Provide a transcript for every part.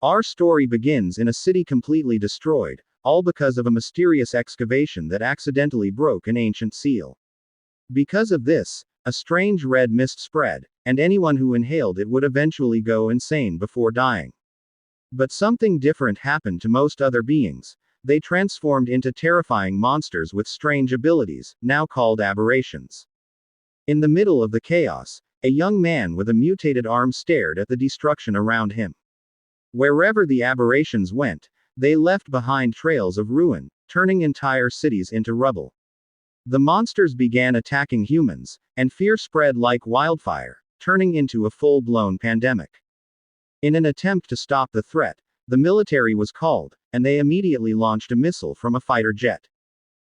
Our story begins in a city completely destroyed, all because of a mysterious excavation that accidentally broke an ancient seal. Because of this, a strange red mist spread, and anyone who inhaled it would eventually go insane before dying. But something different happened to most other beings. They transformed into terrifying monsters with strange abilities, now called aberrations. In the middle of the chaos, a young man with a mutated arm stared at the destruction around him. Wherever the aberrations went, they left behind trails of ruin, turning entire cities into rubble. The monsters began attacking humans, and fear spread like wildfire, turning into a full-blown pandemic. In an attempt to stop the threat, the military was called, and they immediately launched a missile from a fighter jet.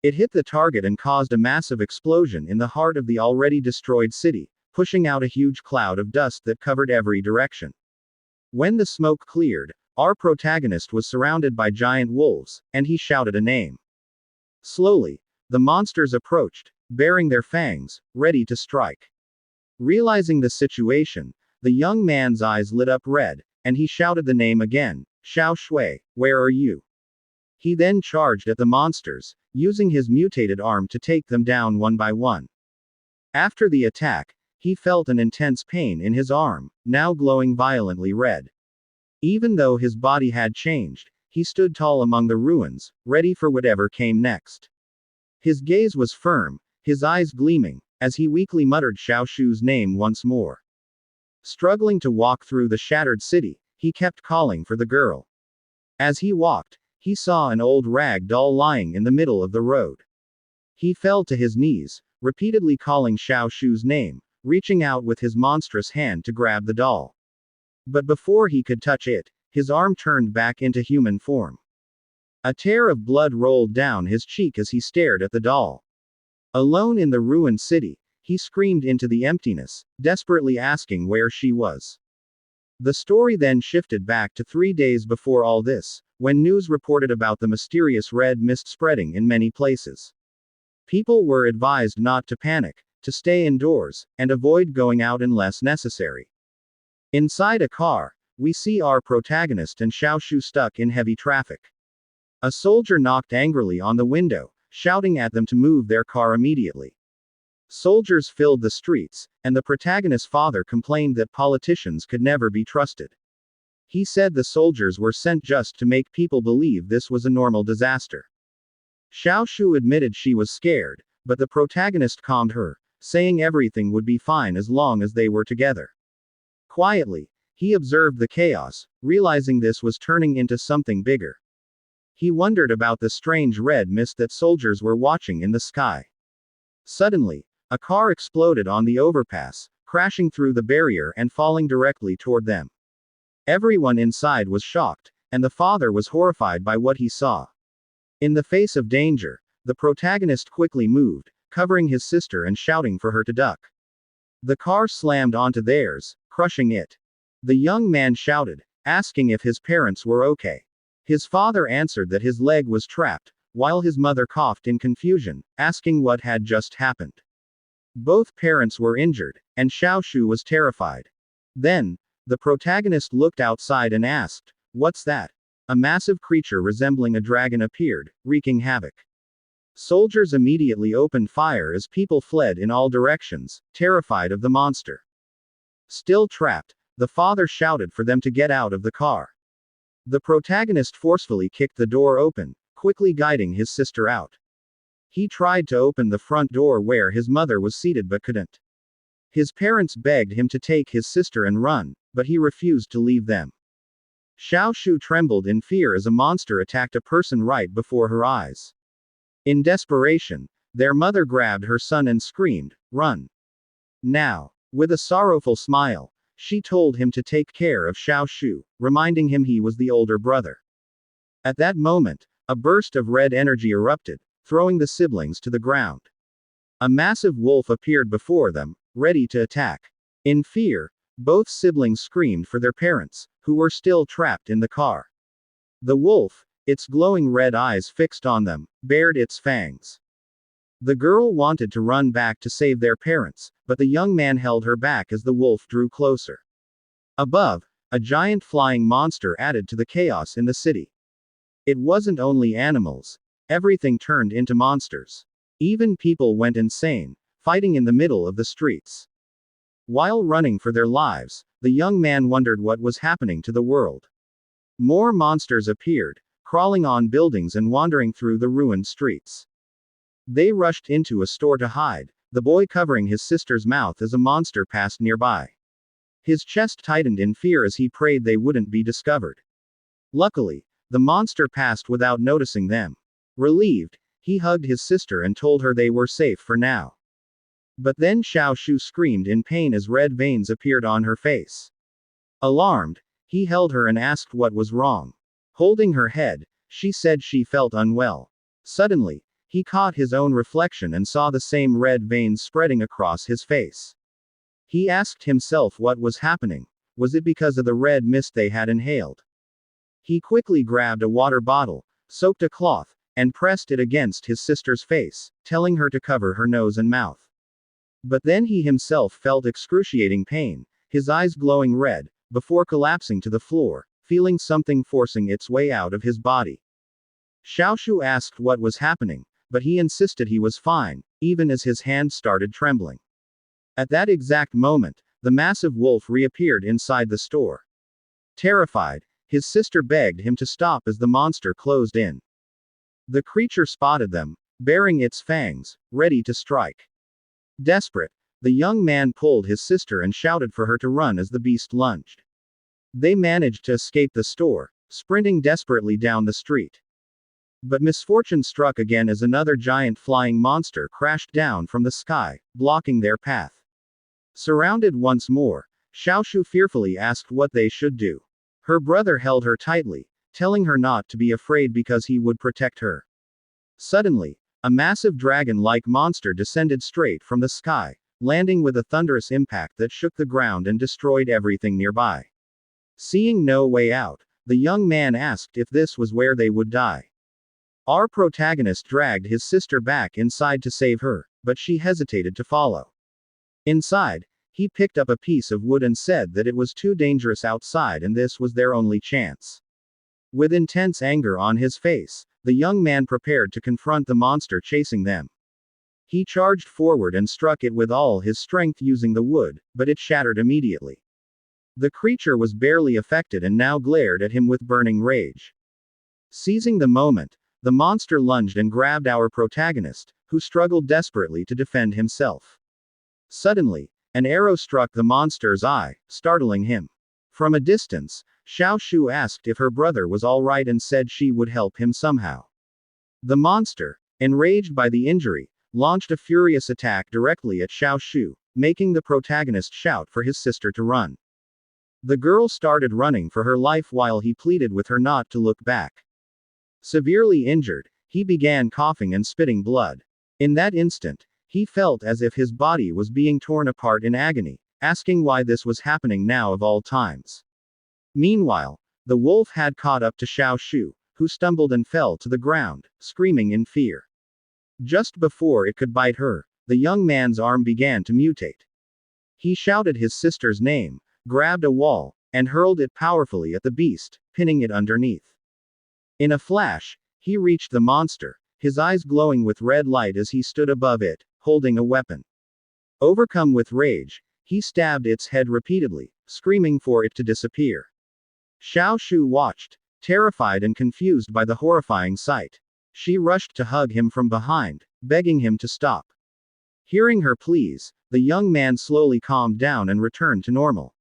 It hit the target and caused a massive explosion in the heart of the already destroyed city, pushing out a huge cloud of dust that covered every direction. When the smoke cleared, our protagonist was surrounded by giant wolves, and he shouted a name. Slowly, the monsters approached, baring their fangs, ready to strike. Realizing the situation, the young man's eyes lit up red, and he shouted the name again, Xiao Shui, where are you? He then charged at the monsters, using his mutated arm to take them down one by one. After the attack, he felt an intense pain in his arm, now glowing violently red. Even though his body had changed, he stood tall among the ruins, ready for whatever came next. His gaze was firm, his eyes gleaming, as he weakly muttered Xiao Shu's name once more. Struggling to walk through the shattered city, he kept calling for the girl. As he walked, he saw an old rag doll lying in the middle of the road. He fell to his knees, repeatedly calling Xiao Shu's name, reaching out with his monstrous hand to grab the doll. But before he could touch it, his arm turned back into human form. A tear of blood rolled down his cheek as he stared at the doll. Alone in the ruined city, he screamed into the emptiness, desperately asking where she was. The story then shifted back to 3 days before all this, when news reported about the mysterious red mist spreading in many places. People were advised not to panic, to stay indoors, and avoid going out unless necessary. Inside a car, we see our protagonist and Xiao Shu stuck in heavy traffic. A soldier knocked angrily on the window, shouting at them to move their car immediately. Soldiers filled the streets, and the protagonist's father complained that politicians could never be trusted. He said the soldiers were sent just to make people believe this was a normal disaster. Xiao Shu admitted she was scared, but the protagonist calmed her, saying everything would be fine as long as they were together. Quietly, he observed the chaos, realizing this was turning into something bigger. He wondered about the strange red mist that soldiers were watching in the sky. Suddenly, a car exploded on the overpass, crashing through the barrier and falling directly toward them. Everyone inside was shocked, and the father was horrified by what he saw. In the face of danger, the protagonist quickly moved, covering his sister and shouting for her to duck. The car slammed onto theirs, crushing it. The young man shouted, asking if his parents were okay. His father answered that his leg was trapped, while his mother coughed in confusion, asking what had just happened. Both parents were injured, and Xiao Shu was terrified. Then, the protagonist looked outside and asked, "What's that?" A massive creature resembling a dragon appeared, wreaking havoc. Soldiers immediately opened fire as people fled in all directions, terrified of the monster. Still trapped, the father shouted for them to get out of the car. The protagonist forcefully kicked the door open, quickly guiding his sister out. He tried to open the front door where his mother was seated but couldn't. His parents begged him to take his sister and run, but he refused to leave them. Xiao Shu trembled in fear as a monster attacked a person right before her eyes. In desperation, their mother grabbed her son and screamed, "Run!" Now, with a sorrowful smile, she told him to take care of Xiao Shu, reminding him he was the older brother. At that moment, a burst of red energy erupted, throwing the siblings to the ground. A massive wolf appeared before them, ready to attack. In fear, both siblings screamed for their parents, who were still trapped in the car. The wolf, its glowing red eyes fixed on them, bared its fangs. The girl wanted to run back to save their parents, but the young man held her back as the wolf drew closer. Above, a giant flying monster added to the chaos in the city. It wasn't only animals. Everything turned into monsters. Even people went insane, fighting in the middle of the streets. While running for their lives, the young man wondered what was happening to the world. More monsters appeared, crawling on buildings and wandering through the ruined streets. They rushed into a store to hide, the boy covering his sister's mouth as a monster passed nearby. His chest tightened in fear as he prayed they wouldn't be discovered. Luckily, the monster passed without noticing them. Relieved, he hugged his sister and told her they were safe for now. But then Xiao Shu screamed in pain as red veins appeared on her face. Alarmed, he held her and asked what was wrong. Holding her head, she said she felt unwell. Suddenly, he caught his own reflection and saw the same red veins spreading across his face. He asked himself what was happening. Was it because of the red mist they had inhaled? He quickly grabbed a water bottle, soaked a cloth, and pressed it against his sister's face, telling her to cover her nose and mouth. But then he himself felt excruciating pain, his eyes glowing red, before collapsing to the floor, feeling something forcing its way out of his body. Xiaoshu asked what was happening, but he insisted he was fine, even as his hand started trembling. At that exact moment, the massive wolf reappeared inside the store. Terrified, his sister begged him to stop as the monster closed in. The creature spotted them, baring its fangs, ready to strike. Desperate, the young man pulled his sister and shouted for her to run as the beast lunged. They managed to escape the store, sprinting desperately down the street. But misfortune struck again as another giant flying monster crashed down from the sky, blocking their path. Surrounded once more, Xiaoshu fearfully asked what they should do. Her brother held her tightly, telling her not to be afraid because he would protect her. Suddenly, a massive dragon-like monster descended straight from the sky, landing with a thunderous impact that shook the ground and destroyed everything nearby. Seeing no way out, the young man asked if this was where they would die. Our protagonist dragged his sister back inside to save her, but she hesitated to follow. Inside, he picked up a piece of wood and said that it was too dangerous outside and this was their only chance. With intense anger on his face, the young man prepared to confront the monster chasing them. He charged forward and struck it with all his strength using the wood, but it shattered immediately. The creature was barely affected and now glared at him with burning rage. Seizing the moment, the monster lunged and grabbed our protagonist, who struggled desperately to defend himself. Suddenly, an arrow struck the monster's eye, startling him. From a distance, Xiao Shu asked if her brother was all right and said she would help him somehow. The monster, enraged by the injury, launched a furious attack directly at Xiao Shu, making the protagonist shout for his sister to run. The girl started running for her life while he pleaded with her not to look back. Severely injured, he began coughing and spitting blood. In that instant, he felt as if his body was being torn apart in agony, asking why this was happening now of all times. Meanwhile, the wolf had caught up to Xiao Shu, who stumbled and fell to the ground, screaming in fear. Just before it could bite her, the young man's arm began to mutate. He shouted his sister's name, grabbed a wall, and hurled it powerfully at the beast, pinning it underneath. In a flash, he reached the monster, his eyes glowing with red light as he stood above it, holding a weapon. Overcome with rage, he stabbed its head repeatedly, screaming for it to disappear. Xiao Shu watched, terrified and confused by the horrifying sight. She rushed to hug him from behind, begging him to stop. Hearing her pleas, the young man slowly calmed down and returned to normal.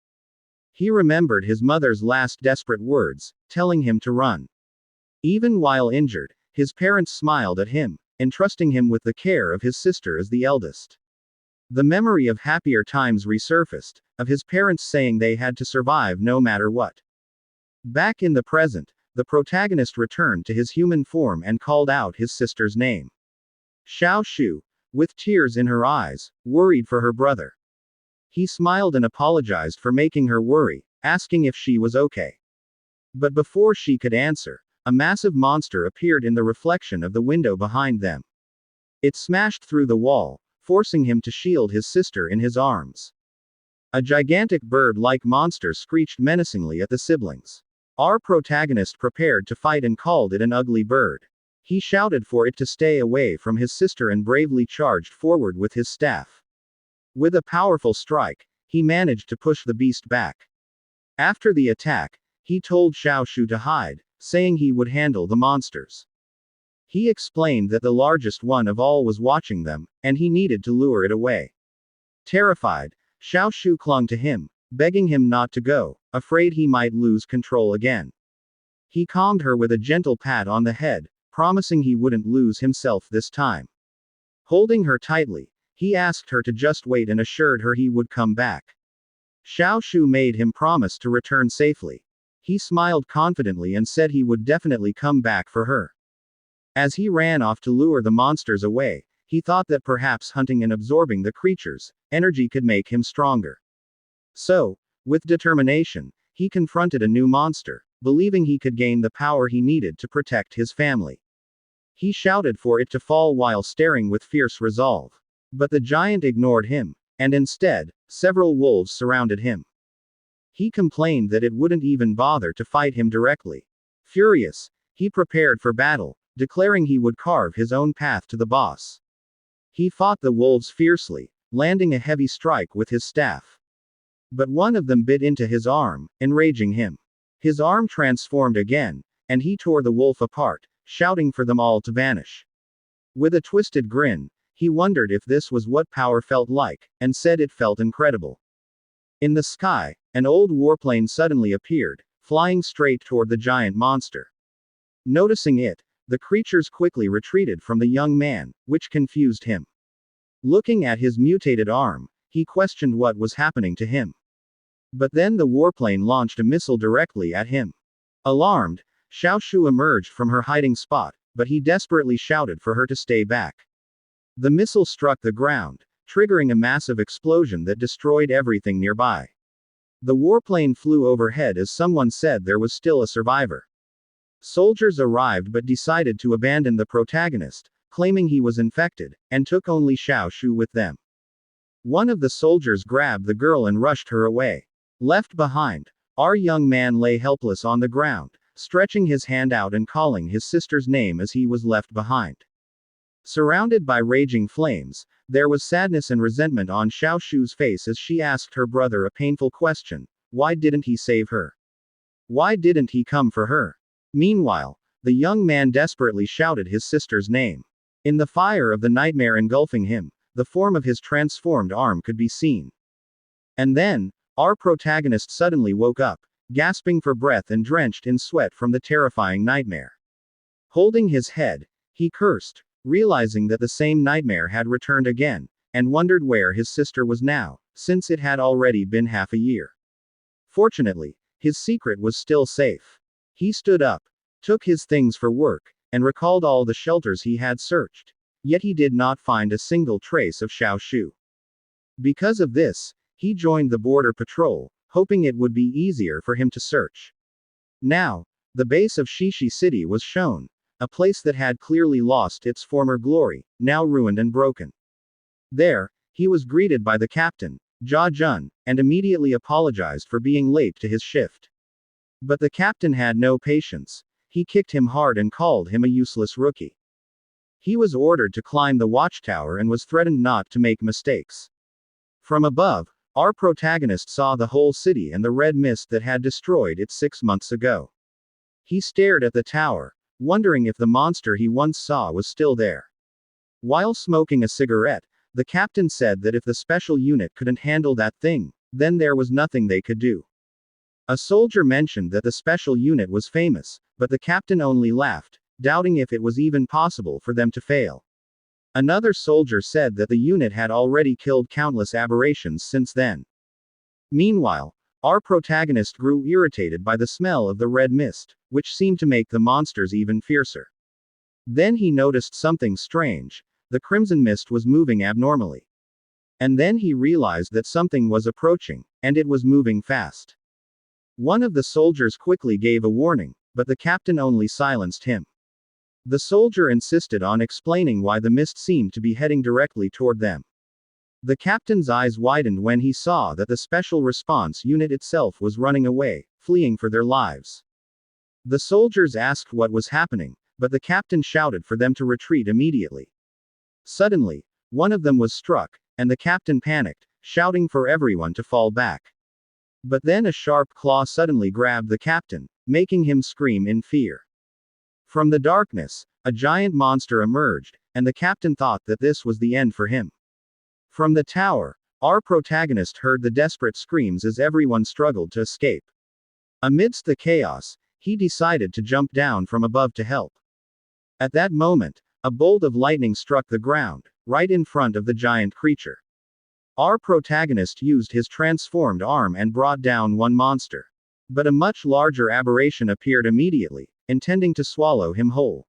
He remembered his mother's last desperate words, telling him to run. Even while injured, his parents smiled at him, entrusting him with the care of his sister as the eldest. The memory of happier times resurfaced, of his parents saying they had to survive no matter what. Back in the present, the protagonist returned to his human form and called out his sister's name. Xiao Shu, with tears in her eyes, worried for her brother. He smiled and apologized for making her worry, asking if she was okay. But before she could answer, a massive monster appeared in the reflection of the window behind them. It smashed through the wall, forcing him to shield his sister in his arms. A gigantic bird-like monster screeched menacingly at the siblings. Our protagonist prepared to fight and called it an ugly bird. He shouted for it to stay away from his sister and bravely charged forward with his staff. With a powerful strike, he managed to push the beast back. After the attack, he told Xiaoshu to hide, saying he would handle the monsters. He explained that the largest one of all was watching them, and he needed to lure it away. Terrified, Xiaoshu clung to him, begging him not to go, afraid he might lose control again. He calmed her with a gentle pat on the head, promising he wouldn't lose himself this time. Holding her tightly, he asked her to just wait and assured her he would come back. Xiaoshu made him promise to return safely. He smiled confidently and said he would definitely come back for her. As he ran off to lure the monsters away, he thought that perhaps hunting and absorbing the creatures' energy could make him stronger. So, with determination, he confronted a new monster, believing he could gain the power he needed to protect his family. He shouted for it to fall while staring with fierce resolve. But the giant ignored him, and instead, several wolves surrounded him. He complained that it wouldn't even bother to fight him directly. Furious, he prepared for battle, declaring he would carve his own path to the boss. He fought the wolves fiercely, landing a heavy strike with his staff. But one of them bit into his arm, enraging him. His arm transformed again, and he tore the wolf apart, shouting for them all to vanish. With a twisted grin, he wondered if this was what power felt like, and said it felt incredible. In the sky, an old warplane suddenly appeared, flying straight toward the giant monster. Noticing it, the creatures quickly retreated from the young man, which confused him. Looking at his mutated arm, he questioned what was happening to him. But then the warplane launched a missile directly at him. Alarmed, Xiaoshu emerged from her hiding spot, but he desperately shouted for her to stay back. The missile struck the ground, triggering a massive explosion that destroyed everything nearby. The warplane flew overhead as someone said there was still a survivor. Soldiers arrived but decided to abandon the protagonist, claiming he was infected, and took only Xiaoshu with them. One of the soldiers grabbed the girl and rushed her away. Left behind, our young man lay helpless on the ground, stretching his hand out and calling his sister's name as he was left behind. Surrounded by raging flames, there was sadness and resentment on Xiaoshu's face as she asked her brother a painful question: why didn't he save her? Why didn't he come for her? Meanwhile, the young man desperately shouted his sister's name. In the fire of the nightmare engulfing him, the form of his transformed arm could be seen. And then, our protagonist suddenly woke up, gasping for breath and drenched in sweat from the terrifying nightmare. Holding his head, he cursed, realizing that the same nightmare had returned again, and wondered where his sister was now, since it had already been half a year. Fortunately, his secret was still safe. He stood up, took his things for work, and recalled all the shelters he had searched. Yet he did not find a single trace of Xiaoshu. Because of this, he joined the border patrol, hoping it would be easier for him to search. Now, the base of Chishi City was shown, a place that had clearly lost its former glory, now ruined and broken. There, he was greeted by the captain, Jia Jun, and immediately apologized for being late to his shift. But the captain had no patience. He kicked him hard and called him a useless rookie. He was ordered to climb the watchtower and was threatened not to make mistakes. From above, our protagonist saw the whole city and the red mist that had destroyed it 6 months ago. He stared at the tower, wondering if the monster he once saw was still there. While smoking a cigarette, the captain said that if the special unit couldn't handle that thing, then there was nothing they could do. A soldier mentioned that the special unit was famous, but the captain only laughed, doubting if it was even possible for them to fail. Another soldier said that the unit had already killed countless aberrations since then. Meanwhile, our protagonist grew irritated by the smell of the red mist, which seemed to make the monsters even fiercer. Then he noticed something strange: the crimson mist was moving abnormally. And then he realized that something was approaching, and it was moving fast. One of the soldiers quickly gave a warning, but the captain only silenced him. The soldier insisted on explaining why the mist seemed to be heading directly toward them. The captain's eyes widened when he saw that the special response unit itself was running away, fleeing for their lives. The soldiers asked what was happening, but the captain shouted for them to retreat immediately. Suddenly, one of them was struck, and the captain panicked, shouting for everyone to fall back. But then a sharp claw suddenly grabbed the captain, making him scream in fear. From the darkness, a giant monster emerged, and the captain thought that this was the end for him. From the tower, our protagonist heard the desperate screams as everyone struggled to escape. Amidst the chaos, he decided to jump down from above to help. At that moment, a bolt of lightning struck the ground, right in front of the giant creature. Our protagonist used his transformed arm and brought down one monster. But a much larger aberration appeared immediately, intending to swallow him whole.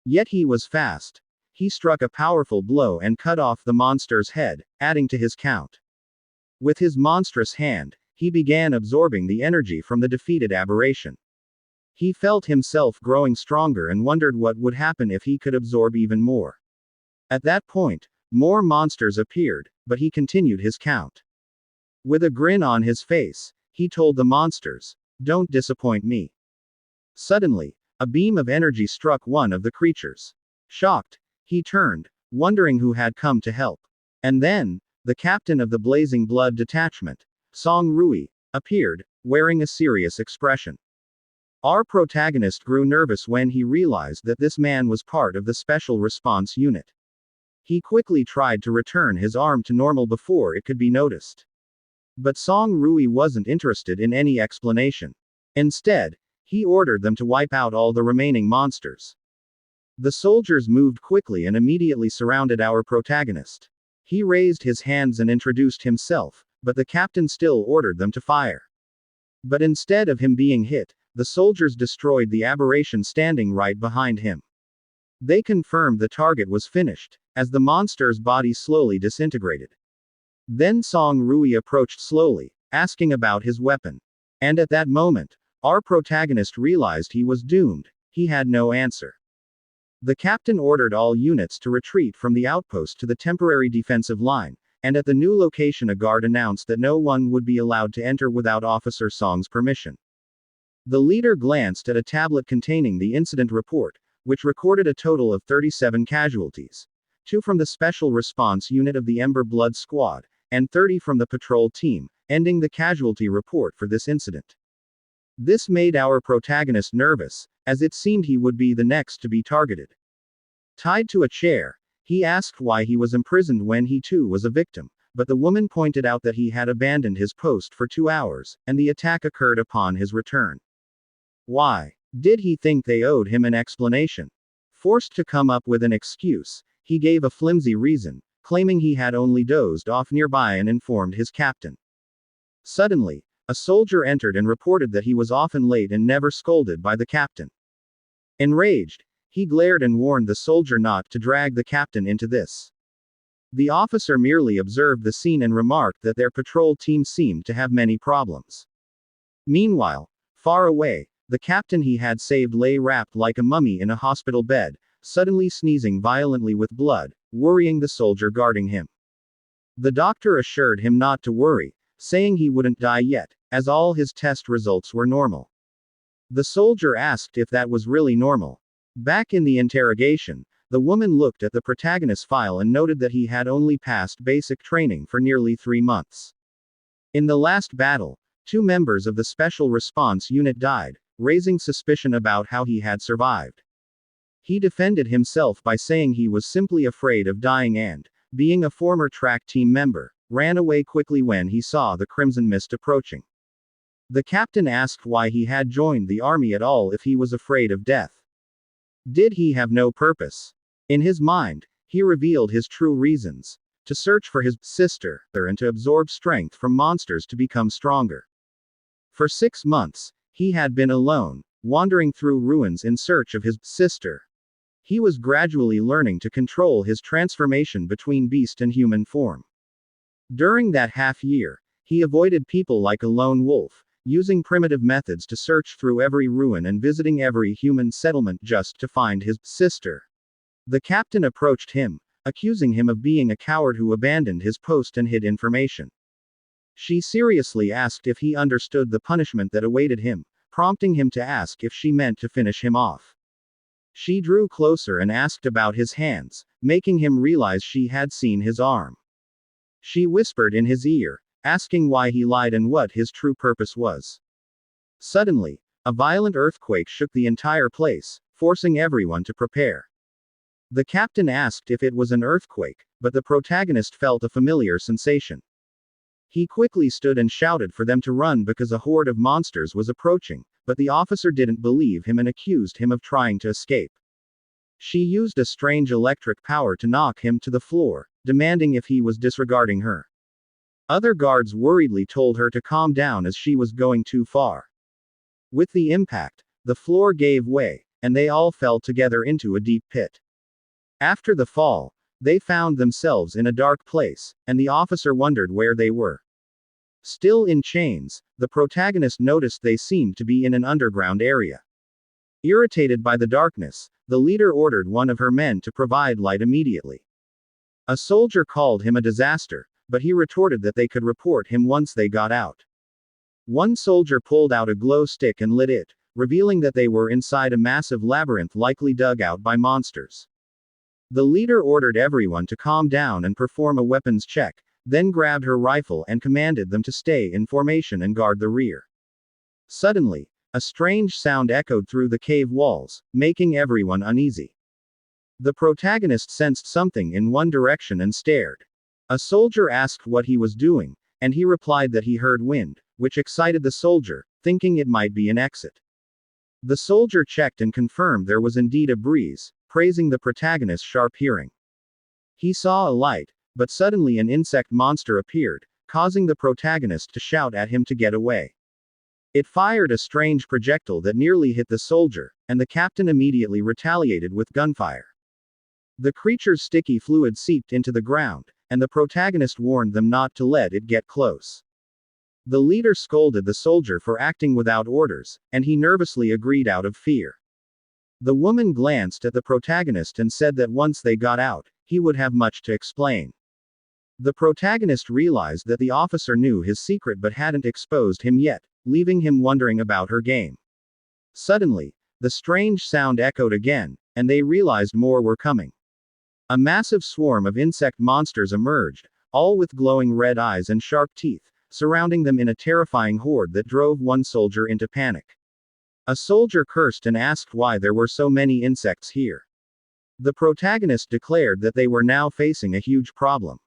Yet he was fast. He struck a powerful blow and cut off the monster's head, adding to his count. With his monstrous hand, he began absorbing the energy from the defeated aberration. He felt himself growing stronger and wondered what would happen if he could absorb even more. At that point, more monsters appeared, but he continued his count. With a grin on his face, he told the monsters, "Don't disappoint me." Suddenly, a beam of energy struck one of the creatures. Shocked, he turned, wondering who had come to help. And then, the captain of the Blazing Blood detachment, Song Rui, appeared, wearing a serious expression. Our protagonist grew nervous when he realized that this man was part of the Special Response Unit. He quickly tried to return his arm to normal before it could be noticed. But Song Rui wasn't interested in any explanation. Instead, he ordered them to wipe out all the remaining monsters. The soldiers moved quickly and immediately surrounded our protagonist. He raised his hands and introduced himself, but the captain still ordered them to fire. But instead of him being hit, the soldiers destroyed the aberration standing right behind him. They confirmed the target was finished, as the monster's body slowly disintegrated. Then Song Rui approached slowly, asking about his weapon. And at that moment, our protagonist realized he was doomed. He had no answer. The captain ordered all units to retreat from the outpost to the temporary defensive line, and at the new location a guard announced that no one would be allowed to enter without Officer Song's permission. The leader glanced at a tablet containing the incident report, which recorded a total of 37 casualties. 2 from the Special Response Unit of the Ember Blood Squad, and 30 from the patrol team, ending the casualty report for this incident. This made our protagonist nervous, as it seemed he would be the next to be targeted. Tied to a chair, he asked why he was imprisoned when he too was a victim, but the woman pointed out that he had abandoned his post for 2 hours, and the attack occurred upon his return. Why? Did he think they owed him an explanation? Forced to come up with an excuse, he gave a flimsy reason, claiming he had only dozed off nearby and informed his captain. Suddenly, a soldier entered and reported that he was often late and never scolded by the captain. Enraged, he glared and warned the soldier not to drag the captain into this. The officer merely observed the scene and remarked that their patrol team seemed to have many problems. Meanwhile, far away, the captain he had saved lay wrapped like a mummy in a hospital bed, suddenly sneezing violently with blood, worrying the soldier guarding him. The doctor assured him not to worry, saying he wouldn't die yet, as all his test results were normal. The soldier asked if that was really normal. Back in the interrogation, the woman looked at the protagonist's file and noted that he had only passed basic training for nearly 3 months. In the last battle, 2 members of the Special Response Unit died, raising suspicion about how he had survived. He defended himself by saying he was simply afraid of dying and, being a former track team member, ran away quickly when he saw the crimson mist approaching. The captain asked why he had joined the army at all if he was afraid of death. Did he have no purpose? In his mind, he revealed his true reasons: to search for his sister, and to absorb strength from monsters to become stronger. For 6 months, he had been alone, wandering through ruins in search of his sister. He was gradually learning to control his transformation between beast and human form. During that half-year, he avoided people like a lone wolf, using primitive methods to search through every ruin and visiting every human settlement just to find his sister. The captain approached him, accusing him of being a coward who abandoned his post and hid information. She seriously asked if he understood the punishment that awaited him, prompting him to ask if she meant to finish him off. She drew closer and asked about his hands, making him realize she had seen his arm. She whispered in his ear, asking why he lied and what his true purpose was. Suddenly, a violent earthquake shook the entire place, forcing everyone to prepare. The captain asked if it was an earthquake, but the protagonist felt a familiar sensation. He quickly stood and shouted for them to run because a horde of monsters was approaching, but the officer didn't believe him and accused him of trying to escape. She used a strange electric power to knock him to the floor, demanding if he was disregarding her. Other guards worriedly told her to calm down as she was going too far. With the impact, the floor gave way, and they all fell together into a deep pit. After the fall, they found themselves in a dark place, and the officer wondered where they were. Still in chains, the protagonist noticed they seemed to be in an underground area. Irritated by the darkness, the leader ordered one of her men to provide light immediately. A soldier called him a disaster, but he retorted that they could report him once they got out. One soldier pulled out a glow stick and lit it, revealing that they were inside a massive labyrinth likely dug out by monsters. The leader ordered everyone to calm down and perform a weapons check, then grabbed her rifle and commanded them to stay in formation and guard the rear. Suddenly, a strange sound echoed through the cave walls, making everyone uneasy. The protagonist sensed something in one direction and stared. A soldier asked what he was doing, and he replied that he heard wind, which excited the soldier, thinking it might be an exit. The soldier checked and confirmed there was indeed a breeze, praising the protagonist's sharp hearing. He saw a light, but suddenly an insect monster appeared, causing the protagonist to shout at him to get away. It fired a strange projectile that nearly hit the soldier, and the captain immediately retaliated with gunfire. The creature's sticky fluid seeped into the ground, and the protagonist warned them not to let it get close. The leader scolded the soldier for acting without orders, and he nervously agreed out of fear. The woman glanced at the protagonist and said that once they got out, he would have much to explain. The protagonist realized that the officer knew his secret but hadn't exposed him yet, leaving him wondering about her game. Suddenly, the strange sound echoed again, and they realized more were coming. A massive swarm of insect monsters emerged, all with glowing red eyes and sharp teeth, surrounding them in a terrifying horde that drove one soldier into panic. A soldier cursed and asked why there were so many insects here. The protagonist declared that they were now facing a huge problem.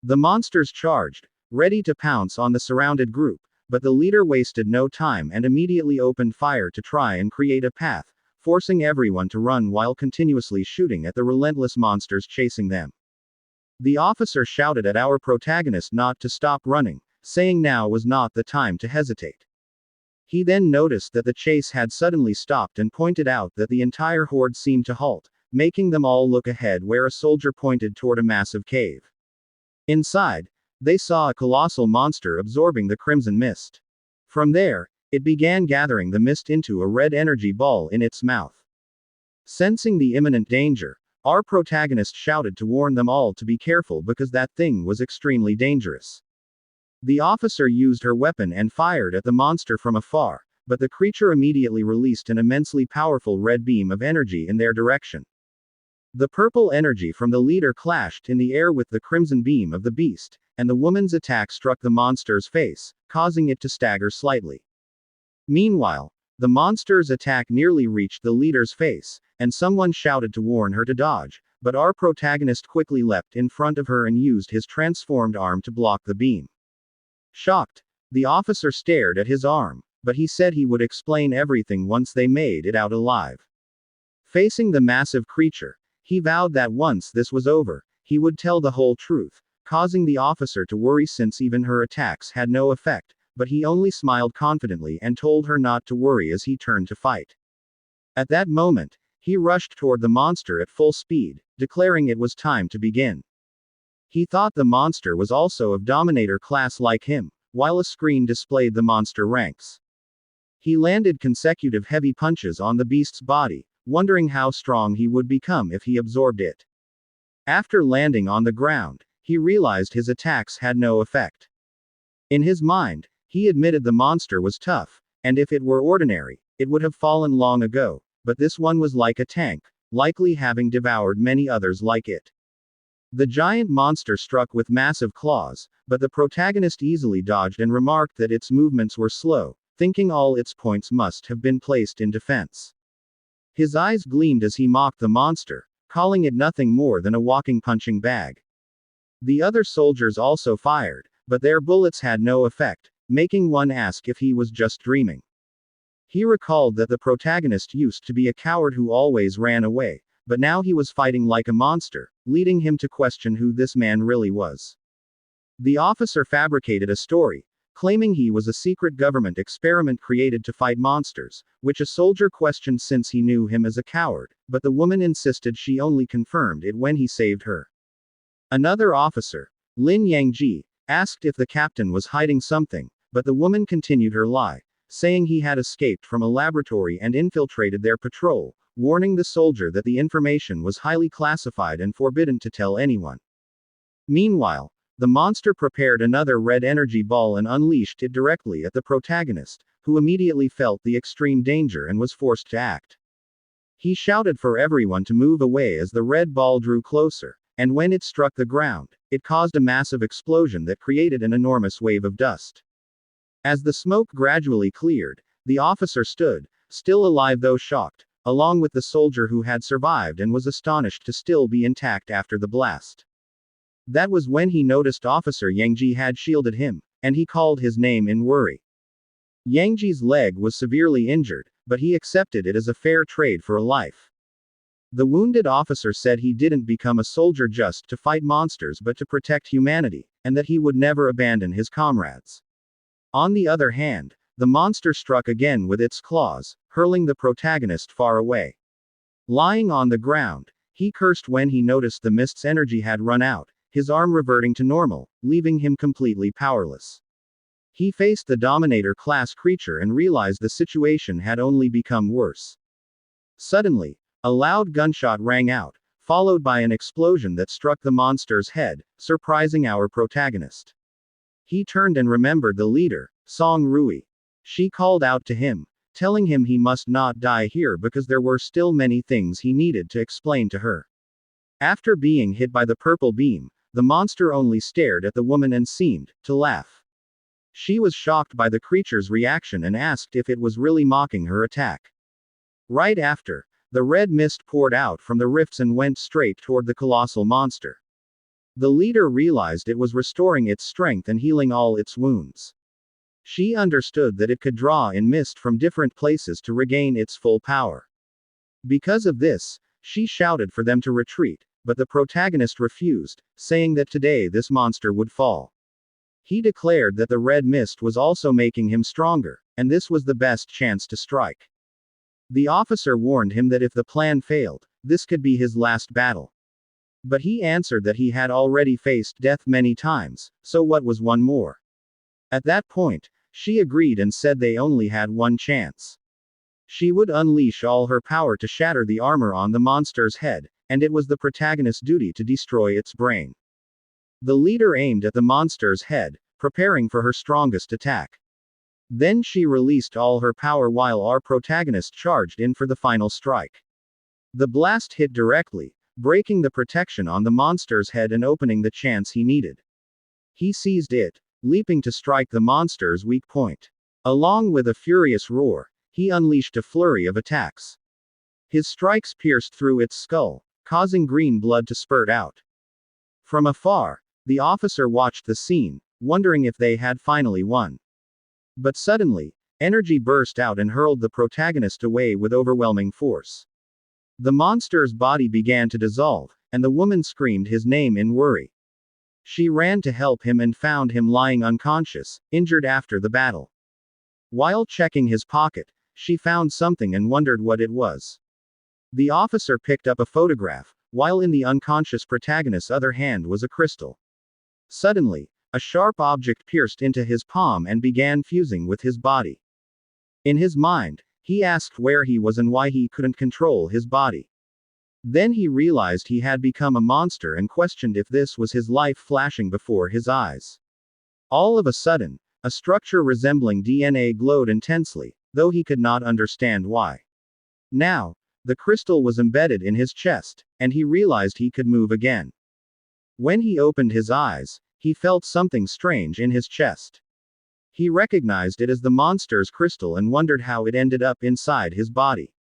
The monsters charged, ready to pounce on the surrounded group, but the leader wasted no time and immediately opened fire to try and create a path, forcing everyone to run while continuously shooting at the relentless monsters chasing them. The officer shouted at our protagonist not to stop running, saying now was not the time to hesitate. He then noticed that the chase had suddenly stopped and pointed out that the entire horde seemed to halt, making them all look ahead where a soldier pointed toward a massive cave. Inside, they saw a colossal monster absorbing the crimson mist. From there, it began gathering the mist into a red energy ball in its mouth. Sensing the imminent danger, our protagonist shouted to warn them all to be careful because that thing was extremely dangerous. The officer used her weapon and fired at the monster from afar, but the creature immediately released an immensely powerful red beam of energy in their direction. The purple energy from the leader clashed in the air with the crimson beam of the beast, and the woman's attack struck the monster's face, causing it to stagger slightly. Meanwhile, the monster's attack nearly reached the leader's face, and someone shouted to warn her to dodge, but our protagonist quickly leapt in front of her and used his transformed arm to block the beam. Shocked, the officer stared at his arm, but he said he would explain everything once they made it out alive. Facing the massive creature, he vowed that once this was over, he would tell the whole truth, causing the officer to worry since even her attacks had no effect, but he only smiled confidently and told her not to worry as he turned to fight. At that moment, he rushed toward the monster at full speed, declaring it was time to begin. He thought the monster was also of dominator class like him, while a screen displayed the monster ranks. He landed consecutive heavy punches on the beast's body, wondering how strong he would become if he absorbed it. After landing on the ground, he realized his attacks had no effect. In his mind, he admitted the monster was tough, and if it were ordinary, it would have fallen long ago, but this one was like a tank, likely having devoured many others like it. The giant monster struck with massive claws, but the protagonist easily dodged and remarked that its movements were slow, thinking all its points must have been placed in defense. His eyes gleamed as he mocked the monster, calling it nothing more than a walking punching bag. The other soldiers also fired, but their bullets had no effect, making one ask if he was just dreaming. He recalled that the protagonist used to be a coward who always ran away, but now he was fighting like a monster, leading him to question who this man really was. The officer fabricated a story, claiming he was a secret government experiment created to fight monsters, which a soldier questioned since he knew him as a coward, but the woman insisted she only confirmed it when he saved her. Another officer, Lin Yangji, asked if the captain was hiding something, but the woman continued her lie, saying he had escaped from a laboratory and infiltrated their patrol, warning the soldier that the information was highly classified and forbidden to tell anyone. Meanwhile, the monster prepared another red energy ball and unleashed it directly at the protagonist, who immediately felt the extreme danger and was forced to act. He shouted for everyone to move away as the red ball drew closer, and when it struck the ground, it caused a massive explosion that created an enormous wave of dust. As the smoke gradually cleared, the officer stood, still alive though shocked, along with the soldier who had survived and was astonished to still be intact after the blast. That was when he noticed Officer Yangji had shielded him, and he called his name in worry. Yangji's leg was severely injured, but he accepted it as a fair trade for a life. The wounded officer said he didn't become a soldier just to fight monsters but to protect humanity, and that he would never abandon his comrades. On the other hand, the monster struck again with its claws, hurling the protagonist far away. Lying on the ground, he cursed when he noticed the mist's energy had run out, his arm reverting to normal, leaving him completely powerless. He faced the Dominator class creature and realized the situation had only become worse. Suddenly, a loud gunshot rang out, followed by an explosion that struck the monster's head, surprising our protagonist. He turned and remembered the leader, Song Rui. She called out to him, telling him he must not die here because there were still many things he needed to explain to her. After being hit by the purple beam, the monster only stared at the woman and seemed to laugh. She was shocked by the creature's reaction and asked if it was really mocking her attack. Right after, the red mist poured out from the rifts and went straight toward the colossal monster. The leader realized it was restoring its strength and healing all its wounds. She understood that it could draw in mist from different places to regain its full power. Because of this, she shouted for them to retreat, but the protagonist refused, saying that today this monster would fall. He declared that the red mist was also making him stronger, and this was the best chance to strike. The officer warned him that if the plan failed, this could be his last battle. But he answered that he had already faced death many times, so what was one more? At that point, she agreed and said they only had one chance. She would unleash all her power to shatter the armor on the monster's head, and it was the protagonist's duty to destroy its brain. The leader aimed at the monster's head, preparing for her strongest attack. Then she released all her power while our protagonist charged in for the final strike. The blast hit directly, breaking the protection on the monster's head and opening the chance he needed. He seized it, leaping to strike the monster's weak point. Along with a furious roar, he unleashed a flurry of attacks. His strikes pierced through its skull, causing green blood to spurt out. From afar, the officer watched the scene, wondering if they had finally won. But suddenly, energy burst out and hurled the protagonist away with overwhelming force. The monster's body began to dissolve, and the woman screamed his name in worry. She ran to help him and found him lying unconscious, injured after the battle. While checking his pocket, she found something and wondered what it was. The officer picked up a photograph, while in the unconscious protagonist's other hand was a crystal. Suddenly, a sharp object pierced into his palm and began fusing with his body. In his mind, he asked where he was and why he couldn't control his body. Then he realized he had become a monster and questioned if this was his life flashing before his eyes. All of a sudden, a structure resembling DNA glowed intensely, though he could not understand why. Now, the crystal was embedded in his chest, and he realized he could move again. When he opened his eyes, he felt something strange in his chest. He recognized it as the monster's crystal and wondered how it ended up inside his body.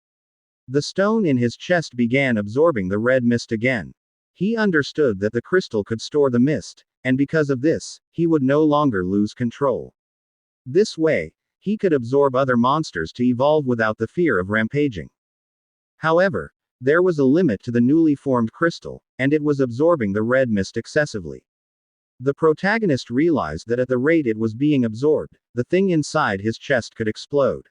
The stone in his chest began absorbing the red mist again. He understood that the crystal could store the mist, and because of this, he would no longer lose control. This way, he could absorb other monsters to evolve without the fear of rampaging. However, there was a limit to the newly formed crystal, and it was absorbing the red mist excessively. The protagonist realized that at the rate it was being absorbed, the thing inside his chest could explode.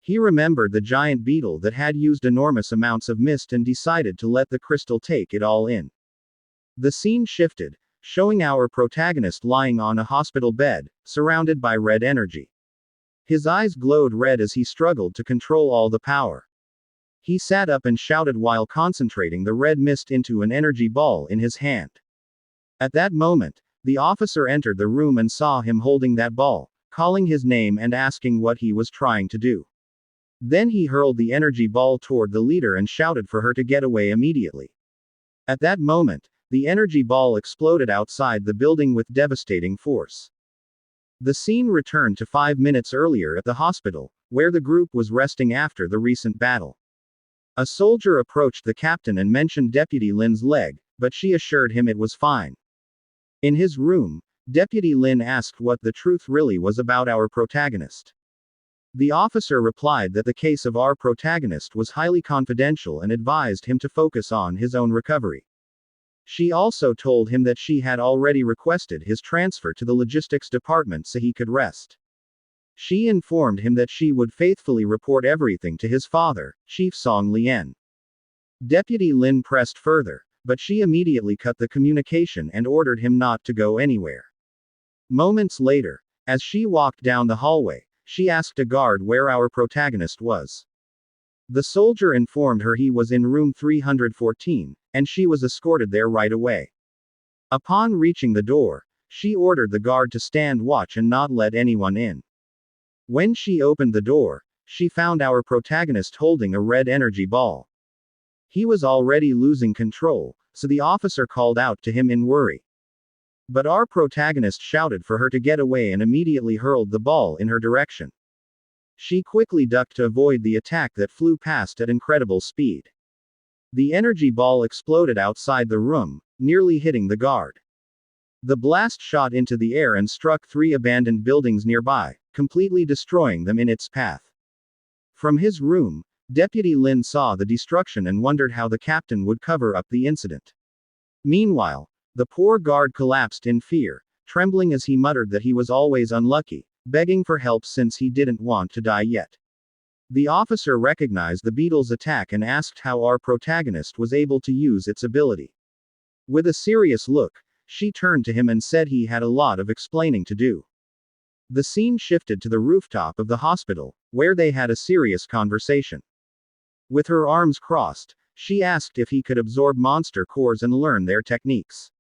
He remembered the giant beetle that had used enormous amounts of mist and decided to let the crystal take it all in. The scene shifted, showing our protagonist lying on a hospital bed, surrounded by red energy. His eyes glowed red as he struggled to control all the power. He sat up and shouted while concentrating the red mist into an energy ball in his hand. At that moment, the officer entered the room and saw him holding that ball, calling his name and asking what he was trying to do. Then he hurled the energy ball toward the leader and shouted for her to get away immediately. At that moment, the energy ball exploded outside the building with devastating force. The scene returned to 5 minutes earlier at the hospital, where the group was resting after the recent battle. A soldier approached the captain and mentioned Deputy Lin's leg, but she assured him it was fine. In his room, Deputy Lin asked what the truth really was about our protagonist. The officer replied that the case of our protagonist was highly confidential and advised him to focus on his own recovery. She also told him that she had already requested his transfer to the logistics department so he could rest. She informed him that she would faithfully report everything to his father, Chief Song Lien. Deputy Lin pressed further, but she immediately cut the communication and ordered him not to go anywhere. Moments later, as she walked down the hallway, she asked a guard where our protagonist was. The soldier informed her he was in room 314, and she was escorted there right away. Upon reaching the door, she ordered the guard to stand watch and not let anyone in. When she opened the door, she found our protagonist holding a red energy ball. He was already losing control, so the officer called out to him in worry. But our protagonist shouted for her to get away and immediately hurled the ball in her direction. She quickly ducked to avoid the attack that flew past at incredible speed. The energy ball exploded outside the room, nearly hitting the guard. The blast shot into the air and struck 3 abandoned buildings nearby, completely destroying them in its path. From his room, Deputy Lin saw the destruction and wondered how the captain would cover up the incident. Meanwhile, the poor guard collapsed in fear, trembling as he muttered that he was always unlucky, begging for help since he didn't want to die yet. The officer recognized the beetle's attack and asked how our protagonist was able to use its ability. With a serious look, she turned to him and said he had a lot of explaining to do. The scene shifted to the rooftop of the hospital, where they had a serious conversation. With her arms crossed, she asked if he could absorb monster cores and learn their techniques.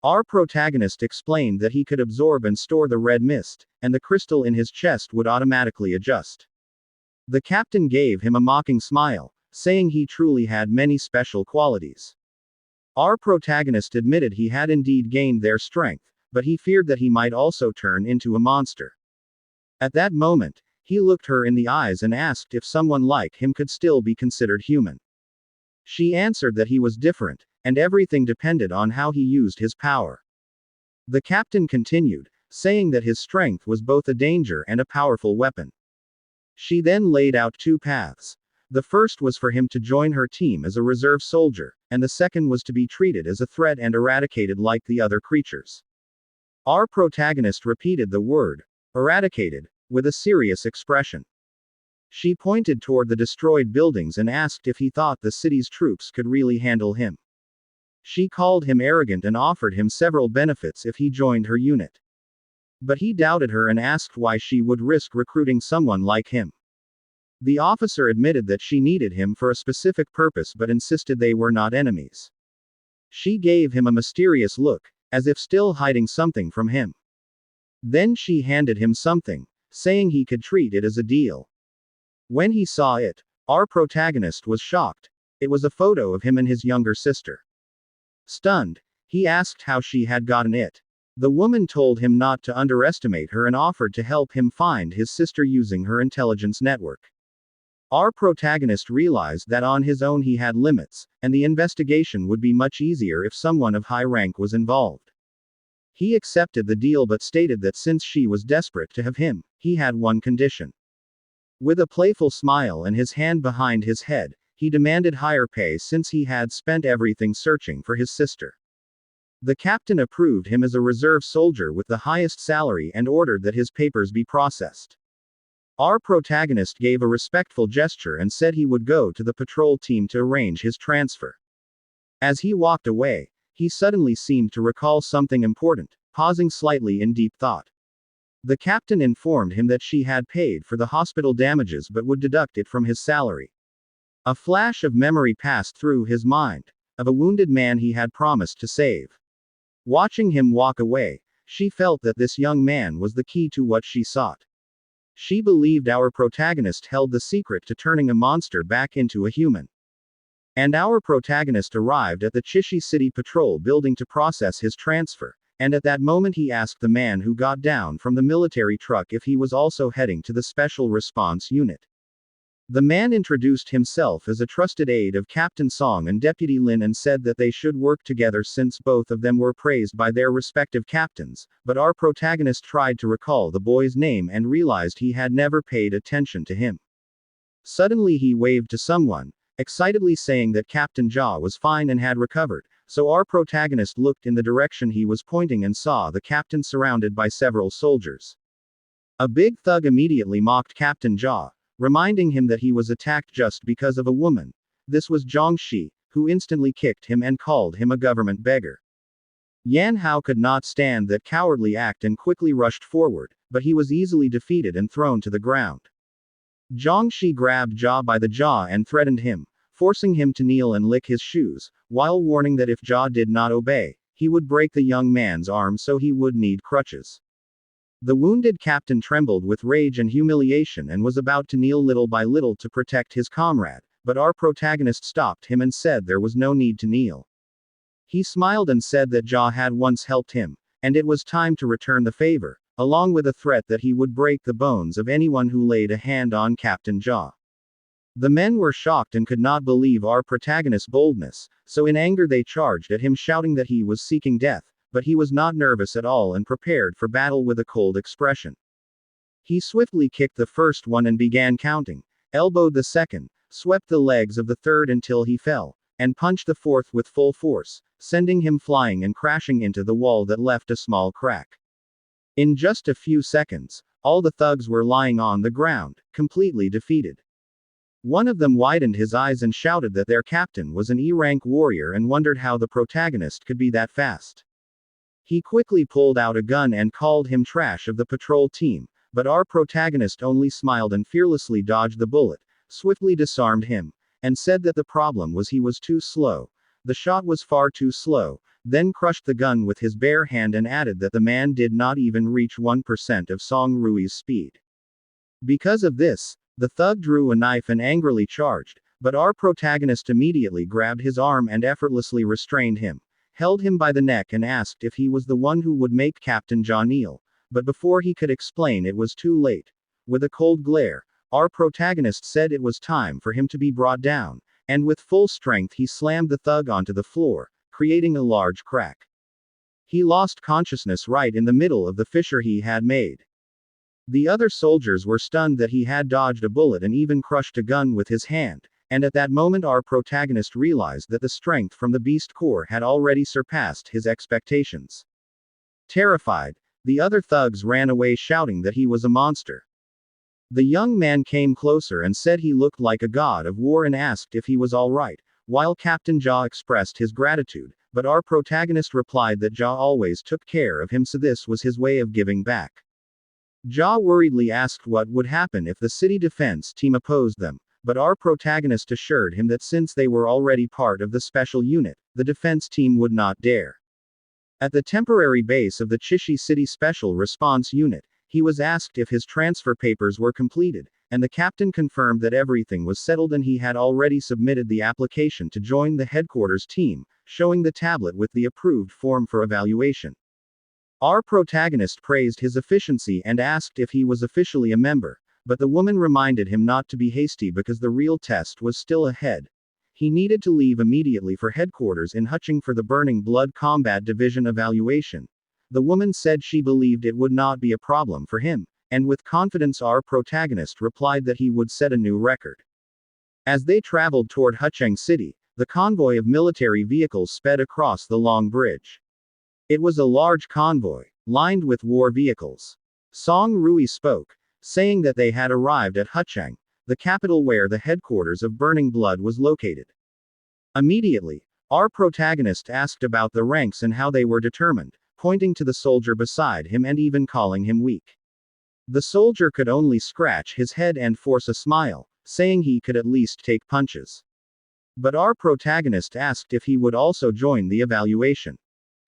Our protagonist explained that he could absorb and store the red mist, and the crystal in his chest would automatically adjust. The captain gave him a mocking smile, saying he truly had many special qualities. Our protagonist admitted he had indeed gained their strength, but he feared that he might also turn into a monster. At that moment, he looked her in the eyes and asked if someone like him could still be considered human. She answered that he was different, and everything depended on how he used his power. The captain continued, saying that his strength was both a danger and a powerful weapon. She then laid out 2 paths. The first was for him to join her team as a reserve soldier, and the second was to be treated as a threat and eradicated like the other creatures. Our protagonist repeated the word, eradicated, with a serious expression. She pointed toward the destroyed buildings and asked if he thought the city's troops could really handle him. She called him arrogant and offered him several benefits if he joined her unit. But he doubted her and asked why she would risk recruiting someone like him. The officer admitted that she needed him for a specific purpose but insisted they were not enemies. She gave him a mysterious look, as if still hiding something from him. Then she handed him something, saying he could treat it as a deal. When he saw it, our protagonist was shocked. It was a photo of him and his younger sister. Stunned, he asked how she had gotten it. The woman told him not to underestimate her and offered to help him find his sister using her intelligence network. Our protagonist realized that on his own he had limits, and the investigation would be much easier if someone of high rank was involved. He accepted the deal but stated that since she was desperate to have him, he had one condition. With a playful smile and his hand behind his head, he demanded higher pay since he had spent everything searching for his sister. The captain approved him as a reserve soldier with the highest salary and ordered that his papers be processed. Our protagonist gave a respectful gesture and said he would go to the patrol team to arrange his transfer. As he walked away, he suddenly seemed to recall something important, pausing slightly in deep thought. The captain informed him that she had paid for the hospital damages but would deduct it from his salary. A flash of memory passed through his mind, of a wounded man he had promised to save. Watching him walk away, she felt that this young man was the key to what she sought. She believed our protagonist held the secret to turning a monster back into a human. And our protagonist arrived at the Chishi City Patrol building to process his transfer, and at that moment he asked the man who got down from the military truck if he was also heading to the Special Response Unit. The man introduced himself as a trusted aide of Captain Song and Deputy Lin and said that they should work together since both of them were praised by their respective captains, but our protagonist tried to recall the boy's name and realized he had never paid attention to him. Suddenly he waved to someone, excitedly saying that Captain Jia was fine and had recovered, so our protagonist looked in the direction he was pointing and saw the captain surrounded by several soldiers. A big thug immediately mocked Captain Jia, reminding him that he was attacked just because of a woman. This was Zhang Shi, who instantly kicked him and called him a government beggar. Yan Hao could not stand that cowardly act and quickly rushed forward, but he was easily defeated and thrown to the ground. Zhang Shi grabbed Jia by the jaw and threatened him, forcing him to kneel and lick his shoes, while warning that if Jia did not obey, he would break the young man's arm so he would need crutches. The wounded captain trembled with rage and humiliation and was about to kneel little by little to protect his comrade, but our protagonist stopped him and said there was no need to kneel. He smiled and said that Jia had once helped him, and it was time to return the favor, along with a threat that he would break the bones of anyone who laid a hand on Captain Jia. The men were shocked and could not believe our protagonist's boldness, so in anger they charged at him shouting that he was seeking death. But he was not nervous at all and prepared for battle with a cold expression. He swiftly kicked the first one and began counting, elbowed the second, swept the legs of the third until he fell, and punched the fourth with full force, sending him flying and crashing into the wall that left a small crack. In just a few seconds, all the thugs were lying on the ground, completely defeated. One of them widened his eyes and shouted that their captain was an E-rank warrior and wondered how the protagonist could be that fast. He quickly pulled out a gun and called him trash of the patrol team, but our protagonist only smiled and fearlessly dodged the bullet, swiftly disarmed him, and said that the problem was he was too slow. The shot was far too slow, then crushed the gun with his bare hand and added that the man did not even reach 1% of Song Rui's speed. Because of this, the thug drew a knife and angrily charged, but our protagonist immediately grabbed his arm and effortlessly restrained him, held him by the neck and asked if he was the one who would make Captain Jia kneel, but before he could explain it was too late. With a cold glare, our protagonist said it was time for him to be brought down, and with full strength he slammed the thug onto the floor, creating a large crack. He lost consciousness right in the middle of the fissure he had made. The other soldiers were stunned that he had dodged a bullet and even crushed a gun with his hand. And at that moment our protagonist realized that the strength from the beast core had already surpassed his expectations. Terrified, the other thugs ran away shouting that he was a monster. The young man came closer and said he looked like a god of war and asked if he was alright, while Captain Jia expressed his gratitude, but our protagonist replied that Jia always took care of him so this was his way of giving back. Ja worriedly asked what would happen if the city defense team opposed them, but our protagonist assured him that since they were already part of the special unit, the defense team would not dare. At the temporary base of the Chishi City Special Response Unit, he was asked if his transfer papers were completed, and the captain confirmed that everything was settled and he had already submitted the application to join the headquarters team, showing the tablet with the approved form for evaluation. Our protagonist praised his efficiency and asked if he was officially a member, but the woman reminded him not to be hasty because the real test was still ahead. He needed to leave immediately for headquarters in Huching for the Burning Blood Combat Division evaluation. The woman said she believed it would not be a problem for him, and with confidence our protagonist replied that he would set a new record. As they traveled toward Hucheng City, the convoy of military vehicles sped across the long bridge. It was a large convoy, lined with war vehicles. Song Rui spoke, saying that they had arrived at Hucheng, the capital where the headquarters of Burning Blood was located. Immediately, our protagonist asked about the ranks and how they were determined, pointing to the soldier beside him and even calling him weak. The soldier could only scratch his head and force a smile, saying he could at least take punches. But our protagonist asked if he would also join the evaluation.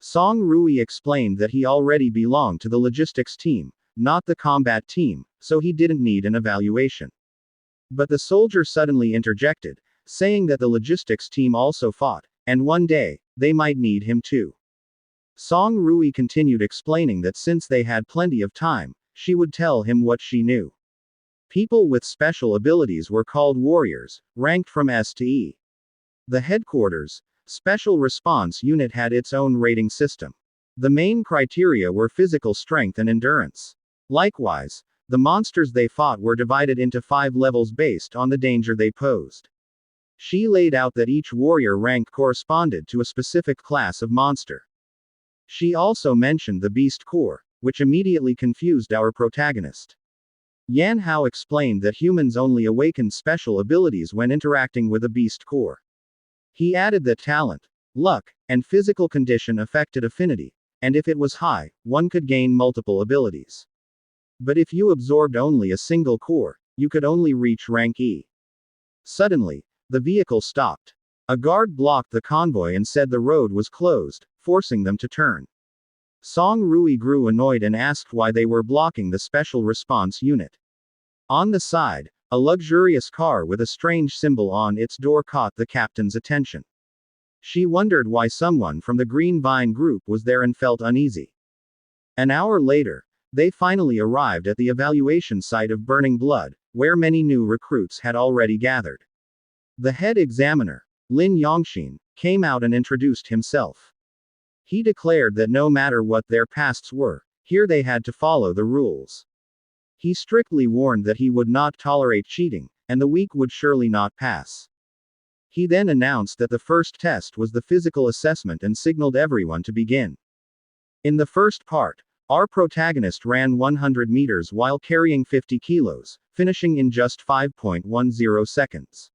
Song Rui explained that he already belonged to the logistics team, not the combat team, so he didn't need an evaluation. But the soldier suddenly interjected, saying that the logistics team also fought, and one day, they might need him too. Song Rui continued explaining that since they had plenty of time, she would tell him what she knew. People with special abilities were called warriors, ranked from S to E. The headquarters, Special Response Unit had its own rating system. The main criteria were physical strength and endurance. Likewise, the monsters they fought were divided into 5 levels based on the danger they posed. She laid out that each warrior rank corresponded to a specific class of monster. She also mentioned the Beast Core, which immediately confused our protagonist. Yan Hao explained that humans only awaken special abilities when interacting with a Beast Core. He added that talent, luck, and physical condition affected affinity, and if it was high, one could gain multiple abilities. But if you absorbed only a single core, you could only reach rank E. Suddenly, the vehicle stopped. A guard blocked the convoy and said the road was closed, forcing them to turn. Song Rui grew annoyed and asked why they were blocking the special response unit. On the side, a luxurious car with a strange symbol on its door caught the captain's attention. She wondered why someone from the Green Vine group was there and felt uneasy. An hour later, they finally arrived at the evaluation site of Burning Blood, where many new recruits had already gathered. The head examiner, Lin Yongxin, came out and introduced himself. He declared that no matter what their pasts were, here they had to follow the rules. He strictly warned that he would not tolerate cheating, and the weak would surely not pass. He then announced that the first test was the physical assessment and signaled everyone to begin. In the first part, our protagonist ran 100 meters while carrying 50 kilos, finishing in just 5.10 seconds.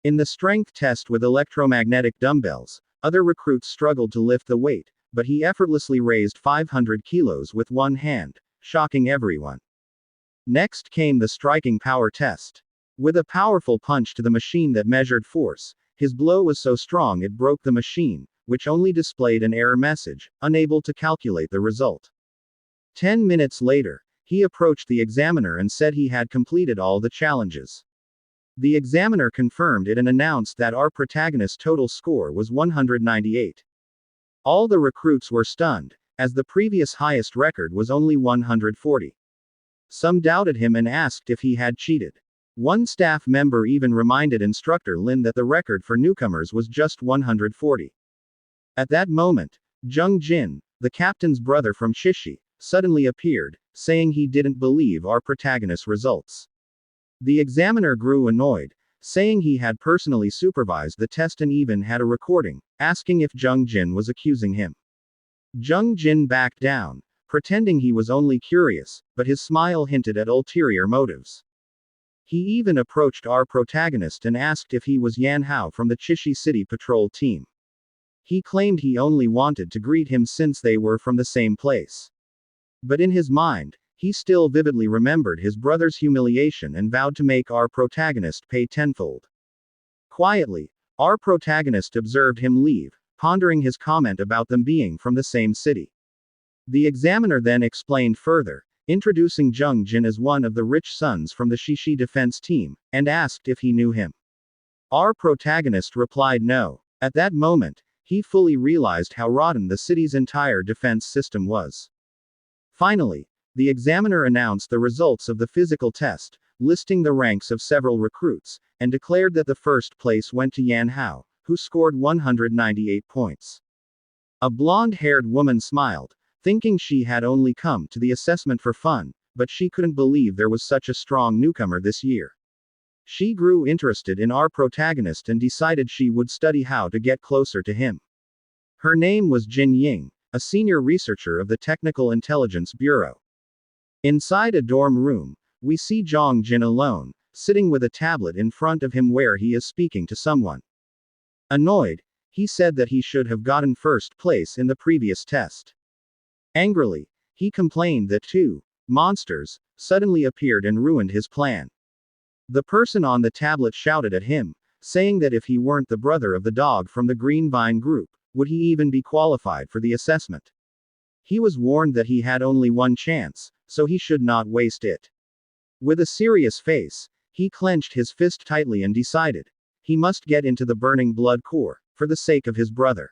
In the strength test with electromagnetic dumbbells, other recruits struggled to lift the weight, but he effortlessly raised 500 kilos with one hand, shocking everyone. Next came the striking power test. With a powerful punch to the machine that measured force, his blow was so strong it broke the machine, which only displayed an error message, unable to calculate the result. 10 minutes later, he approached the examiner and said he had completed all the challenges. The examiner confirmed it and announced that our protagonist's total score was 198. All the recruits were stunned, as the previous highest record was only 140. Some doubted him and asked if he had cheated. One staff member even reminded instructor Lin that the record for newcomers was just 140. At that moment, Zheng Jin, the captain's brother from Chishi, suddenly appeared, saying he didn't believe our protagonist's results. The examiner grew annoyed, saying he had personally supervised the test and even had a recording, asking if Zheng Jin was accusing him. Zheng Jin backed down, pretending he was only curious, but his smile hinted at ulterior motives. He even approached our protagonist and asked if he was Yan Hao from the Chishi City Patrol team. He claimed he only wanted to greet him since they were from the same place. But in his mind, He still vividly remembered his brother's humiliation and vowed to make our protagonist pay tenfold. Quietly, our protagonist observed him leave, pondering his comment about them being from the same city. The examiner then explained further, introducing Jung Jin as one of the rich sons from the Chishi defense team, and asked if he knew him. Our protagonist replied no. At that moment, he fully realized how rotten the city's entire defense system was. Finally, the examiner announced the results of the physical test, listing the ranks of several recruits, and declared that the first place went to Yan Hao, who scored 198 points. A blonde-haired woman smiled, thinking she had only come to the assessment for fun, but she couldn't believe there was such a strong newcomer this year. She grew interested in our protagonist and decided she would study how to get closer to him. Her name was Jin Ying, a senior researcher of the Technical Intelligence Bureau. Inside a dorm room, we see Jung Jin alone, sitting with a tablet in front of him where he is speaking to someone. Annoyed, he said that he should have gotten first place in the previous test. Angrily, he complained that two monsters suddenly appeared and ruined his plan. The person on the tablet shouted at him, saying that if he weren't the brother of the dog from the Green Vine group, would he even be qualified for the assessment? He was warned that he had only one chance, so he should not waste it. With a serious face, he clenched his fist tightly and decided he must get into the burning blood core, for the sake of his brother.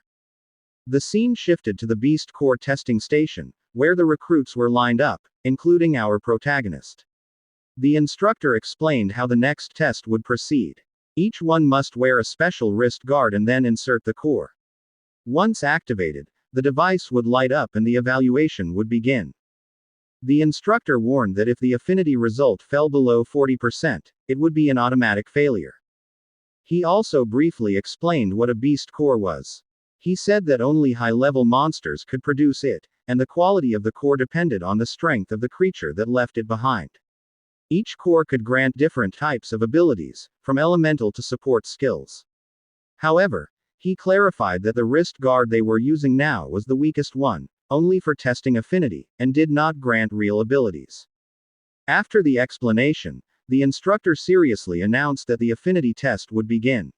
The scene shifted to the Beast Core testing station, where the recruits were lined up, including our protagonist. The instructor explained how the next test would proceed. Each one must wear a special wrist guard and then insert the core. Once activated, the device would light up and the evaluation would begin. The instructor warned that if the affinity result fell below 40%, it would be an automatic failure. He also briefly explained what a beast core was. He said that only high-level monsters could produce it, and the quality of the core depended on the strength of the creature that left it behind. Each core could grant different types of abilities, from elemental to support skills. However, he clarified that the wrist guard they were using now was the weakest one, only for testing affinity, and did not grant real abilities. After the explanation, the instructor seriously announced that the affinity test would begin.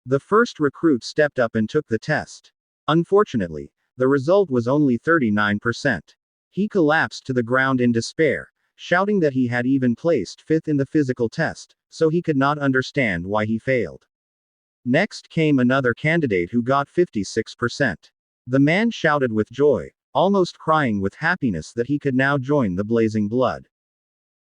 The first recruit stepped up and took the test. Unfortunately, the result was only 39%. He collapsed to the ground in despair, shouting that he had even placed fifth in the physical test, so he could not understand why he failed. Next came another candidate who got 56%. The man shouted with joy, almost crying with happiness that he could now join the Blazing Blood.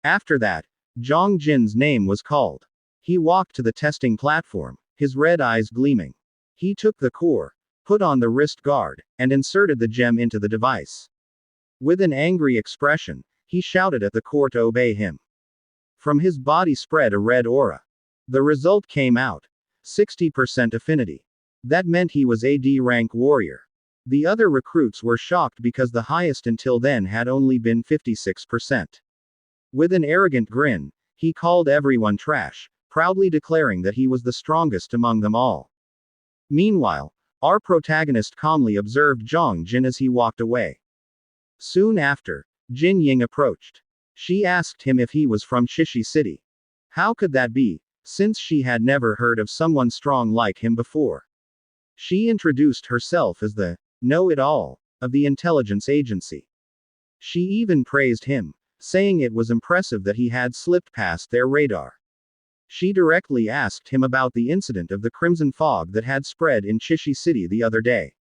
After that, Jung Jin's name was called. He walked to the testing platform, his red eyes gleaming. He took the core, put on the wrist guard, and inserted the gem into the device. With an angry expression, he shouted at the core to obey him. From his body spread a red aura. The result came out. 60% affinity. That meant he was a D-rank warrior. The other recruits were shocked because the highest until then had only been 56%. With an arrogant grin, he called everyone trash, proudly declaring that he was the strongest among them all. Meanwhile, our protagonist calmly observed Jung Jin as he walked away. Soon after, Jin Ying approached. She asked him if he was from Chishi City. How could that be, since she had never heard of someone strong like him before? She introduced herself as the know-it-all of the intelligence agency. She even praised him, saying it was impressive that he had slipped past their radar. She directly asked him about the incident of the crimson fog that had spread in Chishi City the other day.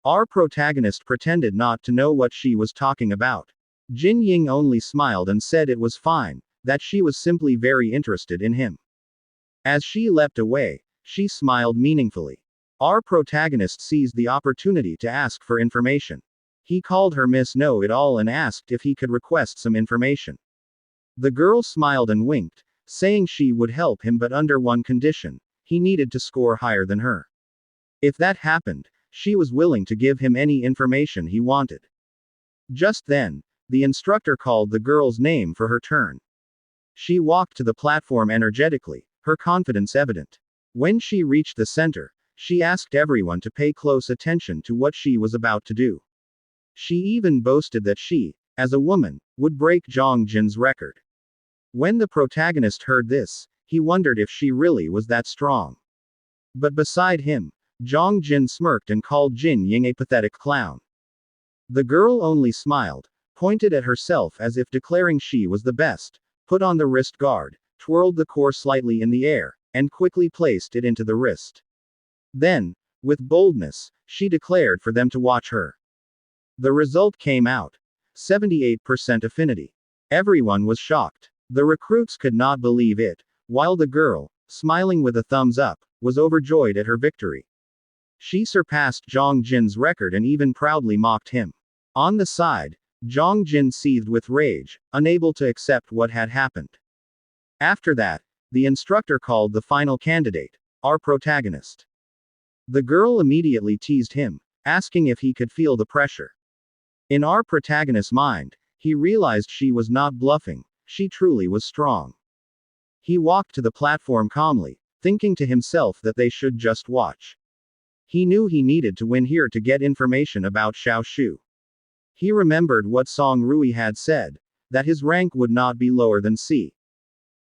Our protagonist pretended not to know what she was talking about. Jin Ying only smiled and said it was fine, that she was simply very interested in him. As she leapt away, she smiled meaningfully. Our protagonist seized the opportunity to ask for information. He called her Miss Know-It-All and asked if he could request some information. The girl smiled and winked, saying she would help him but under one condition: he needed to score higher than her. If that happened, she was willing to give him any information he wanted. Just then, the instructor called the girl's name for her turn. She walked to the platform energetically, her confidence evident. When she reached the center, she asked everyone to pay close attention to what she was about to do. She even boasted that she, as a woman, would break Zhang Jin's record. When the protagonist heard this, he wondered if she really was that strong. But beside him, Zhang Jin smirked and called Jin Ying a pathetic clown. The girl only smiled, pointed at herself as if declaring she was the best, put on the wrist guard, twirled the core slightly in the air, and quickly placed it into the wrist. Then, with boldness, she declared for them to watch her. The result came out. 78% affinity. Everyone was shocked. The recruits could not believe it, while the girl, smiling with a thumbs up, was overjoyed at her victory. She surpassed Zhang Jin's record and even proudly mocked him. On the side, Zhang Jin seethed with rage, unable to accept what had happened. After that, the instructor called the final candidate, our protagonist. The girl immediately teased him, asking if he could feel the pressure. In our protagonist's mind, he realized she was not bluffing, she truly was strong. He walked to the platform calmly, thinking to himself that they should just watch. He knew he needed to win here to get information about Xiao Shu. He remembered what Song Rui had said, that his rank would not be lower than C.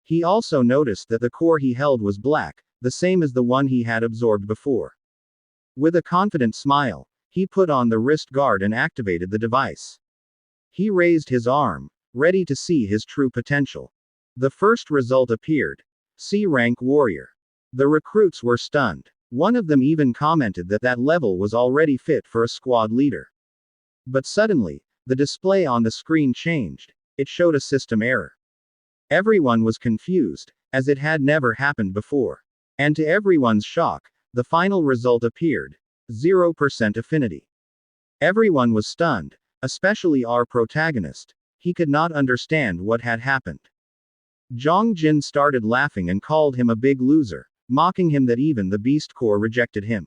He also noticed that the core he held was black, the same as the one he had absorbed before. With a confident smile, he put on the wrist guard and activated the device. He raised his arm, ready to see his true potential. The first result appeared. C rank warrior. The recruits were stunned. One of them even commented that that level was already fit for a squad leader. But suddenly, the display on the screen changed. It showed a system error. Everyone was confused, as it had never happened before. And to everyone's shock, the final result appeared. 0% affinity. Everyone was stunned, especially our protagonist. He could not understand what had happened. Zhang Jin started laughing and called him a big loser, mocking him that even the beast core rejected him.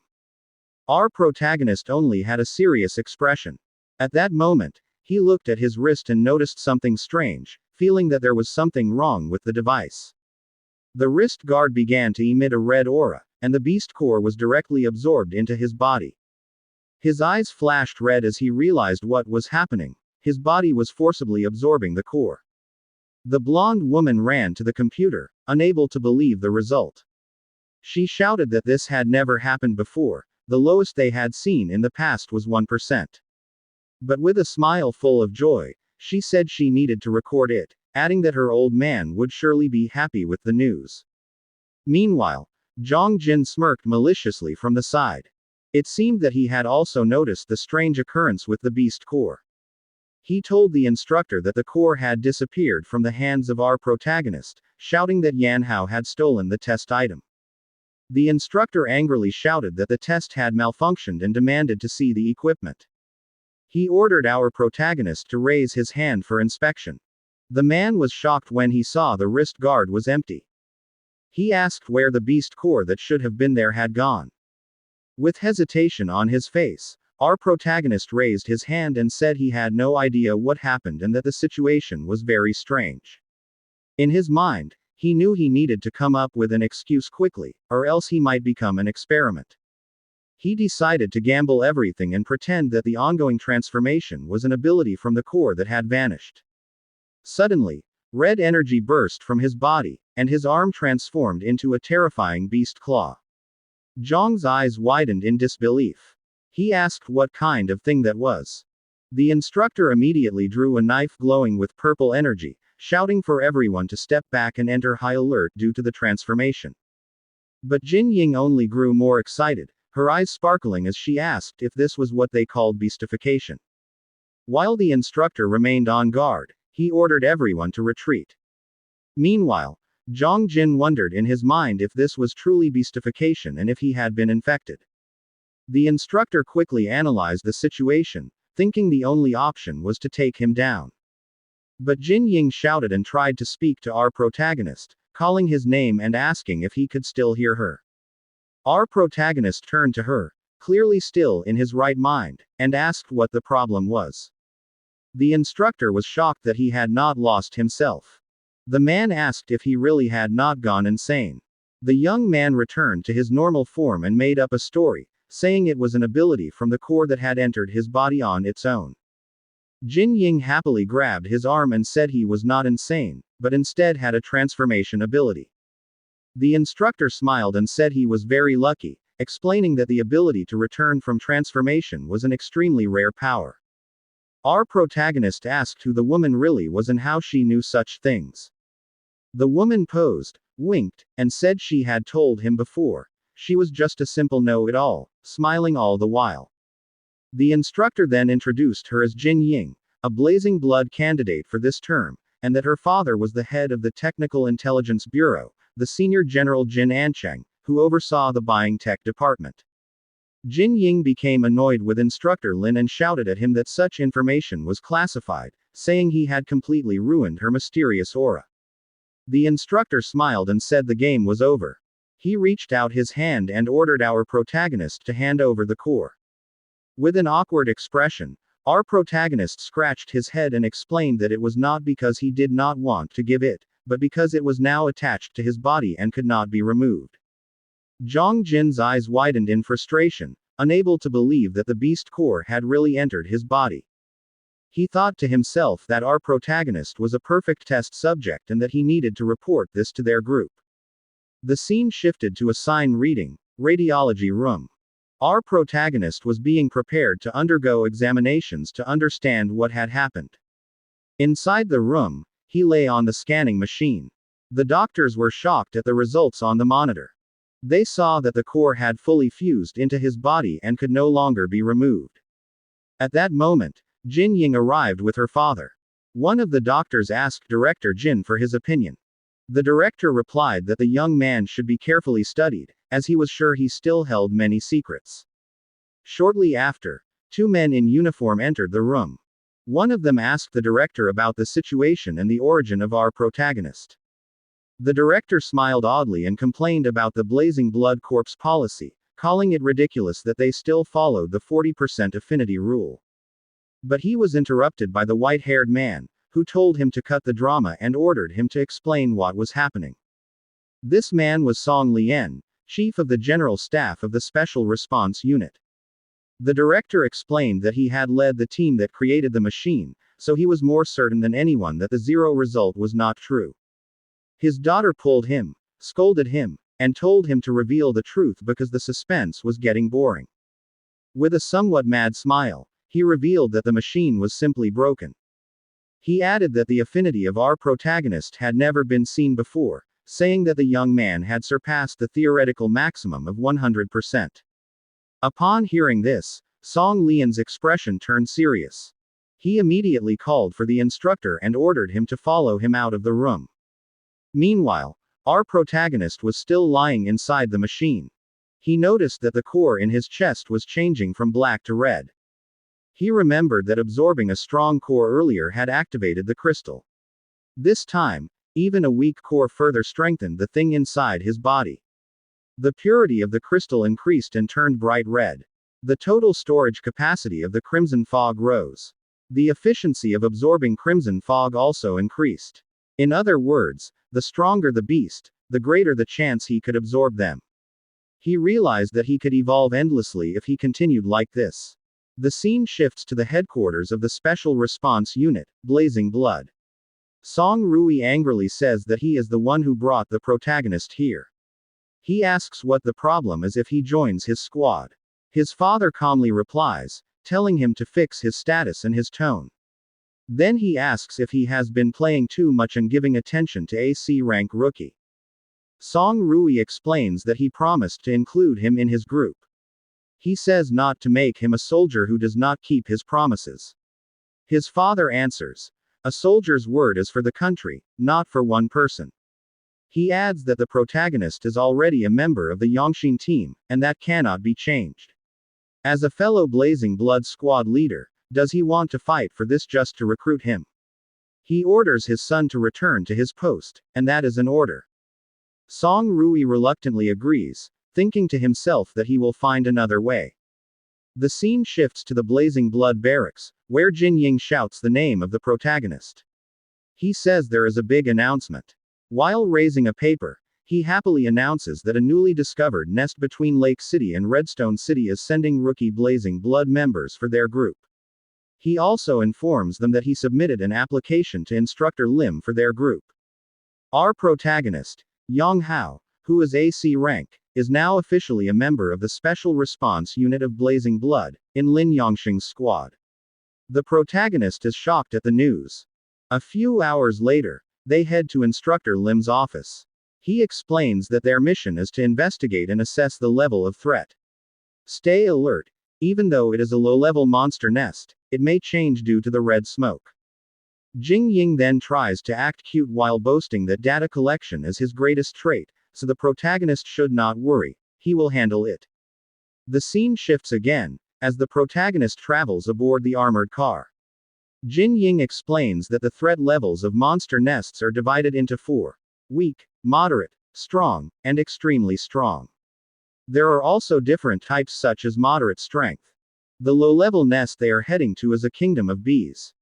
Our protagonist only had a serious expression. At that moment, he looked at his wrist and noticed something strange, feeling that there was something wrong with the device. The wrist guard began to emit a red aura, and the beast core was directly absorbed into his body. His eyes flashed red as he realized what was happening. His body was forcibly absorbing the core. The blonde woman ran to the computer, unable to believe the result. She shouted that this had never happened before, the lowest they had seen in the past was 1%. But with a smile full of joy, she said she needed to record it, adding that her old man would surely be happy with the news. Meanwhile, Zhang Jin smirked maliciously from the side. It seemed that he had also noticed the strange occurrence with the beast core. He told the instructor that the core had disappeared from the hands of our protagonist, shouting that Yan Hao had stolen the test item. The instructor angrily shouted that the test had malfunctioned and demanded to see the equipment. He ordered our protagonist to raise his hand for inspection. The man was shocked when he saw the wrist guard was empty. He asked where the beast core that should have been there had gone. With hesitation on his face, our protagonist raised his hand and said he had no idea what happened and that the situation was very strange. In his mind, he knew he needed to come up with an excuse quickly, or else he might become an experiment. He decided to gamble everything and pretend that the ongoing transformation was an ability from the core that had vanished. Suddenly, red energy burst from his body, and his arm transformed into a terrifying beast claw. Zhang's eyes widened in disbelief. He asked what kind of thing that was. The instructor immediately drew a knife glowing with purple energy, shouting for everyone to step back and enter high alert due to the transformation. But Jin Ying only grew more excited, her eyes sparkling as she asked if this was what they called beastification. While the instructor remained on guard, he ordered everyone to retreat. Meanwhile, Zhang Jin wondered in his mind if this was truly beastification and if he had been infected. The instructor quickly analyzed the situation, thinking the only option was to take him down. But Jin Ying shouted and tried to speak to our protagonist, calling his name and asking if he could still hear her. Our protagonist turned to her, clearly still in his right mind, and asked what the problem was. The instructor was shocked that he had not lost himself. The man asked if he really had not gone insane. The young man returned to his normal form and made up a story, saying it was an ability from the core that had entered his body on its own. Jin Ying happily grabbed his arm and said he was not insane, but instead had a transformation ability. The instructor smiled and said he was very lucky, explaining that the ability to return from transformation was an extremely rare power. Our protagonist asked who the woman really was and how she knew such things. The woman posed, winked, and said she had told him before. She was just a simple know-it-all, smiling all the while. The instructor then introduced her as Jin Ying, a blazing blood candidate for this term, and that her father was the head of the Technical Intelligence Bureau, the senior general Jin Ancheng, who oversaw the buying tech department. Jin Ying became annoyed with instructor Lin and shouted at him that such information was classified, saying he had completely ruined her mysterious aura. The instructor smiled and said the game was over. He reached out his hand and ordered our protagonist to hand over the core. With an awkward expression, our protagonist scratched his head and explained that it was not because he did not want to give it, but because it was now attached to his body and could not be removed. Zhang Jin's eyes widened in frustration, unable to believe that the beast core had really entered his body. He thought to himself that our protagonist was a perfect test subject and that he needed to report this to their group. The scene shifted to a sign reading, Radiology Room. Our protagonist was being prepared to undergo examinations to understand what had happened. Inside the room, he lay on the scanning machine. The doctors were shocked at the results on the monitor. They saw that the core had fully fused into his body and could no longer be removed. At that moment, Jin Ying arrived with her father. One of the doctors asked Director Jin for his opinion. The director replied that the young man should be carefully studied, as he was sure he still held many secrets. Shortly after, two men in uniform entered the room. One of them asked the director about the situation and the origin of our protagonist. The director smiled oddly and complained about the blazing blood corpse policy, calling it ridiculous that they still followed the 40% affinity rule. But he was interrupted by the white-haired man, who told him to cut the drama and ordered him to explain what was happening. This man was Song Lian, chief of the general staff of the Special Response Unit. The director explained that he had led the team that created the machine, so he was more certain than anyone that the zero result was not true. His daughter pulled him, scolded him, and told him to reveal the truth because the suspense was getting boring. With a somewhat mad smile, he revealed that the machine was simply broken. He added that the affinity of our protagonist had never been seen before, saying that the young man had surpassed the theoretical maximum of 100%. Upon hearing this, Song Lian's expression turned serious. He immediately called for the instructor and ordered him to follow him out of the room. Meanwhile, our protagonist was still lying inside the machine. He noticed that the core in his chest was changing from black to red. He remembered that absorbing a strong core earlier had activated the crystal. This time, even a weak core further strengthened the thing inside his body. The purity of the crystal increased and turned bright red. The total storage capacity of the crimson fog rose. The efficiency of absorbing crimson fog also increased. In other words, the stronger the beast, the greater the chance he could absorb them. He realized that he could evolve endlessly if he continued like this. The scene shifts to the headquarters of the Special Response Unit, Blazing Blood. Song Rui angrily says that he is the one who brought the protagonist here. He asks what the problem is if he joins his squad. His father calmly replies, telling him to fix his status and his tone. Then he asks if he has been playing too much and giving attention to AC rank rookie. Song Rui explains that he promised to include him in his group. He says not to make him a soldier who does not keep his promises. His father answers, a soldier's word is for the country, not for one person. He adds that the protagonist is already a member of the Yongxin team, and that cannot be changed. As a fellow Blazing Blood squad leader, does he want to fight for this just to recruit him? He orders his son to return to his post, and that is an order. Song Rui reluctantly agrees, thinking to himself that he will find another way. The scene shifts to the Blazing Blood barracks, where Jin Ying shouts the name of the protagonist. He says there is a big announcement. While raising a paper, he happily announces that a newly discovered nest between Lake City and Redstone City is sending rookie Blazing Blood members for their group. He also informs them that he submitted an application to Instructor Lim for their group. Our protagonist, Yang Hao, who is AC rank, is now officially a member of the Special Response Unit of Blazing Blood, in Lin Yongxing's squad. The protagonist is shocked at the news. A few hours later, they head to Instructor Lim's office. He explains that their mission is to investigate and assess the level of threat. Stay alert. Even though it is a low-level monster nest, it may change due to the red smoke. Jing Ying then tries to act cute while boasting that data collection is his greatest trait, so the protagonist should not worry, he will handle it. The scene shifts again, as the protagonist travels aboard the armored car. Jin Ying explains that the threat levels of monster nests are divided into 4: weak, moderate, strong, and extremely strong. There are also different types such as moderate strength. The low-level nest they are heading to is a kingdom of bees.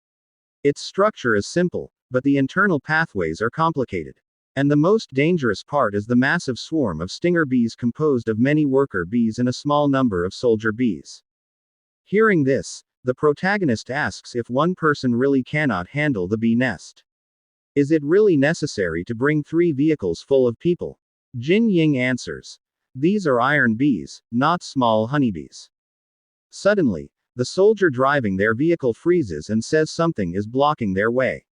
Its structure is simple, but the internal pathways are complicated. And the most dangerous part is the massive swarm of stinger bees composed of many worker bees and a small number of soldier bees. Hearing this, the protagonist asks if one person really cannot handle the bee nest. Is it really necessary to bring 3 vehicles full of people? Jin Ying answers. These are iron bees, not small honeybees. Suddenly, the soldier driving their vehicle freezes and says something is blocking their way.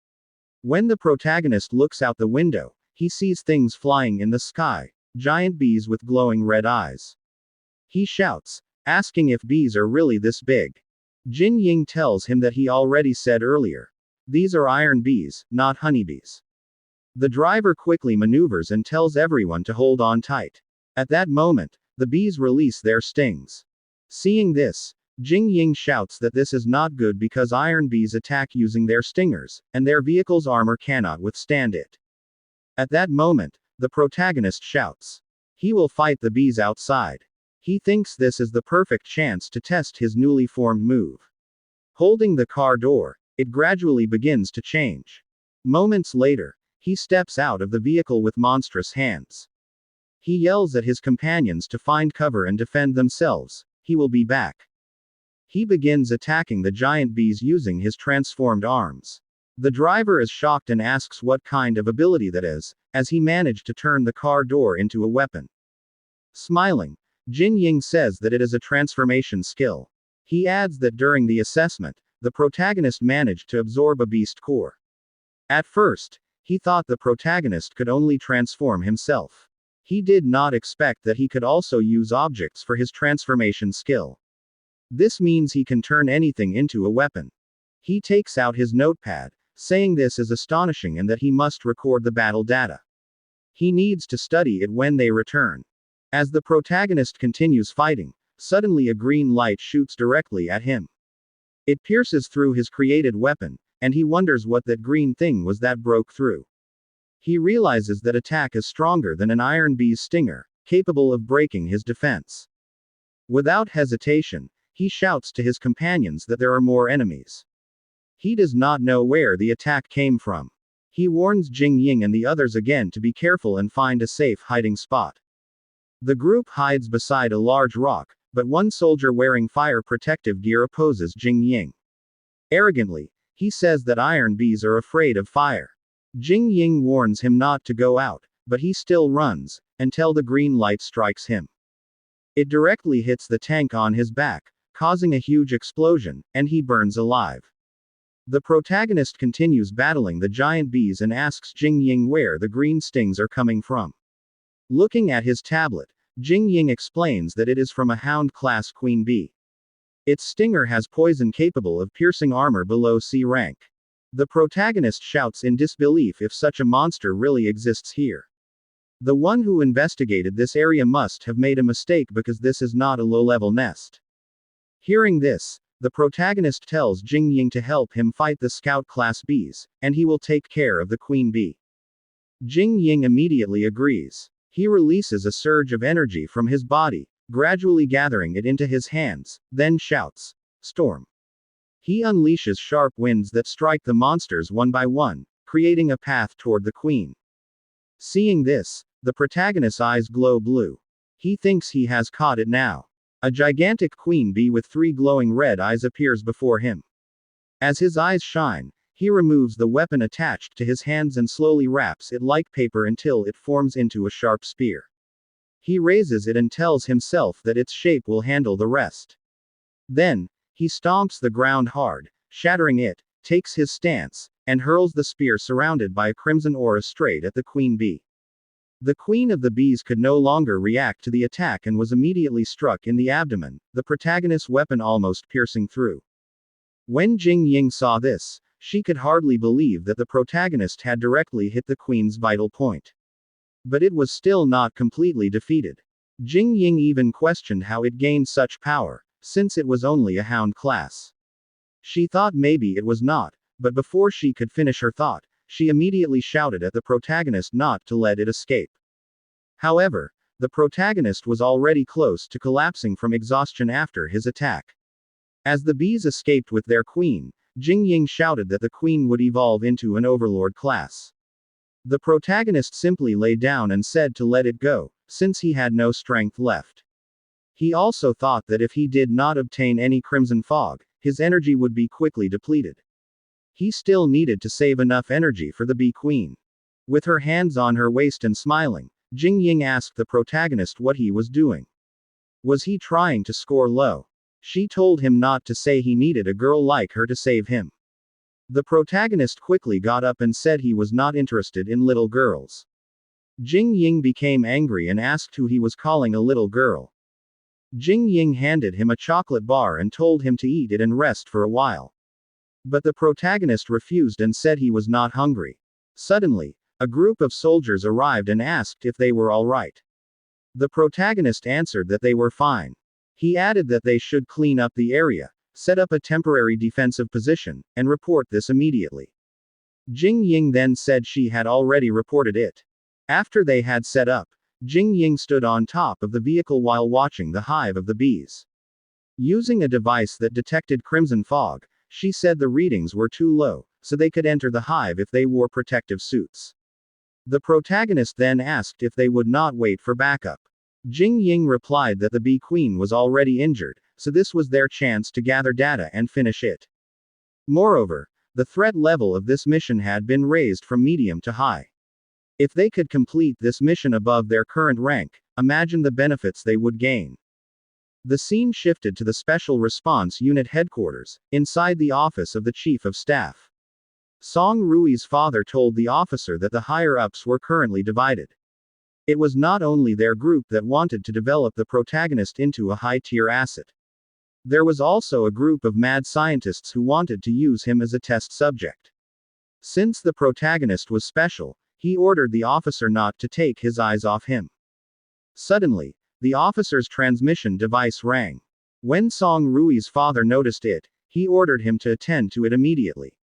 When the protagonist looks out the window, he sees things flying in the sky, giant bees with glowing red eyes. He shouts, asking if bees are really this big. Jin Ying tells him that he already said earlier. These are iron bees, not honeybees. The driver quickly maneuvers and tells everyone to hold on tight. At that moment, the bees release their stings. Seeing this, Jing Ying shouts that this is not good because iron bees attack using their stingers, and their vehicle's armor cannot withstand it. At that moment, the protagonist shouts. He will fight the bees outside. He thinks this is the perfect chance to test his newly formed move. Holding the car door, it gradually begins to change. Moments later, he steps out of the vehicle with monstrous hands. He yells at his companions to find cover and defend themselves. He will be back. He begins attacking the giant bees using his transformed arms. The driver is shocked and asks what kind of ability that is, as he managed to turn the car door into a weapon. Smiling, Jin Ying says that it is a transformation skill. He adds that during the assessment, the protagonist managed to absorb a beast core. At first, he thought the protagonist could only transform himself. He did not expect that he could also use objects for his transformation skill. This means he can turn anything into a weapon. He takes out his notepad, saying this is astonishing and that he must record the battle data. He needs to study it when they return. As the protagonist continues fighting, suddenly a green light shoots directly at him. It pierces through his created weapon, and he wonders what that green thing was that broke through. He realizes that attack is stronger than an iron bee's stinger, capable of breaking his defense. Without hesitation, he shouts to his companions that there are more enemies. He does not know where the attack came from. He warns Jing Ying and the others again to be careful and find a safe hiding spot. The group hides beside a large rock, but one soldier wearing fire protective gear opposes Jing Ying. Arrogantly, he says that iron bees are afraid of fire. Jing Ying warns him not to go out, but he still runs, until the green light strikes him. It directly hits the tank on his back, causing a huge explosion, and he burns alive. The protagonist continues battling the giant bees and asks Jing Ying where the green stings are coming from. Looking at his tablet, Jing Ying explains that it is from a hound-class queen bee. Its stinger has poison capable of piercing armor below C rank. The protagonist shouts in disbelief if such a monster really exists here. The one who investigated this area must have made a mistake because this is not a low-level nest. Hearing this, the protagonist tells Jing Ying to help him fight the scout-class bees, and he will take care of the queen bee. Jing Ying immediately agrees. He releases a surge of energy from his body, gradually gathering it into his hands, then shouts, "Storm." He unleashes sharp winds that strike the monsters one by one, creating a path toward the queen. Seeing this, the protagonist's eyes glow blue. He thinks he has caught it now. A gigantic queen bee with 3 glowing red eyes appears before him. As his eyes shine, he removes the weapon attached to his hands and slowly wraps it like paper until it forms into a sharp spear. He raises it and tells himself that its shape will handle the rest. Then, he stomps the ground hard, shattering it, takes his stance, and hurls the spear surrounded by a crimson aura straight at the queen bee. The queen of the bees could no longer react to the attack and was immediately struck in the abdomen, the protagonist's weapon almost piercing through. When Jing Ying saw this, she could hardly believe that the protagonist had directly hit the queen's vital point. But it was still not completely defeated. Jing Ying even questioned how it gained such power, since it was only a hound class. She thought maybe it was not, but before she could finish her thought, she immediately shouted at the protagonist not to let it escape. However, the protagonist was already close to collapsing from exhaustion after his attack. As the bees escaped with their queen, Jing Ying shouted that the queen would evolve into an overlord class. The protagonist simply lay down and said to let it go, since he had no strength left. He also thought that if he did not obtain any crimson fog, his energy would be quickly depleted. He still needed to save enough energy for the bee queen. With her hands on her waist and smiling, Jing Ying asked the protagonist what he was doing. Was he trying to score low? She told him not to say he needed a girl like her to save him. The protagonist quickly got up and said he was not interested in little girls. Jing Ying became angry and asked who he was calling a little girl. Jing Ying handed him a chocolate bar and told him to eat it and rest for a while. But the protagonist refused and said he was not hungry. Suddenly, a group of soldiers arrived and asked if they were all right. The protagonist answered that they were fine. He added that they should clean up the area, set up a temporary defensive position, and report this immediately. Jing Ying then said she had already reported it. After they had set up, Jing Ying stood on top of the vehicle while watching the hive of the bees. Using a device that detected crimson fog, she said the readings were too low, so they could enter the hive if they wore protective suits. The protagonist then asked if they would not wait for backup. Jing Ying replied that the bee queen was already injured, so this was their chance to gather data and finish it. Moreover, the threat level of this mission had been raised from medium to high. If they could complete this mission above their current rank, imagine the benefits they would gain. The scene shifted to the Special Response Unit headquarters, inside the office of the Chief of Staff. Song Rui's father told the officer that the higher-ups were currently divided. It was not only their group that wanted to develop the protagonist into a high-tier asset. There was also a group of mad scientists who wanted to use him as a test subject. Since the protagonist was special, he ordered the officer not to take his eyes off him. Suddenly, the officer's transmission device rang. When Song Rui's father noticed it, he ordered him to attend to it immediately.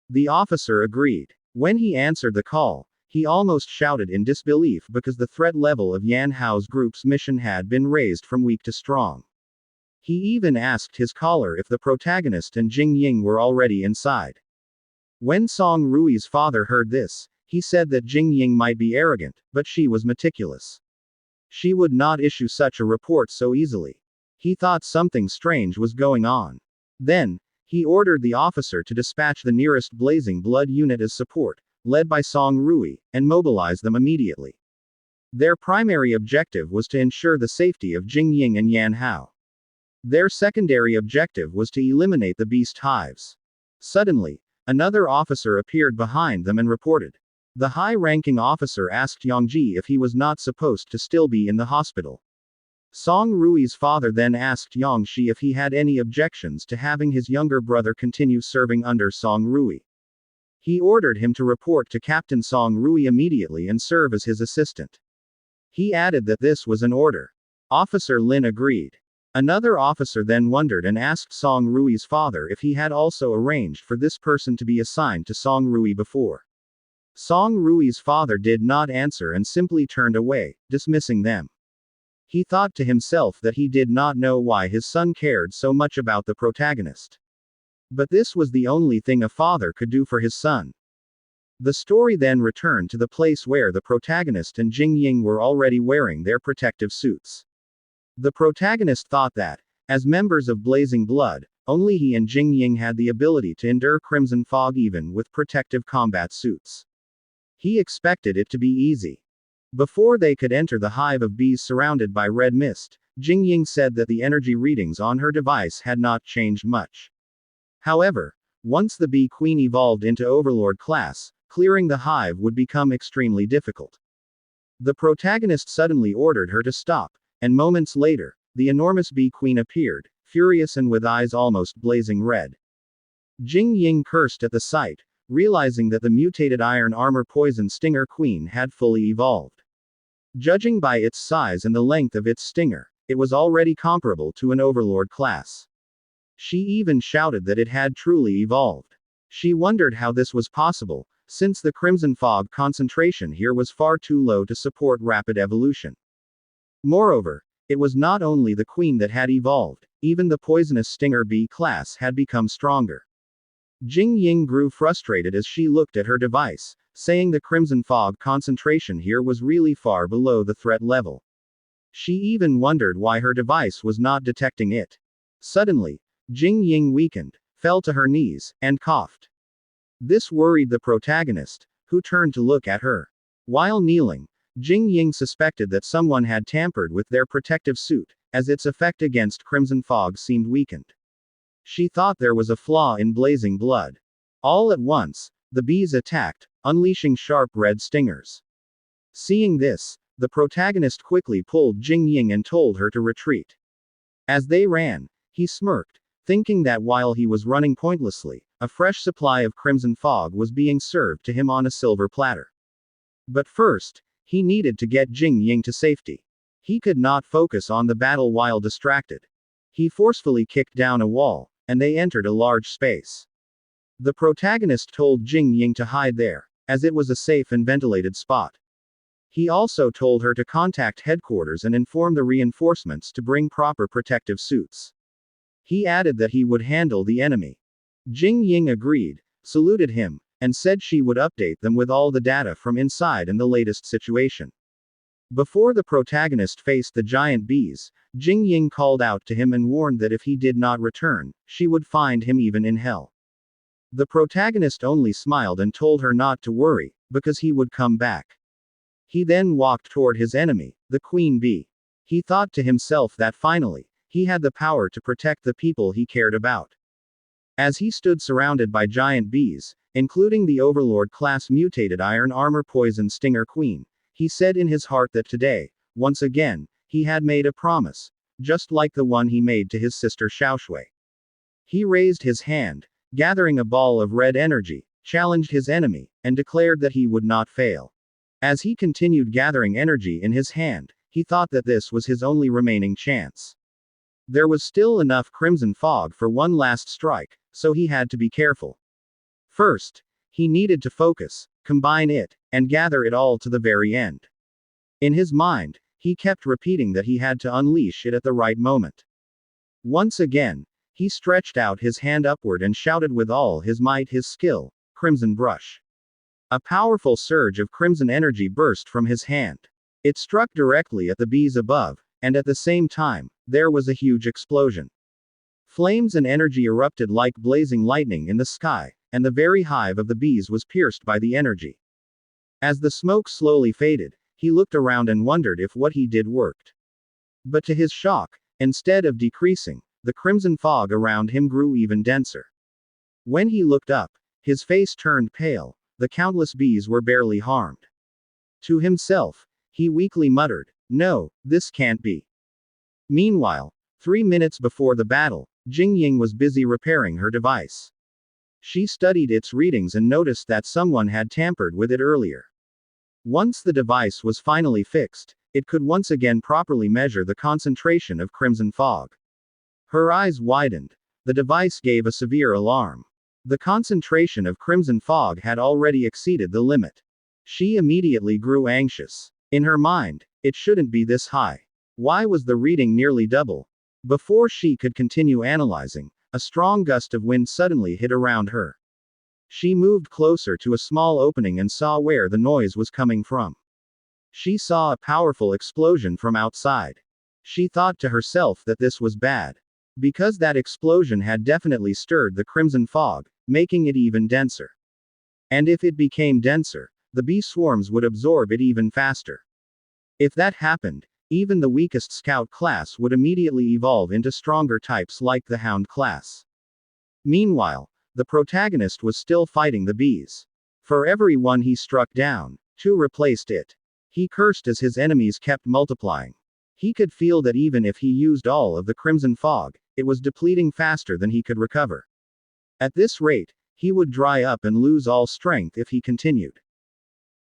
The officer agreed. When he answered the call, he almost shouted in disbelief because the threat level of Yan Hao's group's mission had been raised from weak to strong. He even asked his caller if the protagonist and Jing Ying were already inside. When Song Rui's father heard this, he said that Jing Ying might be arrogant, but she was meticulous. She would not issue such a report so easily. He thought something strange was going on. Then, he ordered the officer to dispatch the nearest Blazing Blood unit as support, led by Song Rui, and mobilize them immediately. Their primary objective was to ensure the safety of Jing Ying and Yan Hao. Their secondary objective was to eliminate the beast hives. Suddenly, another officer appeared behind them and reported. The high-ranking officer asked Yongji if he was not supposed to still be in the hospital. Song Rui's father then asked Yongji if he had any objections to having his younger brother continue serving under Song Rui. He ordered him to report to Captain Song Rui immediately and serve as his assistant. He added that this was an order. Officer Lin agreed. Another officer then wondered and asked Song Rui's father if he had also arranged for this person to be assigned to Song Rui before. Song Rui's father did not answer and simply turned away, dismissing them. He thought to himself that he did not know why his son cared so much about the protagonist. But this was the only thing a father could do for his son. The story then returned to the place where the protagonist and Jing Ying were already wearing their protective suits. The protagonist thought that, as members of Blazing Blood, only he and Jingying had the ability to endure crimson fog even with protective combat suits. He expected it to be easy. Before they could enter the hive of bees surrounded by red mist, Jingying said that the energy readings on her device had not changed much. However, once the bee queen evolved into overlord class, clearing the hive would become extremely difficult. The protagonist suddenly ordered her to stop, and moments later, the enormous bee queen appeared, furious and with eyes almost blazing red. Jingying cursed at the sight, realizing that the mutated iron armor poison stinger queen had fully evolved. Judging by its size and the length of its stinger, it was already comparable to an overlord class. She even shouted that it had truly evolved. She wondered how this was possible, since the crimson fog concentration here was far too low to support rapid evolution. Moreover, it was not only the queen that had evolved, even the poisonous stinger bee class had become stronger. Jingying grew frustrated as she looked at her device, saying the crimson fog concentration here was really far below the threat level. She even wondered why her device was not detecting it. Suddenly, Jingying weakened, fell to her knees, and coughed. This worried the protagonist, who turned to look at her. While kneeling, Jingying suspected that someone had tampered with their protective suit, as its effect against crimson fog seemed weakened. She thought there was a flaw in blazing blood. All at once, the bees attacked, unleashing sharp red stingers. Seeing this, the protagonist quickly pulled Jingying and told her to retreat. As they ran, he smirked, thinking that while he was running pointlessly, a fresh supply of crimson fog was being served to him on a silver platter. But first, he needed to get Jingying to safety. He could not focus on the battle while distracted. He forcefully kicked down a wall, and they entered a large space. The protagonist told Jingying to hide there, as it was a safe and ventilated spot. He also told her to contact headquarters and inform the reinforcements to bring proper protective suits. He added that he would handle the enemy. Jingying agreed, saluted him, and said she would update them with all the data from inside and the latest situation. Before the protagonist faced the giant bees, Jingying called out to him and warned that if he did not return, she would find him even in hell. The protagonist only smiled and told her not to worry, because he would come back. He then walked toward his enemy, the queen bee. He thought to himself that finally, he had the power to protect the people he cared about. As he stood surrounded by giant bees, including the overlord class mutated iron armor poison stinger queen, he said in his heart that today, once again, he had made a promise, just like the one he made to his sister Xiaoshui. He raised his hand, gathering a ball of red energy, challenged his enemy, and declared that he would not fail. As he continued gathering energy in his hand, he thought that this was his only remaining chance. There was still enough crimson fog for one last strike, so he had to be careful. First, he needed to focus, combine it, and gather it all to the very end. In his mind, he kept repeating that he had to unleash it at the right moment. Once again, he stretched out his hand upward and shouted with all his might his skill, Crimson Brush. A powerful surge of crimson energy burst from his hand. It struck directly at the bees above, and at the same time, there was a huge explosion. Flames and energy erupted like blazing lightning in the sky, and the very hive of the bees was pierced by the energy. As the smoke slowly faded, he looked around and wondered if what he did worked. But to his shock, instead of decreasing, the crimson fog around him grew even denser. When he looked up, his face turned pale. The countless bees were barely harmed. To himself, he weakly muttered, "No, this can't be." Meanwhile, 3 minutes before the battle, Jingying was busy repairing her device. She studied its readings and noticed that someone had tampered with it earlier. Once the device was finally fixed, it could once again properly measure the concentration of crimson fog. Her eyes widened. The device gave a severe alarm. The concentration of crimson fog had already exceeded the limit. She immediately grew anxious. In her mind, it shouldn't be this high. Why was the reading nearly double? Before she could continue analyzing, a strong gust of wind suddenly hit around her. She moved closer to a small opening and saw where the noise was coming from. She saw a powerful explosion from outside. She thought to herself that this was bad. Because that explosion had definitely stirred the crimson fog, making it even denser. And if it became denser, the bee swarms would absorb it even faster. If that happened, even the weakest scout class would immediately evolve into stronger types like the hound class. Meanwhile, the protagonist was still fighting the bees. For every one he struck down, two replaced it. He cursed as his enemies kept multiplying. He could feel that even if he used all of the crimson fog, it was depleting faster than he could recover. At this rate, he would dry up and lose all strength if he continued.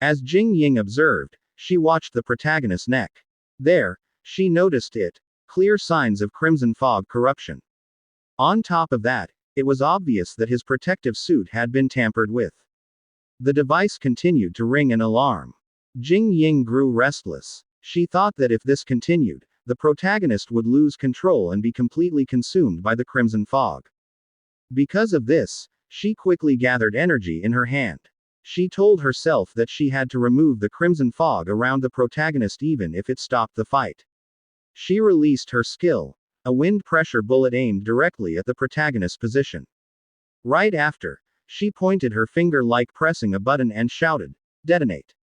As Jing Ying observed, she watched the protagonist's neck. There, she noticed it, clear signs of crimson fog corruption. On top of that, it was obvious that his protective suit had been tampered with. The device continued to ring an alarm. Jing Ying grew restless. She thought that if this continued, the protagonist would lose control and be completely consumed by the crimson fog. Because of this, she quickly gathered energy in her hand. She told herself that she had to remove the crimson fog around the protagonist even if it stopped the fight. She released her skill, a wind pressure bullet aimed directly at the protagonist's position. Right after, she pointed her finger like pressing a button and shouted, "Detonate."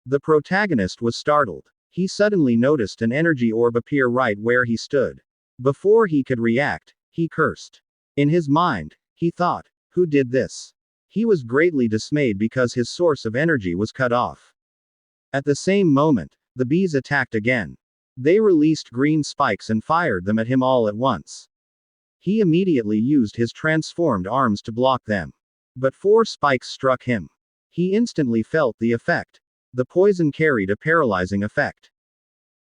The protagonist was startled. He suddenly noticed an energy orb appear right where he stood. Before he could react, he cursed. In his mind, he thought, "Who did this?" He was greatly dismayed because his source of energy was cut off. At the same moment, the bees attacked again. They released green spikes and fired them at him all at once. He immediately used his transformed arms to block them. But 4 spikes struck him. He instantly felt the effect. The poison carried a paralyzing effect.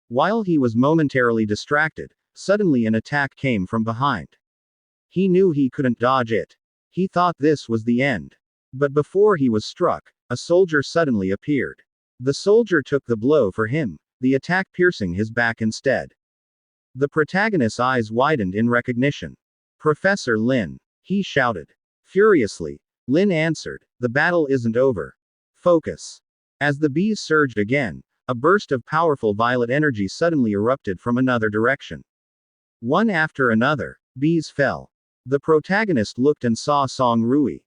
While he was momentarily distracted, suddenly an attack came from behind. He knew he couldn't dodge it. He thought this was the end. But before he was struck, a soldier suddenly appeared. The soldier took the blow for him, the attack piercing his back instead. The protagonist's eyes widened in recognition. "Professor Lin," he shouted. Furiously, Lin answered, "The battle isn't over. Focus." As the bees surged again, a burst of powerful violet energy suddenly erupted from another direction. One after another, bees fell. The protagonist looked and saw Song Rui.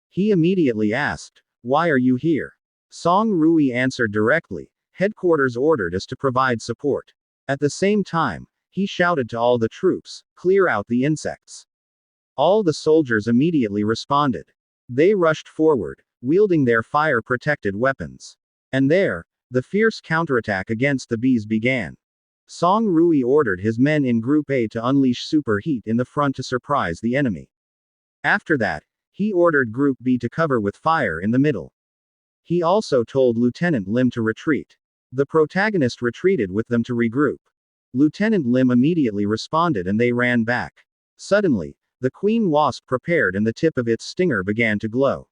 He immediately asked, "Why are you here?" Song Rui answered directly, "Headquarters ordered us to provide support." At the same time, he shouted to all the troops, "Clear out the insects." All the soldiers immediately responded. They rushed forward, wielding their fire-protected weapons. And there, the fierce counterattack against the bees began. Song Rui ordered his men in Group A to unleash super heat in the front to surprise the enemy. After that, he ordered Group B to cover with fire in the middle. He also told Lieutenant Lim to retreat. The protagonist retreated with them to regroup. Lieutenant Lim immediately responded and they ran back. Suddenly, the queen wasp prepared and the tip of its stinger began to glow.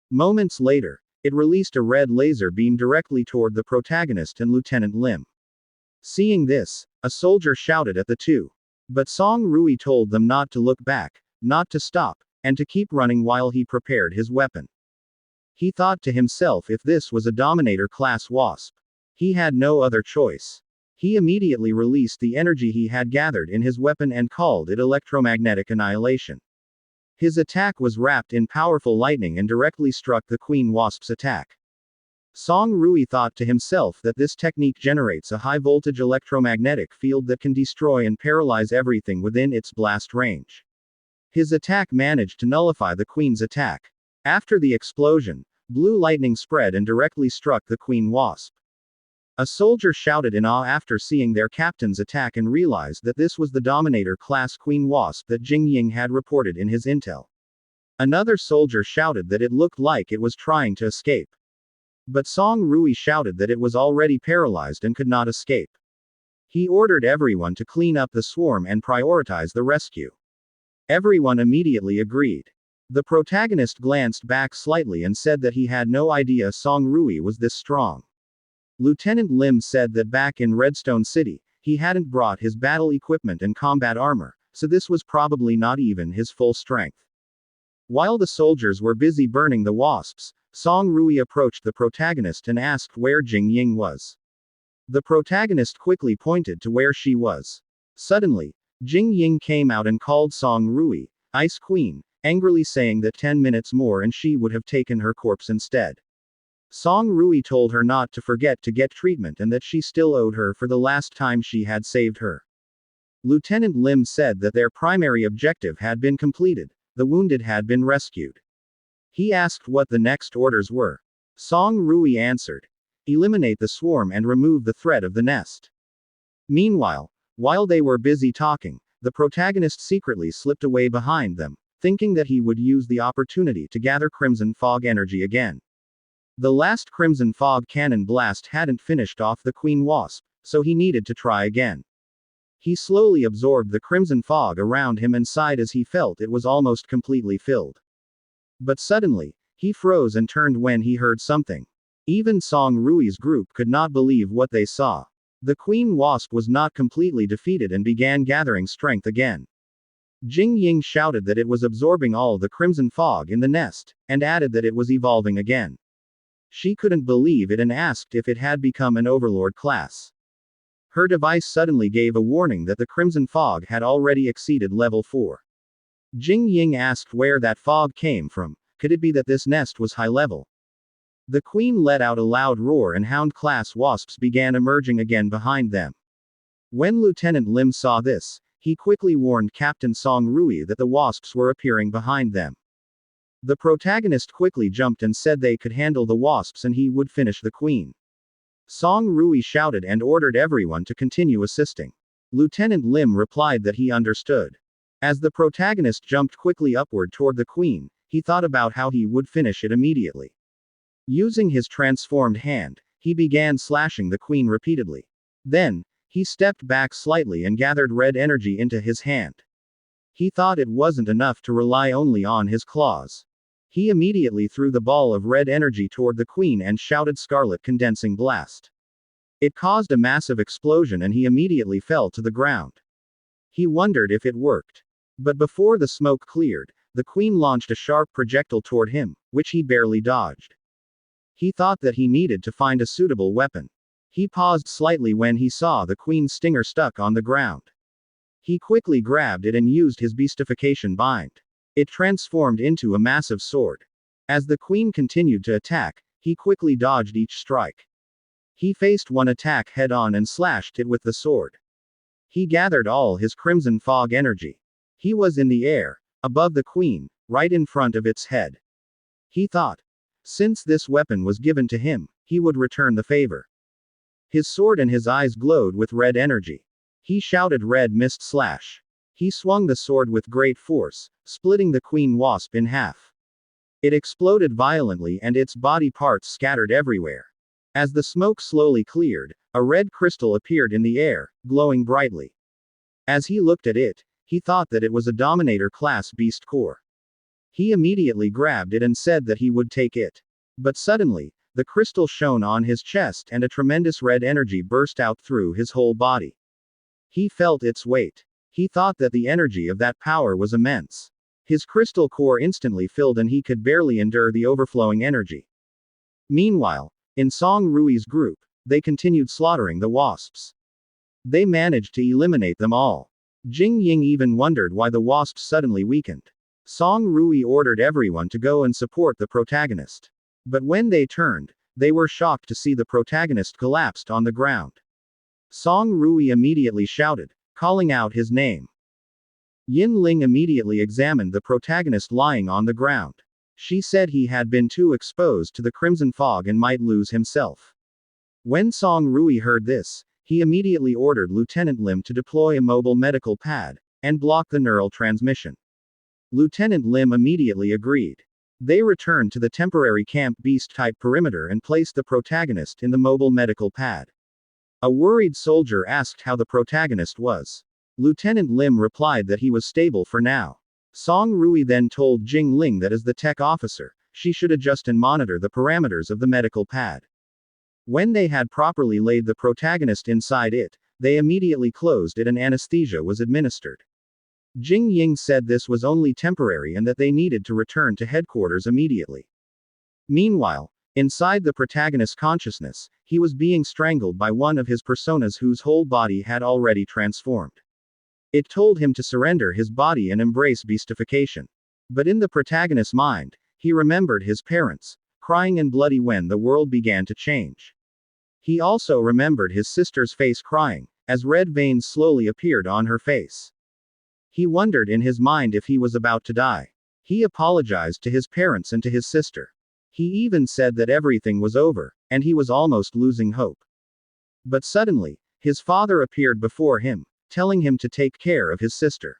Moments later, it released a red laser beam directly toward the protagonist and Lieutenant Lim. Seeing this, a soldier shouted at the two. But Song Rui told them not to look back, not to stop, and to keep running while he prepared his weapon. He thought to himself if this was a Dominator class wasp. He had no other choice. He immediately released the energy he had gathered in his weapon and called it electromagnetic annihilation. His attack was wrapped in powerful lightning and directly struck the queen wasp's attack. Song Rui thought to himself that this technique generates a high-voltage electromagnetic field that can destroy and paralyze everything within its blast range. His attack managed to nullify the queen's attack. After the explosion, blue lightning spread and directly struck the queen wasp. A soldier shouted in awe after seeing their captain's attack and realized that this was the Dominator class queen wasp that Jing Ying had reported in his intel. Another soldier shouted that it looked like it was trying to escape. But Song Rui shouted that it was already paralyzed and could not escape. He ordered everyone to clean up the swarm and prioritize the rescue. Everyone immediately agreed. The protagonist glanced back slightly and said that he had no idea Song Rui was this strong. Lieutenant Lim said that back in Redstone City, he hadn't brought his battle equipment and combat armor, so this was probably not even his full strength. While the soldiers were busy burning the wasps, Song Rui approached the protagonist and asked where Jing Ying was. The protagonist quickly pointed to where she was. Suddenly, Jing Ying came out and called Song Rui, Ice Queen, angrily saying that 10 minutes more and she would have taken her corpse instead. Song Rui told her not to forget to get treatment and that she still owed her for the last time she had saved her. Lieutenant Lim said that their primary objective had been completed, the wounded had been rescued. He asked what the next orders were. Song Rui answered, eliminate the swarm and remove the threat of the nest. Meanwhile, while they were busy talking, the protagonist secretly slipped away behind them, thinking that he would use the opportunity to gather Crimson Fog energy again. The last Crimson Fog cannon blast hadn't finished off the Queen Wasp, so he needed to try again. He slowly absorbed the Crimson Fog around him and sighed as he felt it was almost completely filled. But suddenly, he froze and turned when he heard something. Even Song Rui's group could not believe what they saw. The Queen Wasp was not completely defeated and began gathering strength again. Jing Ying shouted that it was absorbing all the Crimson Fog in the nest, and added that it was evolving again. She couldn't believe it and asked if it had become an Overlord class. Her device suddenly gave a warning that the Crimson Fog had already exceeded level 4. Jing Ying asked where that fog came from. Could it be that this nest was high level? The Queen let out a loud roar and Hound-class wasps began emerging again behind them. When Lieutenant Lim saw this, he quickly warned Captain Song Rui that the wasps were appearing behind them. The protagonist quickly jumped and said they could handle the wasps and he would finish the Queen. Song Rui shouted and ordered everyone to continue assisting. Lieutenant Lim replied that he understood. As the protagonist jumped quickly upward toward the Queen, he thought about how he would finish it immediately. Using his transformed hand, he began slashing the Queen repeatedly. Then, he stepped back slightly and gathered red energy into his hand. He thought it wasn't enough to rely only on his claws. He immediately threw the ball of red energy toward the Queen and shouted Scarlet Condensing Blast. It caused a massive explosion and he immediately fell to the ground. He wondered if it worked. But before the smoke cleared, the Queen launched a sharp projectile toward him, which he barely dodged. He thought that he needed to find a suitable weapon. He paused slightly when he saw the Queen's stinger stuck on the ground. He quickly grabbed it and used his beastification bind. It transformed into a massive sword. As the Queen continued to attack, he quickly dodged each strike. He faced one attack head-on and slashed it with the sword. He gathered all his Crimson Fog energy. He was in the air, above the Queen, right in front of its head. He thought, since this weapon was given to him, he would return the favor. His sword and his eyes glowed with red energy. He shouted Red Mist Slash. He swung the sword with great force, splitting the Queen Wasp in half. It exploded violently and its body parts scattered everywhere. As the smoke slowly cleared, a red crystal appeared in the air, glowing brightly. As he looked at it, he thought that it was a Dominator class beast core. He immediately grabbed it and said that he would take it. But suddenly, the crystal shone on his chest and a tremendous red energy burst out through his whole body. He felt its weight. He thought that the energy of that power was immense. His crystal core instantly filled and he could barely endure the overflowing energy. Meanwhile, in Song Rui's group, they continued slaughtering the wasps. They managed to eliminate them all. Jing Ying even wondered why the wasps suddenly weakened. Song Rui ordered everyone to go and support the protagonist. But when they turned, they were shocked to see the protagonist collapsed on the ground. Song Rui immediately shouted, calling out his name. Yin Ling immediately examined the protagonist lying on the ground. She said he had been too exposed to the Crimson Fog and might lose himself. When Song Rui heard this, he immediately ordered Lieutenant Lim to deploy a mobile medical pad, and block the neural transmission. Lieutenant Lim immediately agreed. They returned to the temporary camp beast-type perimeter and placed the protagonist in the mobile medical pad. A worried soldier asked how the protagonist was. Lieutenant Lim replied that he was stable for now. Song Rui then told Jing Ling that as the tech officer, she should adjust and monitor the parameters of the medical pad. When they had properly laid the protagonist inside it, they immediately closed it and anesthesia was administered. Jing Ying said this was only temporary and that they needed to return to headquarters immediately. Meanwhile, inside the protagonist's consciousness, he was being strangled by one of his personas whose whole body had already transformed. It told him to surrender his body and embrace beastification. But in the protagonist's mind, he remembered his parents, crying and bloody when the world began to change. He also remembered his sister's face crying, as red veins slowly appeared on her face. He wondered in his mind if he was about to die. He apologized to his parents and to his sister. He even said that everything was over, and he was almost losing hope. But suddenly, his father appeared before him, telling him to take care of his sister.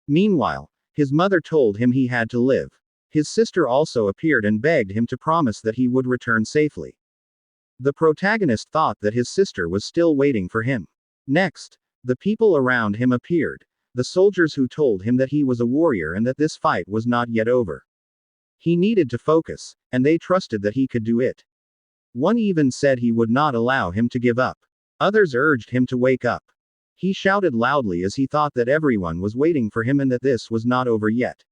Meanwhile, his mother told him he had to live. His sister also appeared and begged him to promise that he would return safely. The protagonist thought that his sister was still waiting for him. Next, the people around him appeared, the soldiers who told him that he was a warrior and that this fight was not yet over. He needed to focus, and they trusted that he could do it. One even said he would not allow him to give up. Others urged him to wake up. He shouted loudly as he thought that everyone was waiting for him and that this was not over yet.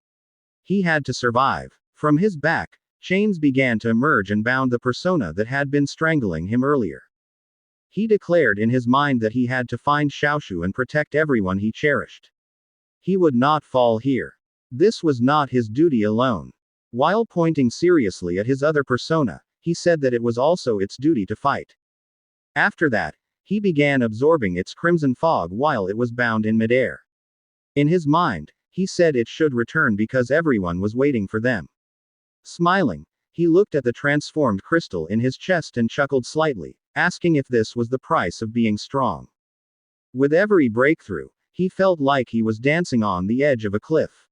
He had to survive. From his back, chains began to emerge and bound the persona that had been strangling him earlier. He declared in his mind that he had to find Xiaoshu and protect everyone he cherished. He would not fall here. This was not his duty alone. While pointing seriously at his other persona, he said that it was also its duty to fight. After that, he began absorbing its crimson fog while it was bound in midair. In his mind, he said it should return because everyone was waiting for them. Smiling, he looked at the transformed crystal in his chest and chuckled slightly, asking if this was the price of being strong. With every breakthrough, he felt like he was dancing on the edge of a cliff.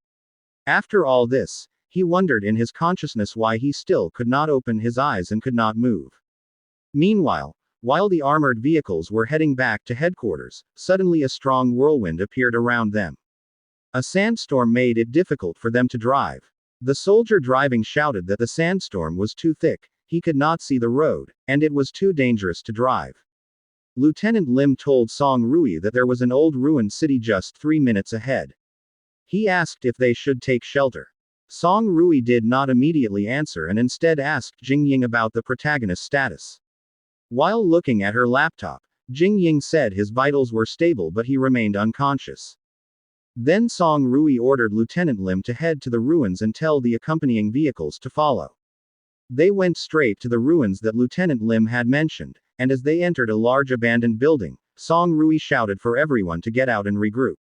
After all this, he wondered in his consciousness why he still could not open his eyes and could not move. Meanwhile, while the armored vehicles were heading back to headquarters, suddenly a strong whirlwind appeared around them. A sandstorm made it difficult for them to drive. The soldier driving shouted that the sandstorm was too thick, he could not see the road, and it was too dangerous to drive. Lieutenant Lim told Song Rui that there was an old ruined city just 3 minutes ahead. He asked if they should take shelter. Song Rui did not immediately answer and instead asked Jing Ying about the protagonist's status. While looking at her laptop, Jing Ying said his vitals were stable but he remained unconscious. Then Song Rui ordered Lieutenant Lim to head to the ruins and tell the accompanying vehicles to follow. They went straight to the ruins that Lieutenant Lim had mentioned, and as they entered a large abandoned building, Song Rui shouted for everyone to get out and regroup.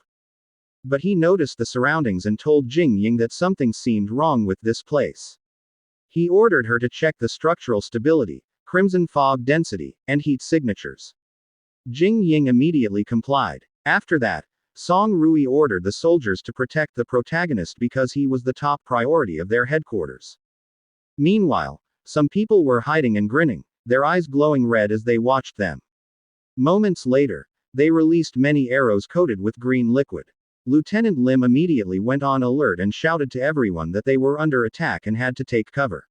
But he noticed the surroundings and told Jing Ying that something seemed wrong with this place. He ordered her to check the structural stability, crimson fog density, and heat signatures. Jing Ying immediately complied. After that, Song Rui ordered the soldiers to protect the protagonist because he was the top priority of their headquarters. Meanwhile, some people were hiding and grinning, their eyes glowing red as they watched them. Moments later, they released many arrows coated with green liquid. Lieutenant Lim immediately went on alert and shouted to everyone that they were under attack and had to take cover.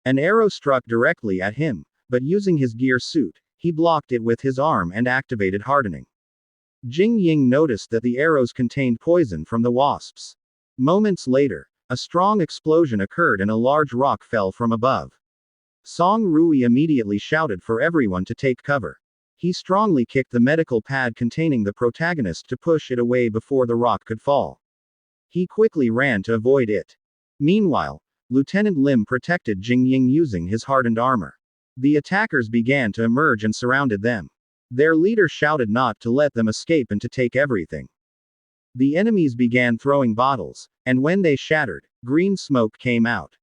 An arrow struck directly at him, but using his gear suit, he blocked it with his arm and activated hardening. Jing Ying noticed that the arrows contained poison from the wasps. Moments later, a strong explosion occurred and a large rock fell from above. Song Rui immediately shouted for everyone to take cover. He strongly kicked the medical pad containing the protagonist to push it away before the rock could fall. He quickly ran to avoid it. Meanwhile, Lieutenant Lim protected Jing Ying using his hardened armor. The attackers began to emerge and surrounded them. Their leader shouted not to let them escape and to take everything. The enemies began throwing bottles, and when they shattered, green smoke came out.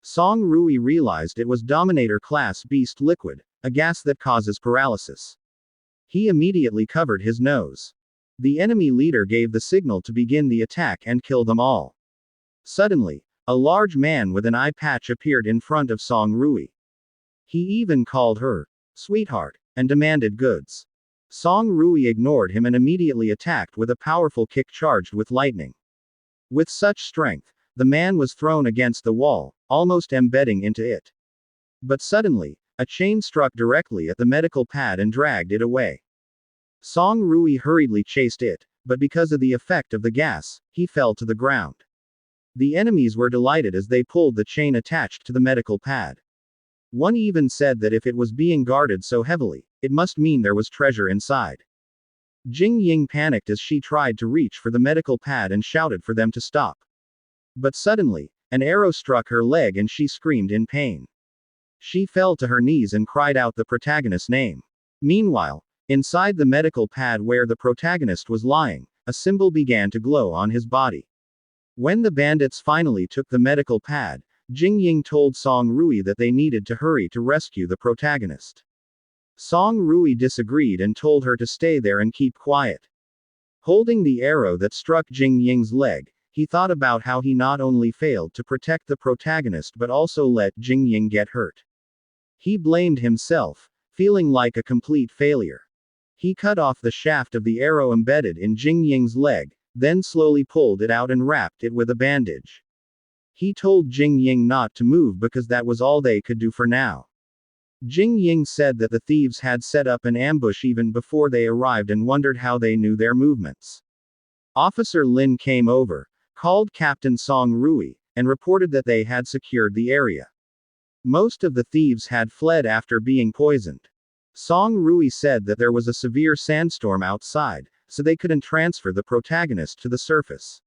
Song Rui realized it was Dominator class beast liquid, a gas that causes paralysis. He immediately covered his nose. The enemy leader gave the signal to begin the attack and kill them all. Suddenly, a large man with an eye patch appeared in front of Song Rui. He even called her sweetheart and demanded goods. Song Rui ignored him and immediately attacked with a powerful kick charged with lightning. With such strength, the man was thrown against the wall, almost embedding into it. But suddenly, a chain struck directly at the medical pad and dragged it away. Song Rui hurriedly chased it, but because of the effect of the gas, he fell to the ground. The enemies were delighted as they pulled the chain attached to the medical pad. One even said that if it was being guarded so heavily, it must mean there was treasure inside. Jing Ying panicked as she tried to reach for the medical pad and shouted for them to stop. But suddenly, an arrow struck her leg and she screamed in pain. She fell to her knees and cried out the protagonist's name. Meanwhile, inside the medical pad where the protagonist was lying, a symbol began to glow on his body. When the bandits finally took the medical pad, Jing Ying told Song Rui that they needed to hurry to rescue the protagonist. Song Rui disagreed and told her to stay there and keep quiet. Holding the arrow that struck Jing Ying's leg, he thought about how he not only failed to protect the protagonist but also let Jing Ying get hurt. He blamed himself, feeling like a complete failure. He cut off the shaft of the arrow embedded in Jing Ying's leg, then slowly pulled it out and wrapped it with a bandage. He told Jing Ying not to move because that was all they could do for now. Jing Ying said that the thieves had set up an ambush even before they arrived and wondered how they knew their movements. Officer Lin came over, called Captain Song Rui, and reported that they had secured the area. Most of the thieves had fled after being poisoned. Song Rui said that there was a severe sandstorm outside, so they couldn't transfer the protagonist to the surface.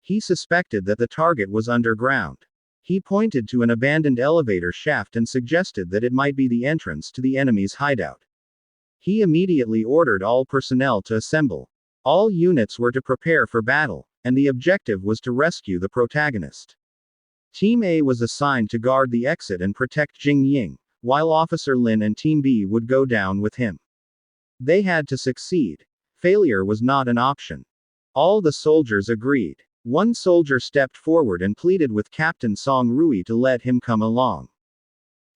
He suspected that the target was underground. He pointed to an abandoned elevator shaft and suggested that it might be the entrance to the enemy's hideout. He immediately ordered all personnel to assemble. All units were to prepare for battle, and the objective was to rescue the protagonist. Team A was assigned to guard the exit and protect Jing Ying, while Officer Lin and Team B would go down with him. They had to succeed. Failure was not an option. All the soldiers agreed. One soldier stepped forward and pleaded with Captain Song Rui to let him come along.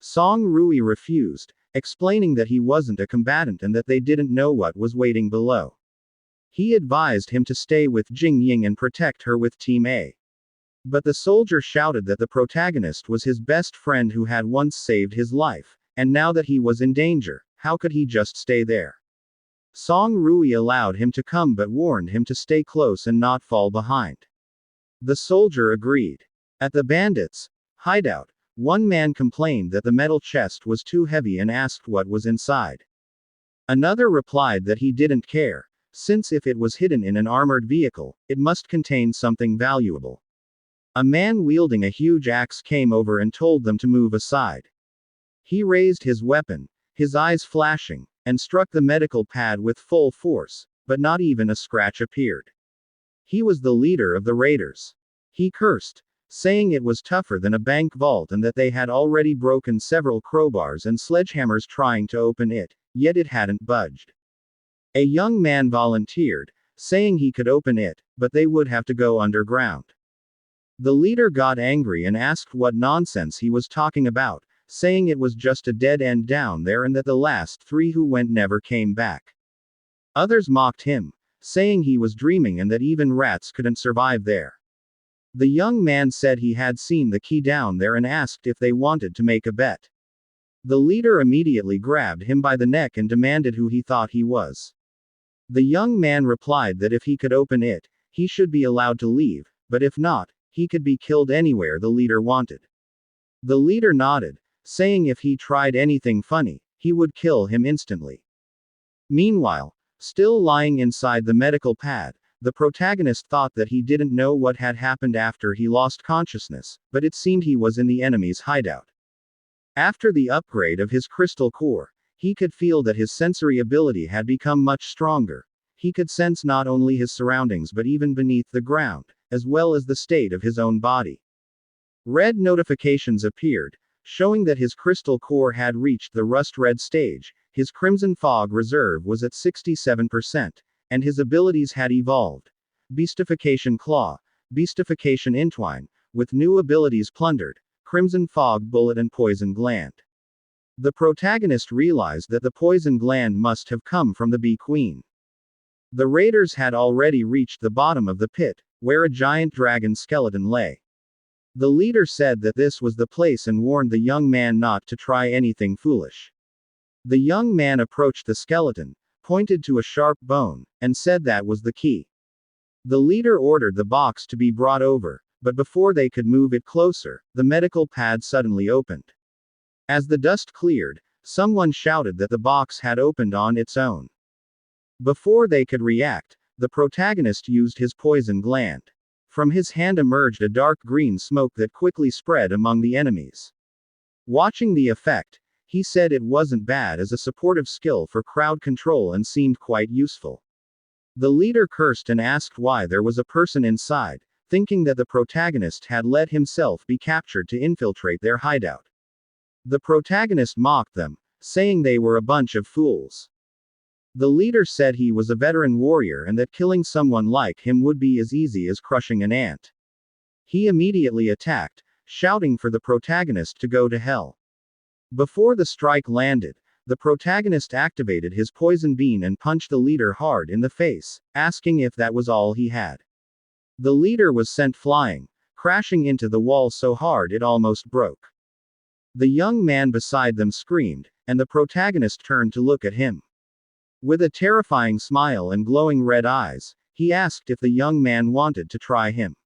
Song Rui refused, explaining that he wasn't a combatant and that they didn't know what was waiting below. He advised him to stay with Jing Ying and protect her with Team A. But the soldier shouted that the protagonist was his best friend who had once saved his life, and now that he was in danger, how could he just stay there? Song Rui allowed him to come but warned him to stay close and not fall behind. The soldier agreed. At the bandits' hideout, one man complained that the metal chest was too heavy and asked what was inside. Another replied that he didn't care, since if it was hidden in an armored vehicle, it must contain something valuable. A man wielding a huge axe came over and told them to move aside. He raised his weapon, his eyes flashing, and struck the medical pad with full force, but not even a scratch appeared. He was the leader of the raiders. He cursed, saying it was tougher than a bank vault and that they had already broken several crowbars and sledgehammers trying to open it, yet it hadn't budged. A young man volunteered, saying he could open it, but they would have to go underground. The leader got angry and asked what nonsense he was talking about, saying it was just a dead end down there and that the last 3 who went never came back. Others mocked him, saying he was dreaming and that even rats couldn't survive there. The young man said he had seen the key down there and asked if they wanted to make a bet. The leader immediately grabbed him by the neck and demanded who he thought he was. The young man replied that if he could open it, he should be allowed to leave, but if not, he could be killed anywhere the leader wanted. The leader nodded, saying if he tried anything funny, he would kill him instantly. Meanwhile, still lying inside the medical pad, the protagonist thought that he didn't know what had happened after he lost consciousness, but it seemed he was in the enemy's hideout. After the upgrade of his crystal core, he could feel that his sensory ability had become much stronger. He could sense not only his surroundings but even beneath the ground, as well as the state of his own body. Red notifications appeared, showing that his crystal core had reached the rust-red stage. His Crimson Fog reserve was at 67%, and his abilities had evolved. Beastification Claw, Beastification Entwine, with new abilities plundered, Crimson Fog Bullet and Poison Gland. The protagonist realized that the poison gland must have come from the Bee Queen. The raiders had already reached the bottom of the pit, where a giant dragon skeleton lay. The leader said that this was the place and warned the young man not to try anything foolish. The young man approached the skeleton, pointed to a sharp bone, and said that was the key. The leader ordered the box to be brought over, but before they could move it closer, the medical pad suddenly opened. As the dust cleared, someone shouted that the box had opened on its own. Before they could react, the protagonist used his poison gland. From his hand emerged a dark green smoke that quickly spread among the enemies. Watching the effect, he said it wasn't bad as a supportive skill for crowd control and seemed quite useful. The leader cursed and asked why there was a person inside, thinking that the protagonist had let himself be captured to infiltrate their hideout. The protagonist mocked them, saying they were a bunch of fools. The leader said he was a veteran warrior and that killing someone like him would be as easy as crushing an ant. He immediately attacked, shouting for the protagonist to go to hell. Before the strike landed, the protagonist activated his poison bean and punched the leader hard in the face, asking if that was all he had. The leader was sent flying, crashing into the wall so hard it almost broke. The young man beside them screamed, and the protagonist turned to look at him. With a terrifying smile and glowing red eyes, he asked if the young man wanted to try him.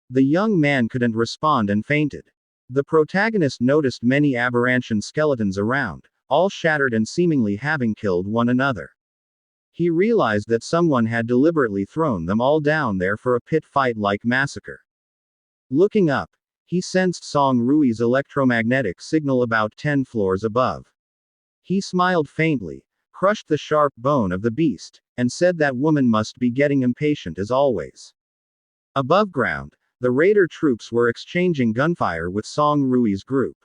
The young man couldn't respond and fainted. The protagonist noticed many aberrant skeletons around, all shattered and seemingly having killed one another. He realized that someone had deliberately thrown them all down there for a pit fight-like massacre. Looking up, he sensed Song Rui's electromagnetic signal about 10 floors above. He smiled faintly, crushed the sharp bone of the beast, and said that woman must be getting impatient as always. Above ground, the raider troops were exchanging gunfire with Song Rui's group.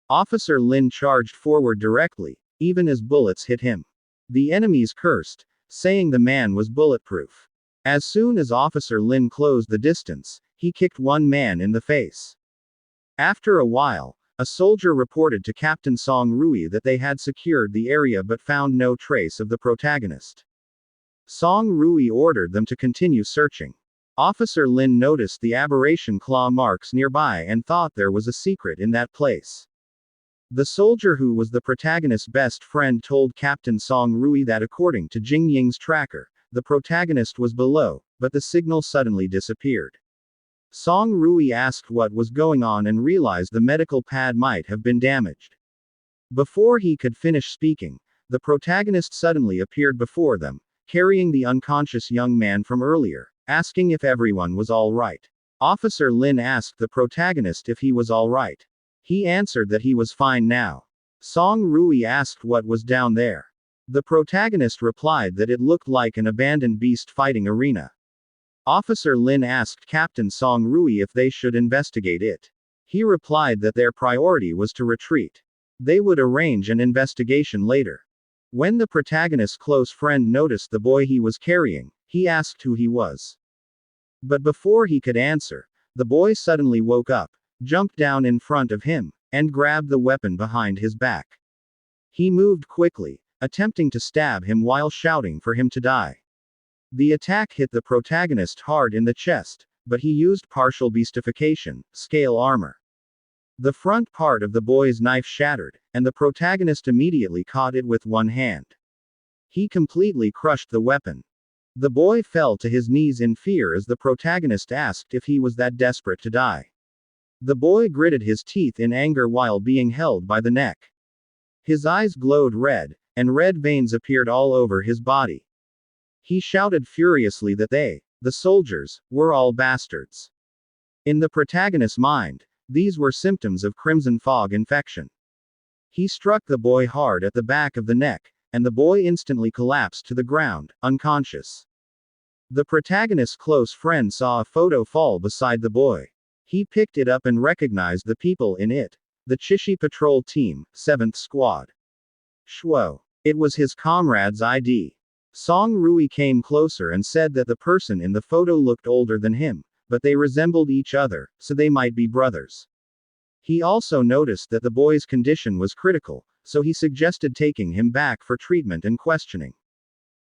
Officer Lin charged forward directly, even as bullets hit him. The enemies cursed, saying the man was bulletproof. As soon as Officer Lin closed the distance, he kicked one man in the face. After a while, a soldier reported to Captain Song Rui that they had secured the area but found no trace of the protagonist. Song Rui ordered them to continue searching. Officer Lin noticed the aberration claw marks nearby and thought there was a secret in that place. The soldier who was the protagonist's best friend told Captain Song Rui that according to Jing Ying's tracker, the protagonist was below, but the signal suddenly disappeared. Song Rui asked what was going on and realized the medical pad might have been damaged. Before he could finish speaking, the protagonist suddenly appeared before them, carrying the unconscious young man from earlier, asking if everyone was all right. Officer Lin asked the protagonist if he was all right. He answered that he was fine now. Song Rui asked what was down there. The protagonist replied that it looked like an abandoned beast fighting arena. Officer Lin asked Captain Song Rui if they should investigate it. He replied that their priority was to retreat. They would arrange an investigation later. When the protagonist's close friend noticed the boy he was carrying, he asked who he was. But before he could answer, the boy suddenly woke up, jumped down in front of him, and grabbed the weapon behind his back. He moved quickly, attempting to stab him while shouting for him to die. The attack hit the protagonist hard in the chest, but he used partial beastification, scale armor. The front part of the boy's knife shattered, and the protagonist immediately caught it with one hand. He completely crushed the weapon. The boy fell to his knees in fear as the protagonist asked if he was that desperate to die. The boy gritted his teeth in anger while being held by the neck. His eyes glowed red, and red veins appeared all over his body. He shouted furiously that they, the soldiers, were all bastards. In the protagonist's mind, these were symptoms of crimson fog infection. He struck the boy hard at the back of the neck, and the boy instantly collapsed to the ground, unconscious. The protagonist's close friend saw a photo fall beside the boy. He picked it up and recognized the people in it. The Chishi patrol team, 7th squad. Shwo. It was his comrade's ID. Song Rui came closer and said that the person in the photo looked older than him, but they resembled each other, so they might be brothers. He also noticed that the boy's condition was critical, so he suggested taking him back for treatment and questioning.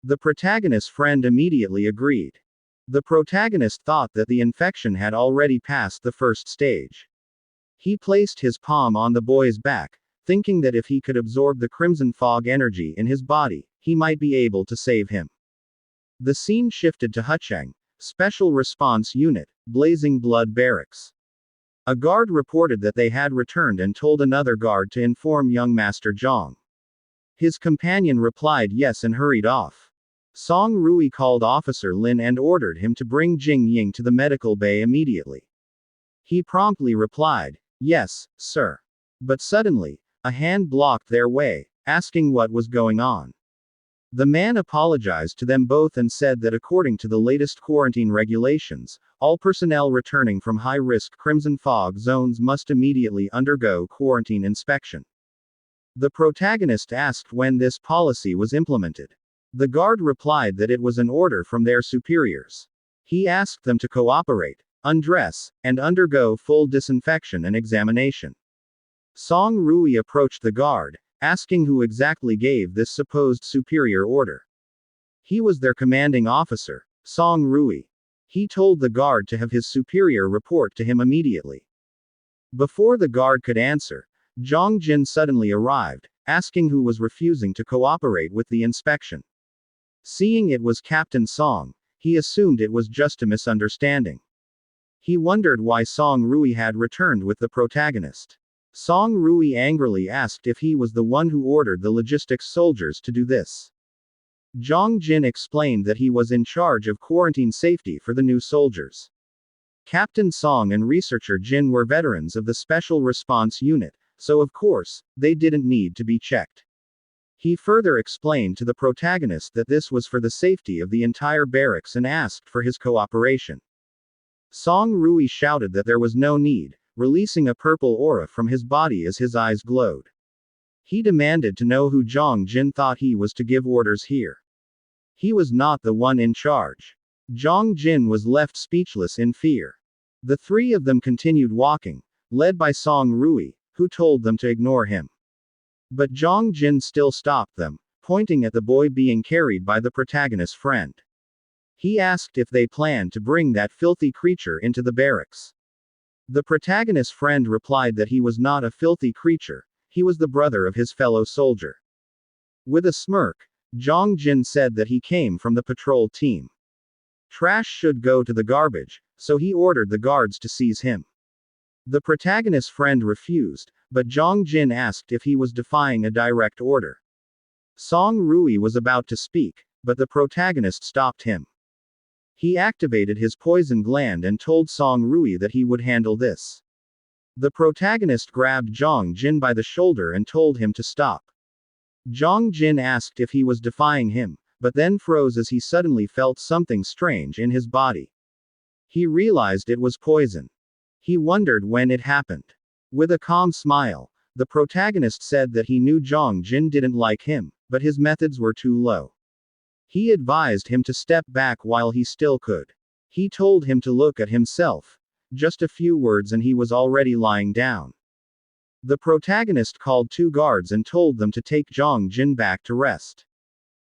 The protagonist's friend immediately agreed. The protagonist thought that the infection had already passed the first stage. He placed his palm on the boy's back, thinking that if he could absorb the crimson fog energy in his body, he might be able to save him. The scene shifted to Hucheng, Special Response Unit, Blazing Blood Barracks. A guard reported that they had returned and told another guard to inform young Master Zhang. His companion replied yes and hurried off. Song Rui called Officer Lin and ordered him to bring Jing Ying to the medical bay immediately. He promptly replied, "Yes, sir." But suddenly, a hand blocked their way, asking what was going on. The man apologized to them both and said that according to the latest quarantine regulations, all personnel returning from high-risk Crimson Fog zones must immediately undergo quarantine inspection. The protagonist asked when this policy was implemented. The guard replied that it was an order from their superiors. He asked them to cooperate, undress, and undergo full disinfection and examination. Song Rui approached the guard, asking who exactly gave this supposed superior order. He was their commanding officer, Song Rui. He told the guard to have his superior report to him immediately. Before the guard could answer, Zhang Jin suddenly arrived, asking who was refusing to cooperate with the inspection. Seeing it was Captain Song, he assumed it was just a misunderstanding. He wondered why Song Rui had returned with the protagonist. Song Rui angrily asked if he was the one who ordered the logistics soldiers to do this. Zhang Jin explained that he was in charge of quarantine safety for the new soldiers. Captain Song and researcher Jin were veterans of the Special Response Unit, so of course, they didn't need to be checked. He further explained to the protagonist that this was for the safety of the entire barracks and asked for his cooperation. Song Rui shouted that there was no need, releasing a purple aura from his body as his eyes glowed. He demanded to know who Zhang Jin thought he was to give orders here. He was not the one in charge. Zhang Jin was left speechless in fear. The three of them continued walking, led by Song Rui, who told them to ignore him. But Zhang Jin still stopped them, pointing at the boy being carried by the protagonist's friend. He asked if they planned to bring that filthy creature into the barracks. The protagonist's friend replied that he was not a filthy creature, he was the brother of his fellow soldier. With a smirk, Zhang Jin said that he came from the patrol team. Trash should go to the garbage, so he ordered the guards to seize him. The protagonist's friend refused, but Zhang Jin asked if he was defying a direct order. Song Rui was about to speak, but the protagonist stopped him. He activated his poison gland and told Song Rui that he would handle this. The protagonist grabbed Zhang Jin by the shoulder and told him to stop. Zhang Jin asked if he was defying him, but then froze as he suddenly felt something strange in his body. He realized it was poison. He wondered when it happened. With a calm smile, the protagonist said that he knew Zhang Jin didn't like him, but his methods were too low. He advised him to step back while he still could. He told him to look at himself. Just a few words and he was already lying down. The protagonist called two guards and told them to take Zhang Jin back to rest.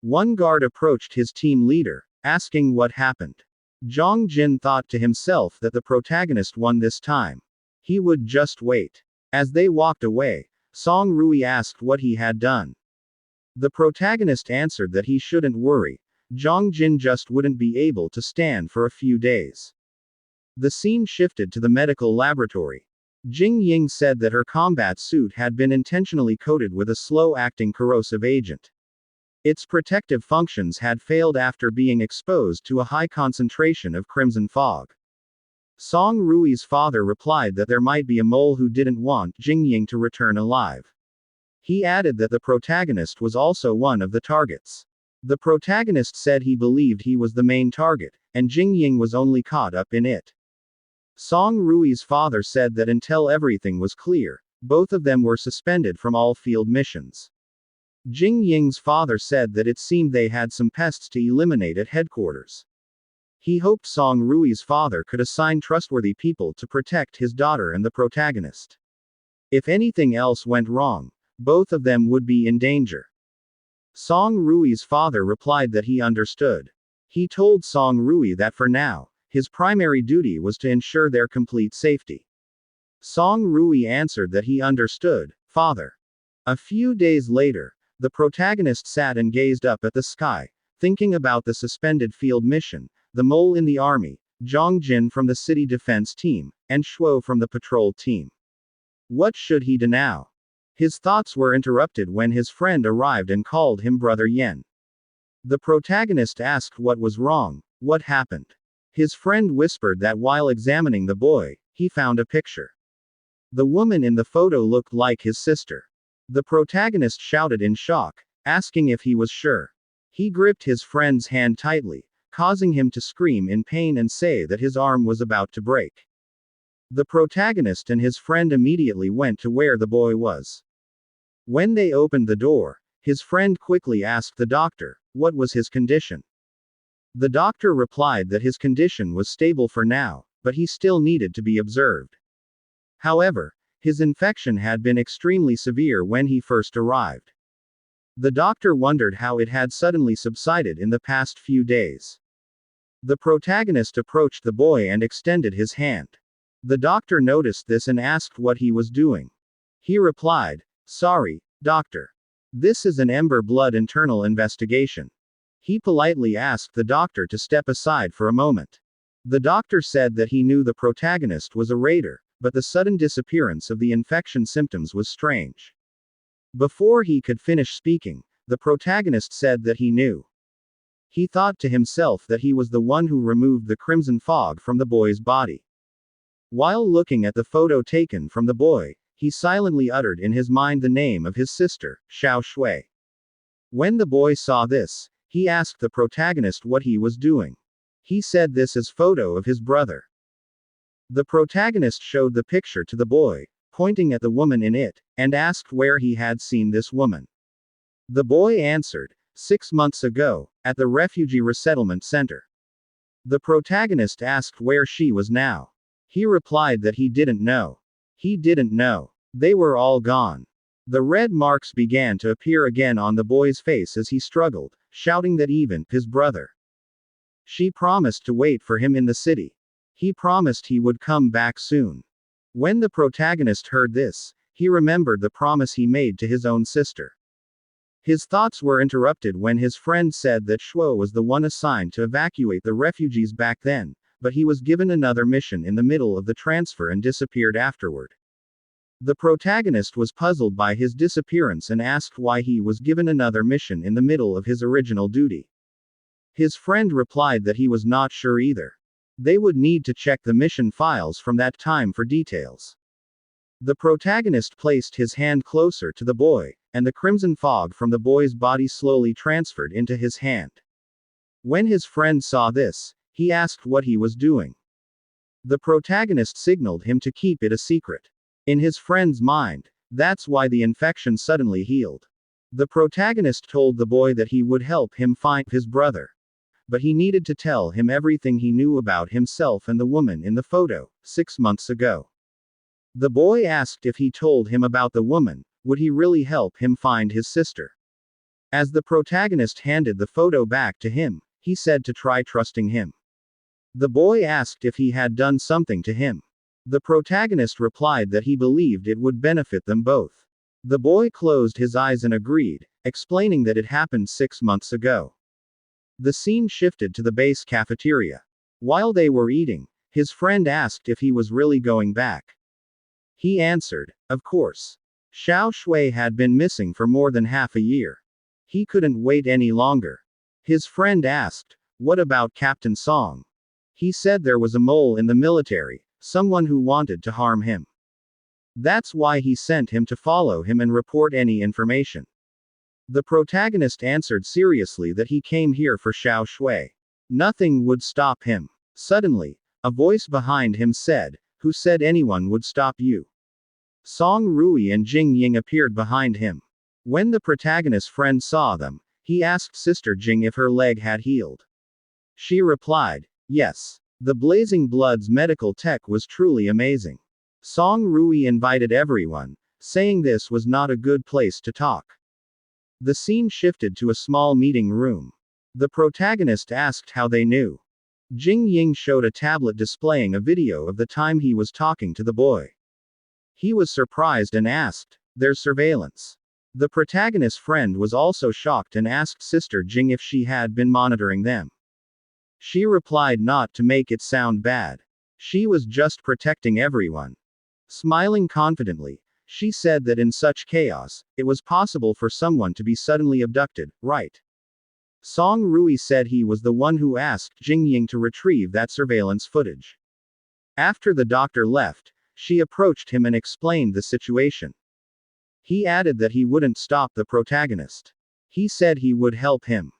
One guard approached his team leader, asking what happened. Zhang Jin thought to himself that the protagonist won this time. He would just wait. As they walked away, Song Rui asked what he had done. The protagonist answered that he shouldn't worry, Zhang Jin just wouldn't be able to stand for a few days. The scene shifted to the medical laboratory. Jing Ying said that her combat suit had been intentionally coated with a slow-acting corrosive agent. Its protective functions had failed after being exposed to a high concentration of crimson fog. Song Rui's father replied that there might be a mole who didn't want Jing Ying to return alive. He added that the protagonist was also one of the targets. The protagonist said he believed he was the main target, and Jing Ying was only caught up in it. Song Rui's father said that until everything was clear, both of them were suspended from all field missions. Jing Ying's father said that it seemed they had some pests to eliminate at headquarters. He hoped Song Rui's father could assign trustworthy people to protect his daughter and the protagonist. If anything else went wrong, both of them would be in danger. Song Rui's father replied that he understood. He told Song Rui that for now, his primary duty was to ensure their complete safety. Song Rui answered that he understood, father. A few days later, the protagonist sat and gazed up at the sky, thinking about the suspended field mission, the mole in the army, Zhang Jin from the city defense team, and Shuo from the patrol team. What should he do now? His thoughts were interrupted when his friend arrived and called him Brother Yen. The protagonist asked what was wrong, what happened. His friend whispered that while examining the boy, he found a picture. The woman in the photo looked like his sister. The protagonist shouted in shock, asking if he was sure. He gripped his friend's hand tightly, causing him to scream in pain and say that his arm was about to break. The protagonist and his friend immediately went to where the boy was. When they opened the door, his friend quickly asked the doctor, what was his condition. The doctor replied that his condition was stable for now, but he still needed to be observed. However, his infection had been extremely severe when he first arrived. The doctor wondered how it had suddenly subsided in the past few days. The protagonist approached the boy and extended his hand. The doctor noticed this and asked what he was doing. He replied, "Sorry, doctor. This is an ember blood internal investigation." He politely asked the doctor to step aside for a moment. The doctor said that he knew the protagonist was a raider, but the sudden disappearance of the infection symptoms was strange. Before he could finish speaking, the protagonist said that he knew. He thought to himself that he was the one who removed the crimson fog from the boy's body. While looking at the photo taken from the boy, he silently uttered in his mind the name of his sister, Xiao Shui. When the boy saw this, he asked the protagonist what he was doing. He said this is photo of his brother. The protagonist showed the picture to the boy, pointing at the woman in it, and asked where he had seen this woman. The boy answered, 6 months ago, at the refugee resettlement center. The protagonist asked where she was now. He replied that he didn't know. He didn't know. They were all gone. The red marks began to appear again on the boy's face as he struggled, shouting that even his brother. She promised to wait for him in the city. He promised he would come back soon. When the protagonist heard this, he remembered the promise he made to his own sister. His thoughts were interrupted when his friend said that Shuo was the one assigned to evacuate the refugees back then, but he was given another mission in the middle of the transfer and disappeared afterward. The protagonist was puzzled by his disappearance and asked why he was given another mission in the middle of his original duty. His friend replied that he was not sure either. They would need to check the mission files from that time for details. The protagonist placed his hand closer to the boy, and the crimson fog from the boy's body slowly transferred into his hand. When his friend saw this, he asked what he was doing. The protagonist signaled him to keep it a secret. In his friend's mind, that's why the infection suddenly healed. The protagonist told the boy that he would help him find his brother. But he needed to tell him everything he knew about himself and the woman in the photo, 6 months ago. The boy asked if he told him about the woman, would he really help him find his sister? As the protagonist handed the photo back to him, he said to try trusting him. The boy asked if he had done something to him. The protagonist replied that he believed it would benefit them both. The boy closed his eyes and agreed, explaining that it happened 6 months ago. The scene shifted to the base cafeteria. While they were eating, his friend asked if he was really going back. He answered, of course. Xiao Shui had been missing for more than half a year. He couldn't wait any longer. His friend asked, what about Captain Song? He said there was a mole in the military, someone who wanted to harm him. That's why he sent him to follow him and report any information. The protagonist answered seriously that he came here for Xiao Shui. Nothing would stop him. Suddenly, a voice behind him said, who said anyone would stop you? Song Rui and Jing Ying appeared behind him. When the protagonist's friend saw them, he asked Sister Jing if her leg had healed. She replied, yes. The Blazing Blood's medical tech was truly amazing. Song Rui invited everyone, saying this was not a good place to talk. The scene shifted to a small meeting room. The protagonist asked how they knew. Jing Ying showed a tablet displaying a video of the time he was talking to the boy. He was surprised and asked, there's surveillance. The protagonist's friend was also shocked and asked Sister Jing if she had been monitoring them. She replied not to make it sound bad. She was just protecting everyone. Smiling confidently, she said that in such chaos, it was possible for someone to be suddenly abducted, right? Song Rui said he was the one who asked Jingying to retrieve that surveillance footage. After the doctor left, she approached him and explained the situation. He added that he wouldn't stop the protagonist. He said he would help him.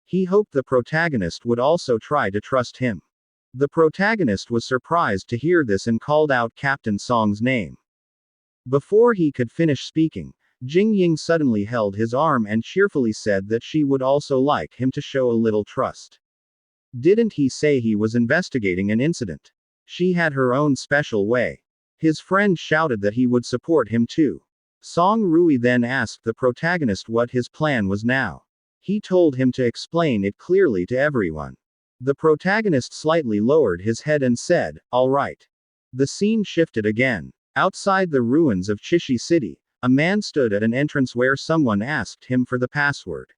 He hoped the protagonist would also try to trust him. The protagonist was surprised to hear this and called out Captain Song's name. Before he could finish speaking, Jingying suddenly held his arm and cheerfully said that she would also like him to show a little trust. Didn't he say he was investigating an incident? She had her own special way. His friend shouted that he would support him too. Song Rui then asked the protagonist what his plan was now. He told him to explain it clearly to everyone. The protagonist slightly lowered his head and said, "All right." The scene shifted again. Outside the ruins of Chishi City, a man stood at an entrance where someone asked him for the password.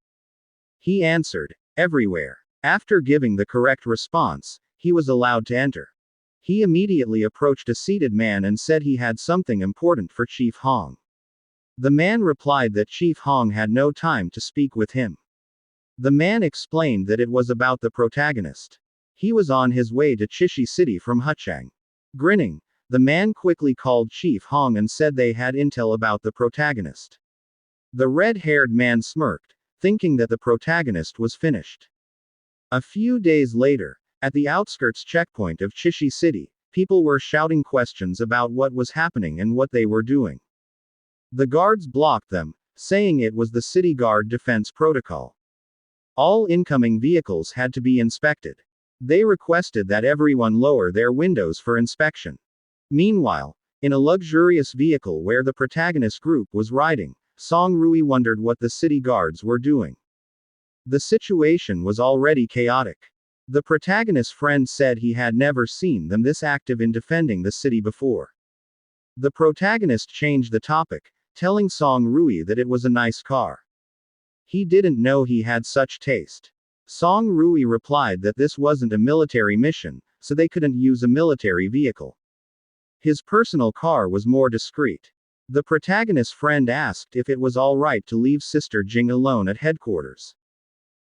He answered, "Everywhere." After giving the correct response, he was allowed to enter. He immediately approached a seated man and said he had something important for Chief Hong. The man replied that Chief Hong had no time to speak with him. The man explained that it was about the protagonist. He was on his way to Chishi City from Huchang. Grinning, the man quickly called Chief Hong and said they had intel about the protagonist. The red-haired man smirked, thinking that the protagonist was finished. A few days later, at the outskirts checkpoint of Chishi City, people were shouting questions about what was happening and what they were doing. The guards blocked them, saying it was the city guard defense protocol. All incoming vehicles had to be inspected. They requested that everyone lower their windows for inspection. Meanwhile, in a luxurious vehicle where the protagonist group was riding, Song Rui wondered what the city guards were doing. The situation was already chaotic. The protagonist's friend said he had never seen them this active in defending the city before. The protagonist changed the topic, telling Song Rui that it was a nice car. He didn't know he had such taste. Song Rui replied that this wasn't a military mission, so they couldn't use a military vehicle. His personal car was more discreet. The protagonist's friend asked if it was all right to leave Sister Jing alone at headquarters.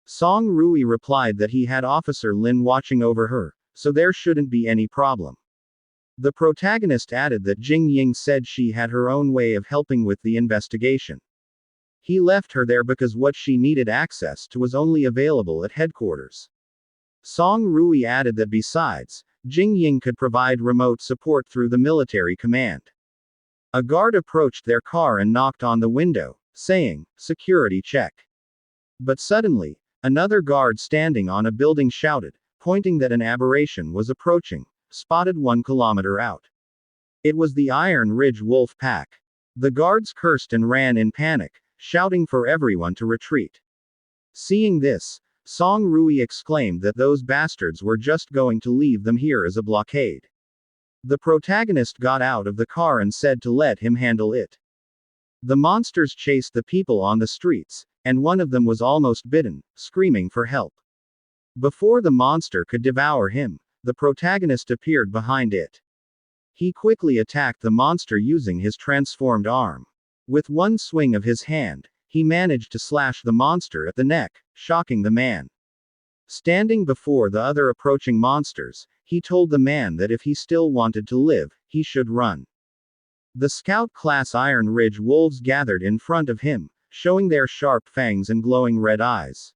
Song Rui replied that he had Officer Lin watching over her, so there shouldn't be any problem. The protagonist added that Jing Ying said she had her own way of helping with the investigation. He left her there because what she needed access to was only available at headquarters. Song Rui added that besides, Jing Ying could provide remote support through the military command. A guard approached their car and knocked on the window, saying, "Security check." But suddenly, another guard standing on a building shouted, pointing that an aberration was approaching, spotted 1 kilometer out. It was the Iron Ridge Wolf Pack. The guards cursed and ran in panic, shouting for everyone to retreat. Seeing this, Song Rui exclaimed that those bastards were just going to leave them here as a blockade. The protagonist got out of the car and said to let him handle it. The monsters chased the people on the streets, and one of them was almost bitten, screaming for help. Before the monster could devour him, the protagonist appeared behind it. He quickly attacked the monster using his transformed arm. With one swing of his hand, he managed to slash the monster at the neck, shocking the man. Standing before the other approaching monsters, he told the man that if he still wanted to live, he should run. The Scout-class Iron Ridge wolves gathered in front of him, showing their sharp fangs and glowing red eyes.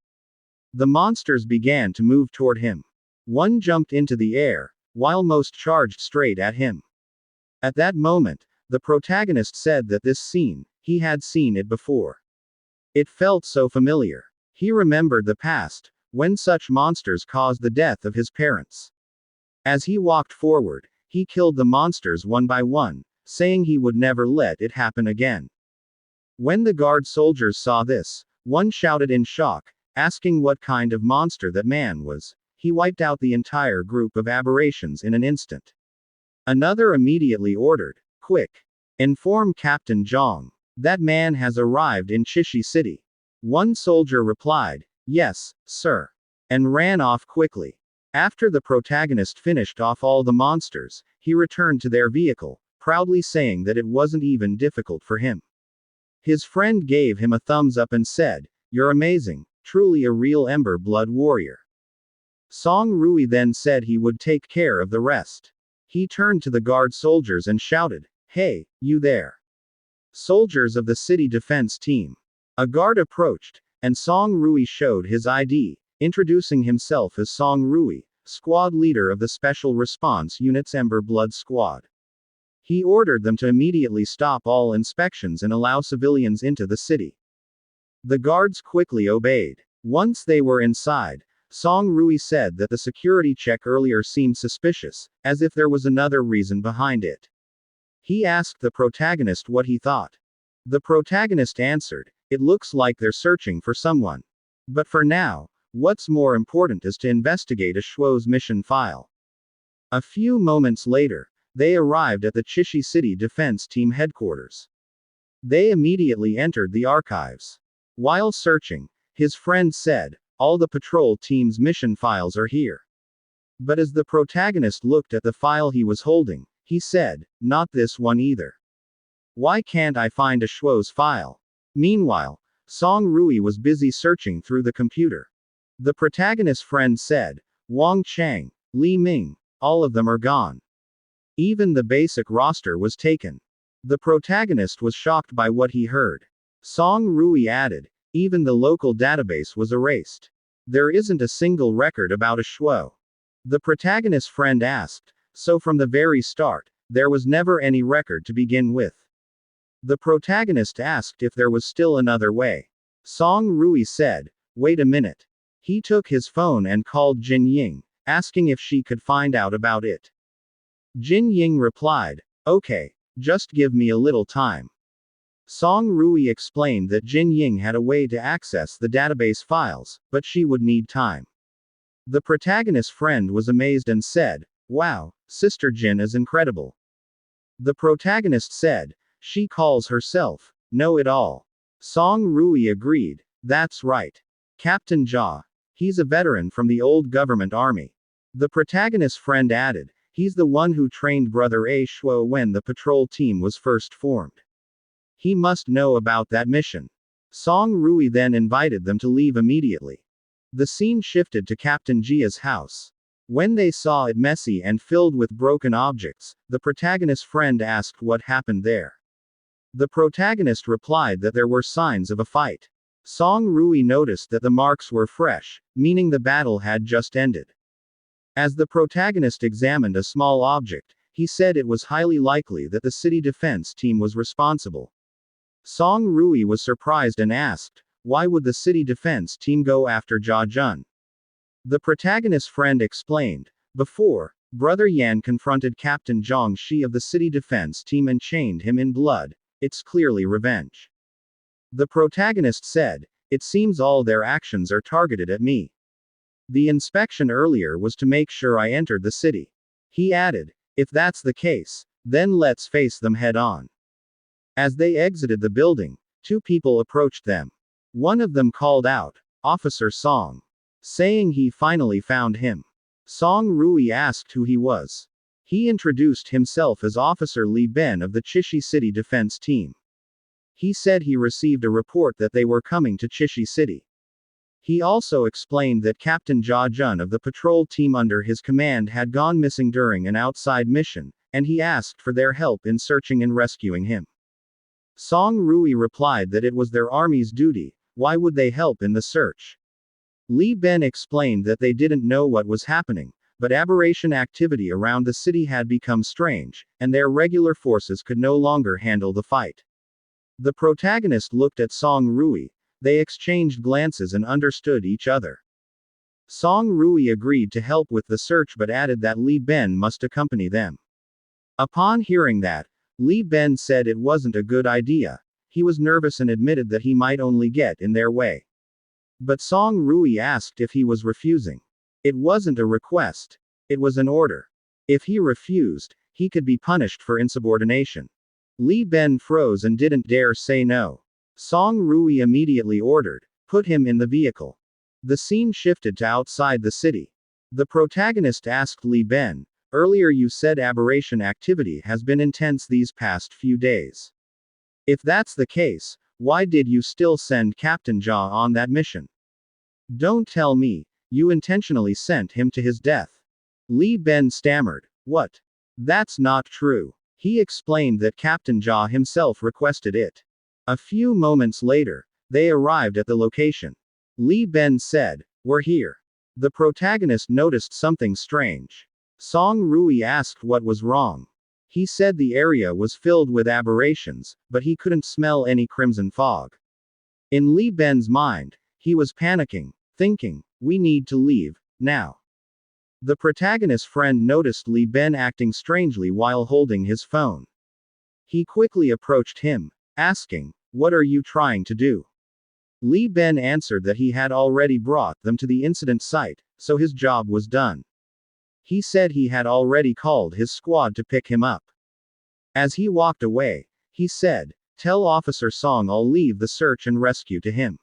The monsters began to move toward him. One jumped into the air, while most charged straight at him. At that moment, the protagonist said that this scene, he had seen it before. It felt so familiar. He remembered the past, when such monsters caused the death of his parents. As he walked forward, he killed the monsters one by one, saying he would never let it happen again. When the guard soldiers saw this, one shouted in shock, asking what kind of monster that man was. He wiped out the entire group of aberrations in an instant. Another immediately ordered, "Quick! Inform Captain Zhang. That man has arrived in Chishi City." One soldier replied, "Yes, sir," and ran off quickly. After the protagonist finished off all the monsters, he returned to their vehicle, proudly saying that it wasn't even difficult for him. His friend gave him a thumbs up and said, "You're amazing, truly a real Ember Blood warrior. Song Rui then said he would take care of the rest. He turned to the guard soldiers and shouted, "Hey, you there! Soldiers of the city defense team." A guard approached, and Song Rui showed his ID, introducing himself as Song Rui, squad leader of the Special Response Unit's Ember Blood Squad. He ordered them to immediately stop all inspections and allow civilians into the city. The guards quickly obeyed. Once they were inside, Song Rui said that the security check earlier seemed suspicious, as if there was another reason behind it. He asked the protagonist what he thought. The protagonist answered, "It looks like they're searching for someone. But for now, what's more important is to investigate a Shuo's mission file." A few moments later, they arrived at the Chishi City Defense Team headquarters. They immediately entered the archives. While searching, his friend said, "All the patrol team's mission files are here." But as the protagonist looked at the file he was holding, he said, "Not this one either. Why can't I find a Shuo's file?" Meanwhile, Song Rui was busy searching through the computer. The protagonist's friend said, "Wang Chang, Li Ming, all of them are gone. Even the basic roster was taken." The protagonist was shocked by what he heard. Song Rui added, "Even the local database was erased. There isn't a single record about a Shuo." The protagonist's friend asked, "So from the very start, there was never any record to begin with?" The protagonist asked if there was still another way. Song Rui said, "Wait a minute." He took his phone and called Jin Ying, asking if she could find out about it. Jin Ying replied, "Okay, just give me a little time." Song Rui explained that Jin Ying had a way to access the database files, but she would need time. The protagonist's friend was amazed and said, "Wow, Sister Jin is incredible." The protagonist said, "She calls herself Know-It-All." Song Rui agreed, "That's right. Captain Jia. He's a veteran from the old government army." The protagonist's friend added, "He's the one who trained Brother A Shuo when the patrol team was first formed. He must know about that mission." Song Rui then invited them to leave immediately. The scene shifted to Captain Jia's house. When they saw it messy and filled with broken objects, the protagonist's friend asked what happened there. The protagonist replied that there were signs of a fight. Song Rui noticed that the marks were fresh, meaning the battle had just ended. As the protagonist examined a small object, he said it was highly likely that the city defense team was responsible. Song Rui was surprised and asked, "Why would the city defense team go after Jia Jun?" The protagonist's friend explained, "Before, Brother Yan confronted Captain Zhang Shi of the city defense team and chained him in blood. It's clearly revenge." The protagonist said, "It seems all their actions are targeted at me. The inspection earlier was to make sure I entered the city." He added, "If that's the case, then let's face them head on." As they exited the building, two people approached them. One of them called out, "Officer Song," saying he finally found him. Song Rui asked who he was. He introduced himself as Officer Li Ben of the Chishi City Defense Team. He said he received a report that they were coming to Chishi City. He also explained that Captain Jia Jun of the patrol team under his command had gone missing during an outside mission, and he asked for their help in searching and rescuing him. Song Rui replied that it was their army's duty. Why would they help in the search? Li Ben explained that they didn't know what was happening, but aberration activity around the city had become strange, and their regular forces could no longer handle the fight. The protagonist looked at Song Rui. They exchanged glances and understood each other. Song Rui agreed to help with the search but added that Li Ben must accompany them. Upon hearing that, Li Ben said it wasn't a good idea. He was nervous and admitted that he might only get in their way. But Song Rui asked if he was refusing. It wasn't a request. It was an order. If he refused, he could be punished for insubordination. Li Ben froze and didn't dare say no. Song Rui immediately ordered, "Put him in the vehicle." The scene shifted to outside the city. The protagonist asked Li Ben, "Earlier you said aberration activity has been intense these past few days. If that's the case, why did you still send Captain Jia on that mission?" Don't tell me, you intentionally sent him to his death. Li Ben stammered. What? That's not true. He explained that Captain Jia himself requested it. A few moments later, they arrived at the location. Li Ben said, "We're here." The protagonist noticed something strange. Song Rui asked what was wrong. He said the area was filled with aberrations, but he couldn't smell any crimson fog. In Li Ben's mind, he was panicking, thinking, "We need to leave, now." The protagonist's friend noticed Li Ben acting strangely while holding his phone. He quickly approached him, asking, "What are you trying to do?" Li Ben answered that he had already brought them to the incident site, so his job was done. He said he had already called his squad to pick him up. As he walked away, he said, "Tell Officer Song I'll leave the search and rescue to him.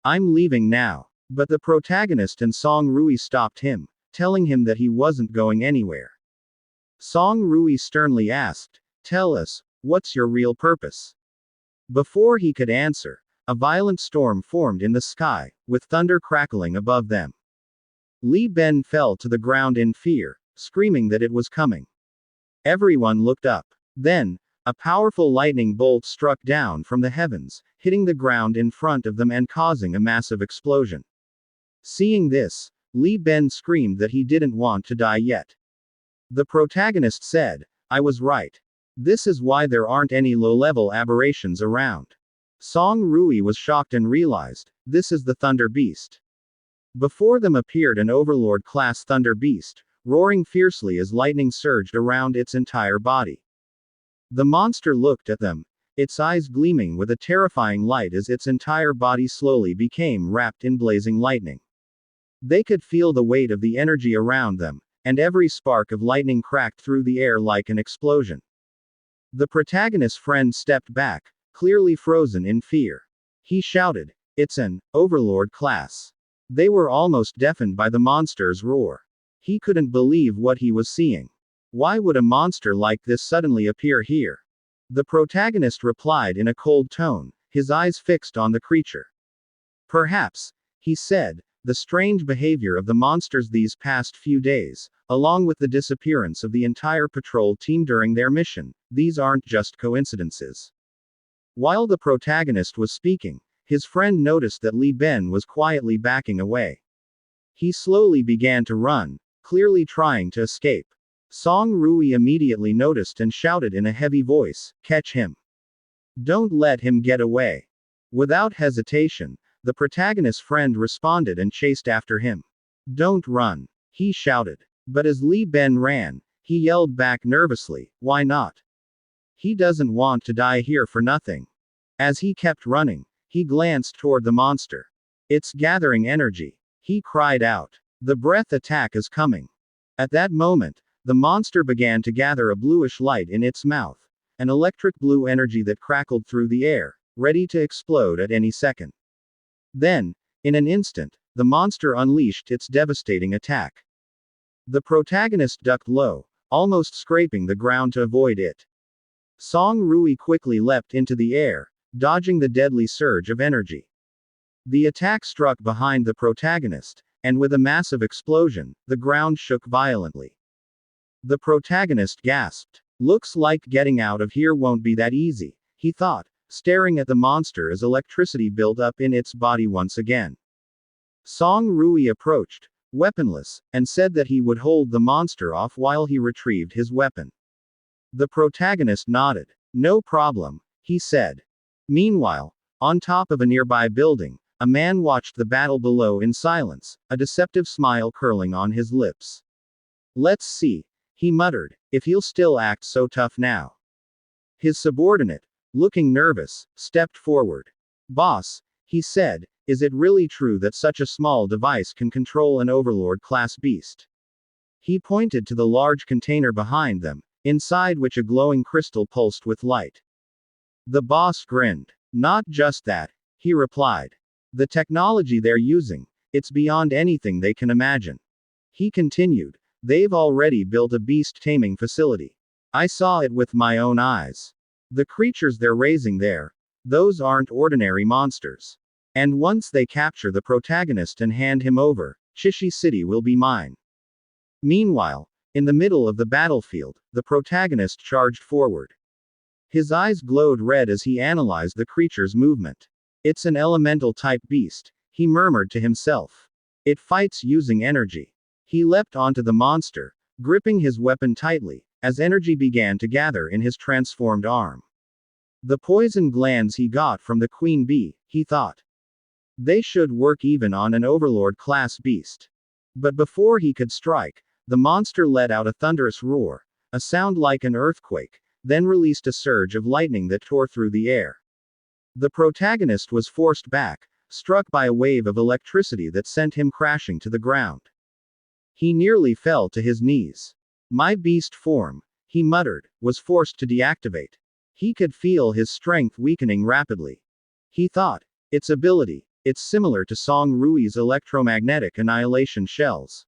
I'm leaving now." But the protagonist and Song Rui stopped him, telling him that he wasn't going anywhere. Song Rui sternly asked, "Tell us, what's your real purpose?" Before he could answer, a violent storm formed in the sky, with thunder crackling above them. Li Ben fell to the ground in fear, screaming that it was coming. Everyone looked up. Then, a powerful lightning bolt struck down from the heavens, hitting the ground in front of them and causing a massive explosion. Seeing this, Li Ben screamed that he didn't want to die yet. The protagonist said, "I was right. This is why there aren't any low-level aberrations around." Song Rui was shocked and realized, this is the Thunder Beast. Before them appeared an Overlord-class Thunder Beast, roaring fiercely as lightning surged around its entire body. The monster looked at them, its eyes gleaming with a terrifying light as its entire body slowly became wrapped in blazing lightning. They could feel the weight of the energy around them, and every spark of lightning cracked through the air like an explosion. The protagonist's friend stepped back, clearly frozen in fear. He shouted, "It's an Overlord class." They were almost deafened by the monster's roar. He couldn't believe what he was seeing. Why would a monster like this suddenly appear here? The protagonist replied in a cold tone, his eyes fixed on the creature. "Perhaps," he said, "the strange behavior of the monsters these past few days, along with the disappearance of the entire patrol team during their mission, these aren't just coincidences." While the protagonist was speaking, his friend noticed that Li Ben was quietly backing away. He slowly began to run, clearly trying to escape. Song Rui immediately noticed and shouted in a heavy voice, "Catch him! Don't let him get away!" Without hesitation, the protagonist's friend responded and chased after him. "Don't run!" he shouted. But as Li Ben ran, he yelled back nervously, "Why not? He doesn't want to die here for nothing." As he kept running, he glanced toward the monster. "It's gathering energy," he cried out. "The breath attack is coming." At that moment, the monster began to gather a bluish light in its mouth, an electric blue energy that crackled through the air, ready to explode at any second. Then, in an instant, the monster unleashed its devastating attack. The protagonist ducked low, almost scraping the ground to avoid it. Song Rui quickly leapt into the air, dodging the deadly surge of energy. The attack struck behind the protagonist, and with a massive explosion, the ground shook violently. The protagonist gasped. "Looks like getting out of here won't be that easy," he thought, staring at the monster as electricity built up in its body once again. Song Rui approached, weaponless, and said that he would hold the monster off while he retrieved his weapon. The protagonist nodded. "No problem," he said. Meanwhile, on top of a nearby building, a man watched the battle below in silence, a deceptive smile curling on his lips. "Let's see," he muttered, "if he'll still act so tough now." His subordinate, looking nervous, stepped forward. "Boss," he said, "is it really true that such a small device can control an Overlord-class beast?" He pointed to the large container behind them, inside which a glowing crystal pulsed with light. The boss grinned. "Not just that," he replied. "The technology they're using, it's beyond anything they can imagine." He continued, "They've already built a beast taming facility. I saw it with my own eyes. The creatures they're raising there, those aren't ordinary monsters. And once they capture the protagonist and hand him over, Chishi City will be mine. Meanwhile, in the middle of the battlefield, the protagonist charged forward. His eyes glowed red as he analyzed the creature's movement. It's an elemental-type beast, he murmured to himself. It fights using energy. He leapt onto the monster, gripping his weapon tightly, as energy began to gather in his transformed arm. The poison glands he got from the queen bee, he thought. They should work even on an overlord-class beast. But before he could strike, the monster let out a thunderous roar, a sound like an earthquake, then released a surge of lightning that tore through the air. The protagonist was forced back, struck by a wave of electricity that sent him crashing to the ground. He nearly fell to his knees. My beast form, he muttered, was forced to deactivate. He could feel his strength weakening rapidly. He thought, its ability, it's similar to Song Rui's electromagnetic annihilation shells.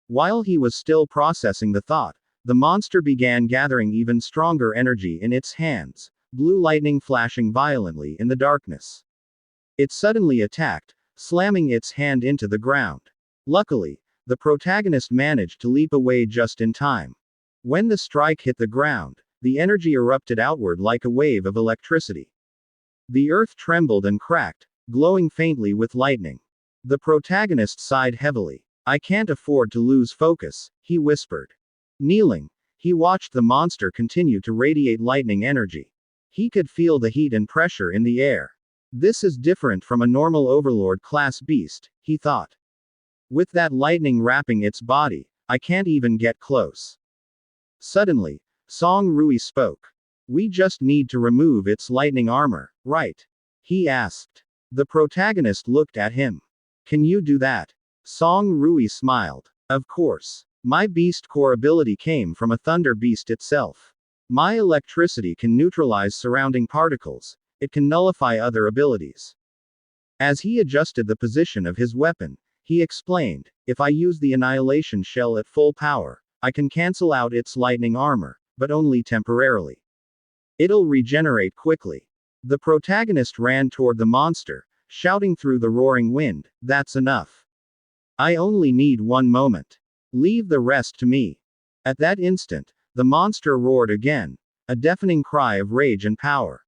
While he was still processing the thought, the monster began gathering even stronger energy in its hands, blue lightning flashing violently in the darkness. It suddenly attacked, slamming its hand into the ground. Luckily, the protagonist managed to leap away just in time. When the strike hit the ground, the energy erupted outward like a wave of electricity. The earth trembled and cracked, glowing faintly with lightning. The protagonist sighed heavily. I can't afford to lose focus, he whispered. Kneeling, he watched the monster continue to radiate lightning energy. He could feel the heat and pressure in the air. This is different from a normal overlord-class beast, he thought. With that lightning wrapping its body, I can't even get close. Suddenly, Song Rui spoke. We just need to remove its lightning armor, right? He asked. The protagonist looked at him. Can you do that? Song Rui smiled. Of course. My beast core ability came from a thunder beast itself. My electricity can neutralize surrounding particles, it can nullify other abilities. As he adjusted the position of his weapon, he explained, if I use the annihilation shell at full power, I can cancel out its lightning armor, but only temporarily. It'll regenerate quickly. The protagonist ran toward the monster, shouting through the roaring wind, that's enough. I only need one moment. Leave the rest to me. At that instant, the monster roared again, a deafening cry of rage and power.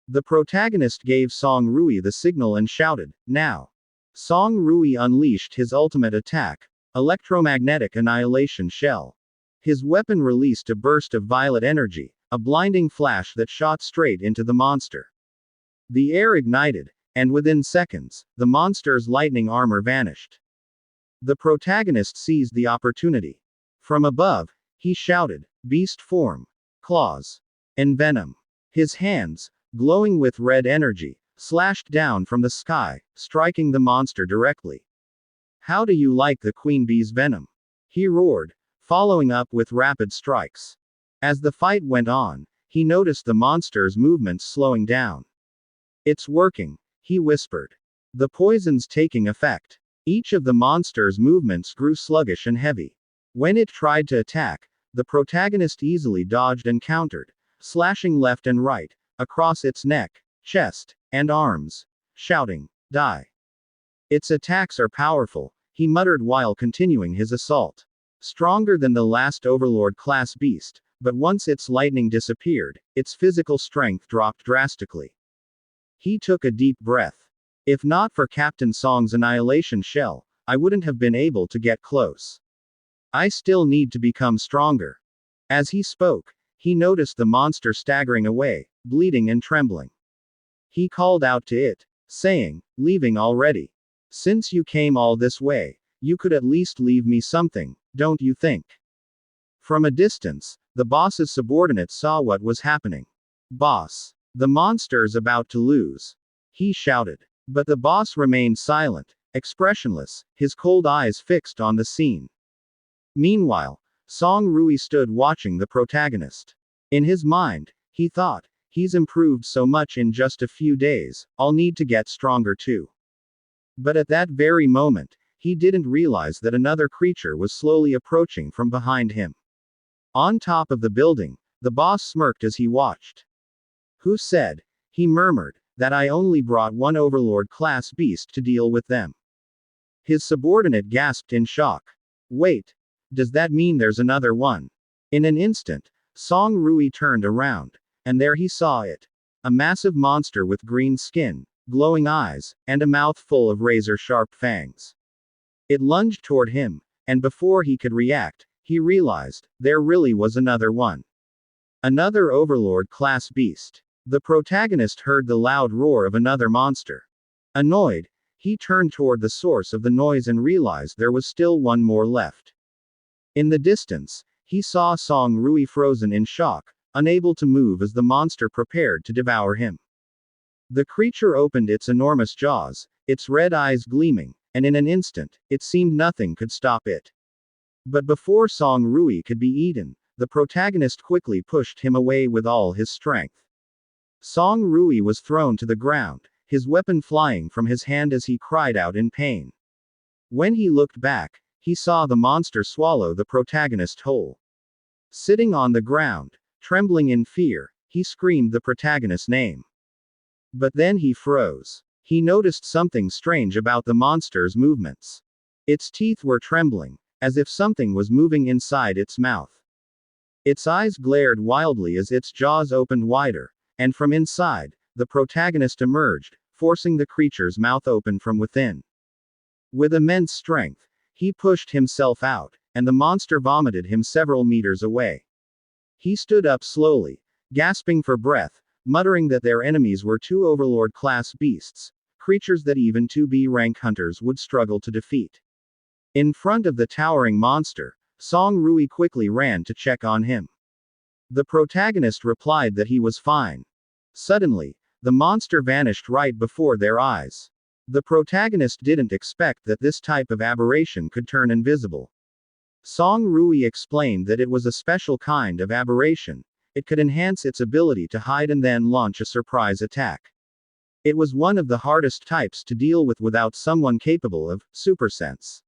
The protagonist gave Song Rui the signal and shouted, now. Song Rui unleashed his ultimate attack, electromagnetic annihilation shell. His weapon released a burst of violet energy, a blinding flash that shot straight into the monster. The air ignited, and within seconds, the monster's lightning armor vanished. The protagonist seized the opportunity. From above, he shouted, beast form, claws, and venom. His hands, glowing with red energy, slashed down from the sky, striking the monster directly. How do you like the queen bee's venom? He roared, following up with rapid strikes. As the fight went on, he noticed the monster's movements slowing down. It's working, he whispered. The poison's taking effect. Each of the monster's movements grew sluggish and heavy. When it tried to attack, the protagonist easily dodged and countered, slashing left and right, across its neck, chest, and arms, shouting, die. Its attacks are powerful, he muttered while continuing his assault. Stronger than the last overlord-class beast, but once its lightning disappeared, its physical strength dropped drastically. He took a deep breath. If not for Captain Song's annihilation shell, I wouldn't have been able to get close. I still need to become stronger. As he spoke, he noticed the monster staggering away, bleeding and trembling. He called out to it, saying, leaving already. Since you came all this way, you could at least leave me something, don't you think? From a distance, the boss's subordinates saw what was happening. Boss. The monster's about to lose. He shouted. But the boss remained silent, expressionless, his cold eyes fixed on the scene. Meanwhile, Song Rui stood watching the protagonist. In his mind, he thought, he's improved so much in just a few days, I'll need to get stronger too. But at that very moment, he didn't realize that another creature was slowly approaching from behind him. On top of the building, the boss smirked as he watched. Who said? He murmured, that I only brought one Overlord-class beast to deal with them." His subordinate gasped in shock. "Wait. Does that mean there's another one?" In an instant, Song Rui turned around. And there he saw it. A massive monster with green skin, glowing eyes, and a mouth full of razor-sharp fangs. It lunged toward him, and before he could react, he realized, there really was another one. Another Overlord-class beast. The protagonist heard the loud roar of another monster. Annoyed, he turned toward the source of the noise and realized there was still one more left. In the distance, he saw Song Rui frozen in shock, unable to move as the monster prepared to devour him. The creature opened its enormous jaws, its red eyes gleaming, and in an instant, it seemed nothing could stop it. But before Song Rui could be eaten, the protagonist quickly pushed him away with all his strength. Song Rui was thrown to the ground, his weapon flying from his hand as he cried out in pain. When he looked back, he saw the monster swallow the protagonist whole. Sitting on the ground, trembling in fear, he screamed the protagonist's name. But then he froze. He noticed something strange about the monster's movements. Its teeth were trembling, as if something was moving inside its mouth. Its eyes glared wildly as its jaws opened wider, and from inside, the protagonist emerged, forcing the creature's mouth open from within. With immense strength, he pushed himself out, and the monster vomited him several meters away. He stood up slowly, gasping for breath, muttering that their enemies were two Overlord-class beasts, creatures that even 2B rank hunters would struggle to defeat. In front of the towering monster, Song Rui quickly ran to check on him. The protagonist replied that he was fine. Suddenly, the monster vanished right before their eyes. The protagonist didn't expect that this type of aberration could turn invisible. Song Rui explained that it was a special kind of aberration. It could enhance its ability to hide and then launch a surprise attack. It was one of the hardest types to deal with without someone capable of supersense.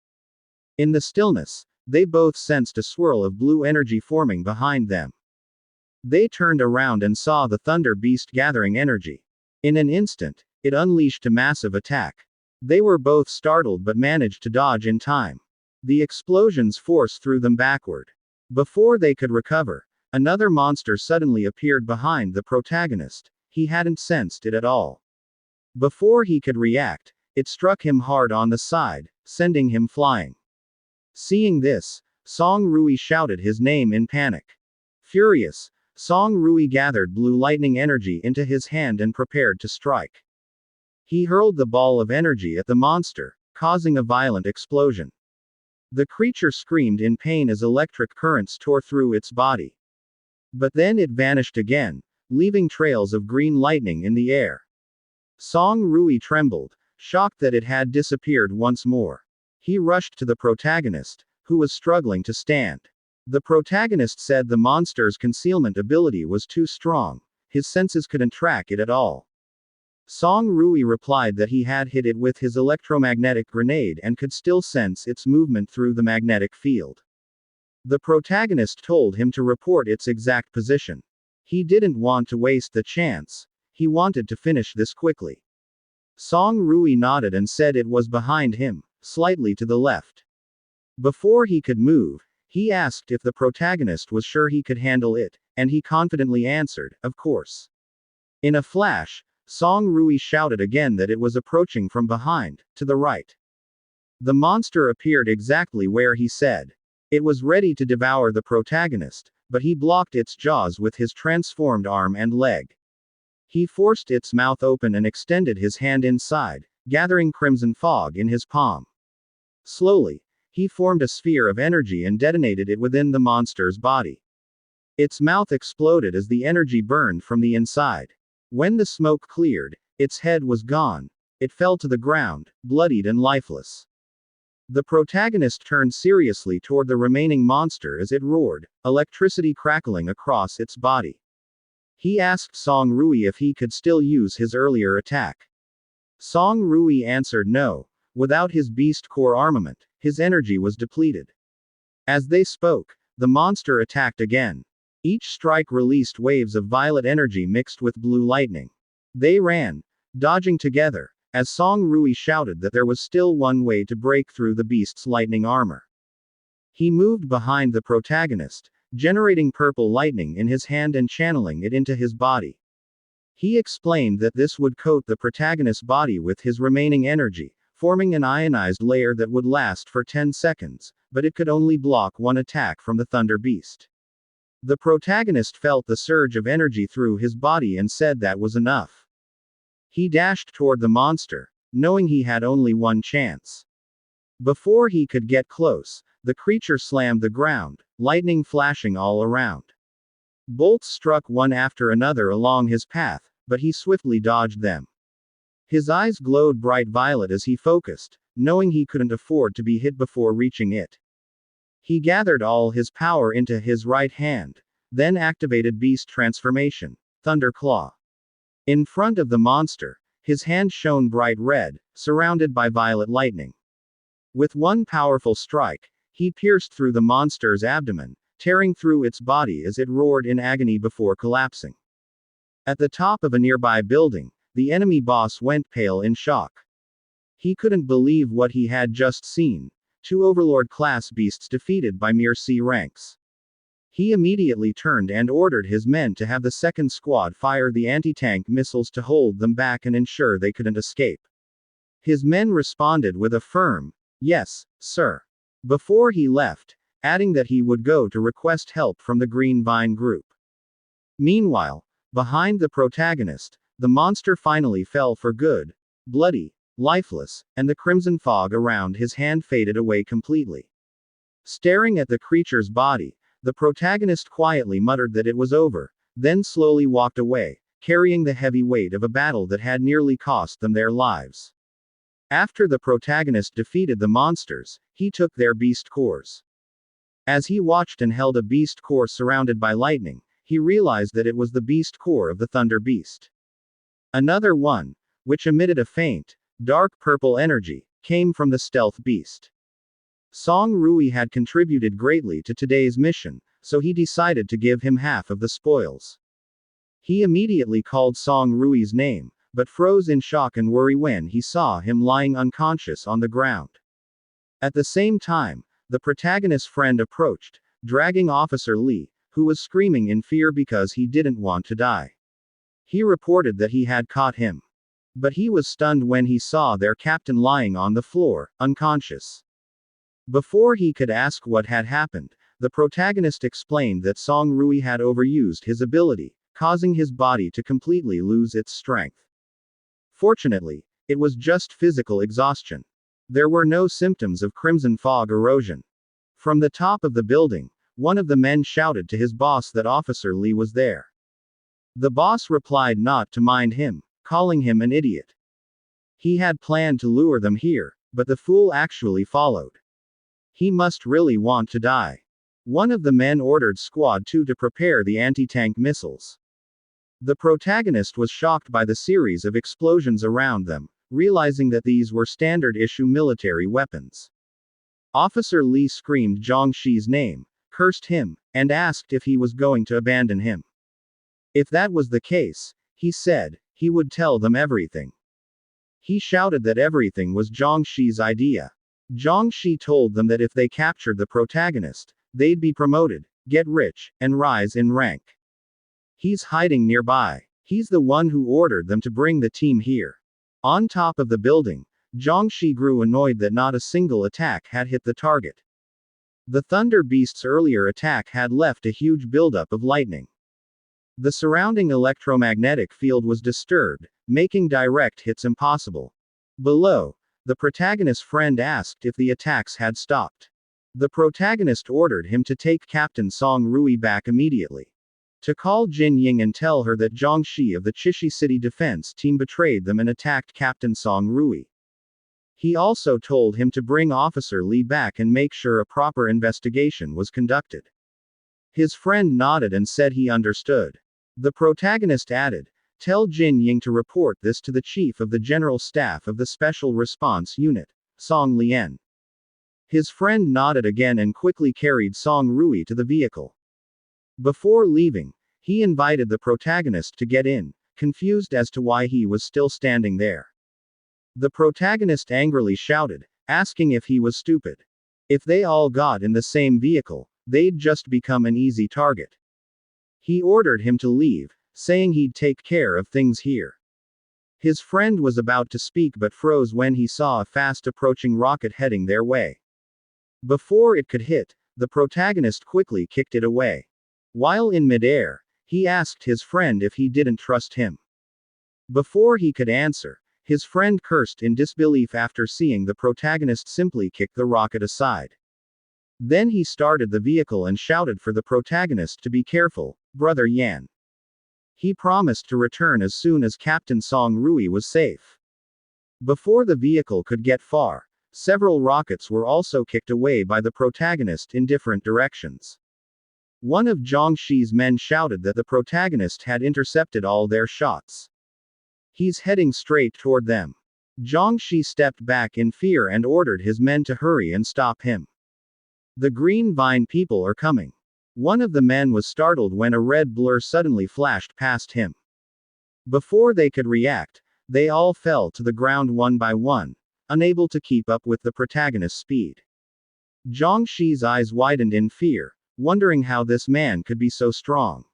In the stillness, they both sensed a swirl of blue energy forming behind them. They turned around and saw the Thunder Beast gathering energy. In an instant, it unleashed a massive attack. They were both startled but managed to dodge in time. The explosions forced threw them backward. Before they could recover, another monster suddenly appeared behind the protagonist. He hadn't sensed it at all. Before he could react, it struck him hard on the side, sending him flying. Seeing this, Song Rui shouted his name in panic. Furious, Song Rui gathered blue lightning energy into his hand and prepared to strike. He hurled the ball of energy at the monster, causing a violent explosion. The creature screamed in pain as electric currents tore through its body. But then it vanished again, leaving trails of green lightning in the air. Song Rui trembled, shocked that it had disappeared once more. He rushed to the protagonist, who was struggling to stand. The protagonist said the monster's concealment ability was too strong, his senses couldn't track it at all. Song Rui replied that he had hit it with his electromagnetic grenade and could still sense its movement through the magnetic field. The protagonist told him to report its exact position. He didn't want to waste the chance. He wanted to finish this quickly. Song Rui nodded and said it was behind him, slightly to the left. Before he could move, he asked if the protagonist was sure he could handle it, and he confidently answered, "Of course." In a flash, Song Rui shouted again that it was approaching from behind, to the right. The monster appeared exactly where he said. It was ready to devour the protagonist, but he blocked its jaws with his transformed arm and leg. He forced its mouth open and extended his hand inside, gathering crimson fog in his palm. Slowly, he formed a sphere of energy and detonated it within the monster's body. Its mouth exploded as the energy burned from the inside. When the smoke cleared, its head was gone. It fell to the ground, bloodied and lifeless. The protagonist turned seriously toward the remaining monster as it roared, electricity crackling across its body. He asked Song Rui if he could still use his earlier attack. Song Rui answered no. Without his beast core armament, his energy was depleted. As they spoke, the monster attacked again. Each strike released waves of violet energy mixed with blue lightning. They ran, dodging together, as Song Rui shouted that there was still one way to break through the beast's lightning armor. He moved behind the protagonist, generating purple lightning in his hand and channeling it into his body. He explained that this would coat the protagonist's body with his remaining energy, forming an ionized layer that would last for 10 seconds, but it could only block one attack from the Thunder Beast. The protagonist felt the surge of energy through his body and said that was enough. He dashed toward the monster, knowing he had only one chance. Before he could get close, the creature slammed the ground, lightning flashing all around. Bolts struck one after another along his path, but he swiftly dodged them. His eyes glowed bright violet as he focused, knowing he couldn't afford to be hit before reaching it. He gathered all his power into his right hand, then activated Beast Transformation, Thunder Claw. In front of the monster, his hand shone bright red, surrounded by violet lightning. With one powerful strike, he pierced through the monster's abdomen, tearing through its body as it roared in agony before collapsing. At the top of a nearby building, the enemy boss went pale in shock. He couldn't believe what he had just seen: 2 Overlord-class beasts defeated by mere C ranks. He immediately turned and ordered his men to have the second squad fire the anti-tank missiles to hold them back and ensure they couldn't escape. His men responded with a firm, "Yes, sir," before he left, adding that he would go to request help from the Green Vine group. Meanwhile, behind the protagonist, the monster finally fell for good, bloody, lifeless, and the crimson fog around his hand faded away completely. Staring at the creature's body, the protagonist quietly muttered that it was over, then slowly walked away, carrying the heavy weight of a battle that had nearly cost them their lives. After the protagonist defeated the monsters, he took their beast cores. As he watched and held a beast core surrounded by lightning, he realized that it was the beast core of the Thunder Beast. Another one, which emitted a faint, dark purple energy, came from the stealth beast. Song Rui had contributed greatly to today's mission, so he decided to give him half of the spoils. He immediately called Song Rui's name, but froze in shock and worry when he saw him lying unconscious on the ground. At the same time, the protagonist's friend approached, dragging Officer Lee, who was screaming in fear because he didn't want to die. He reported that he had caught him. But he was stunned when he saw their captain lying on the floor, unconscious. Before he could ask what had happened, the protagonist explained that Song Rui had overused his ability, causing his body to completely lose its strength. Fortunately, it was just physical exhaustion. There were no symptoms of crimson fog erosion. From the top of the building, one of the men shouted to his boss that Officer Lee was there. The boss replied not to mind him, calling him an idiot. He had planned to lure them here, but the fool actually followed. He must really want to die. One of the men ordered Squad 2 to prepare the anti-tank missiles. The protagonist was shocked by the series of explosions around them, realizing that these were standard-issue military weapons. Officer Lee screamed Zhongshi's name, cursed him, and asked if he was going to abandon him. If that was the case, he said, he would tell them everything. He shouted that everything was Zhongshi's idea. Zhongshi told them that if they captured the protagonist, they'd be promoted, get rich, and rise in rank. He's hiding nearby. He's the one who ordered them to bring the team here. On top of the building, Zhongshi grew annoyed that not a single attack had hit the target. The Thunder Beast's earlier attack had left a huge buildup of lightning. The surrounding electromagnetic field was disturbed, making direct hits impossible. Below, the protagonist's friend asked if the attacks had stopped. The protagonist ordered him to take Captain Song Rui back immediately. To call Jin Ying and tell her that Zhongshi of the Chishi City Defense Team betrayed them and attacked Captain Song Rui. He also told him to bring Officer Lee back and make sure a proper investigation was conducted. His friend nodded and said he understood. The protagonist added, "Tell Jin Ying to report this to the Chief of the General Staff of the Special Response Unit, Song Lian." His friend nodded again and quickly carried Song Rui to the vehicle. Before leaving, he invited the protagonist to get in, confused as to why he was still standing there. The protagonist angrily shouted, asking if he was stupid. If they all got in the same vehicle, they'd just become an easy target. He ordered him to leave, saying he'd take care of things here. His friend was about to speak but froze when he saw a fast approaching rocket heading their way. Before it could hit, the protagonist quickly kicked it away. While in midair, he asked his friend if he didn't trust him. Before he could answer, his friend cursed in disbelief after seeing the protagonist simply kick the rocket aside. Then he started the vehicle and shouted for the protagonist to be careful, Brother Yan. He promised to return as soon as Captain Song Rui was safe. Before the vehicle could get far, several rockets were also kicked away by the protagonist in different directions. One of Zhang Shi's men shouted that the protagonist had intercepted all their shots. He's heading straight toward them. Zhang Shi stepped back in fear and ordered his men to hurry and stop him. The Green Vine people are coming. One of the men was startled when a red blur suddenly flashed past him. Before they could react, they all fell to the ground one by one, unable to keep up with the protagonist's speed. Zhang Shi's eyes widened in fear, wondering how this man could be so strong.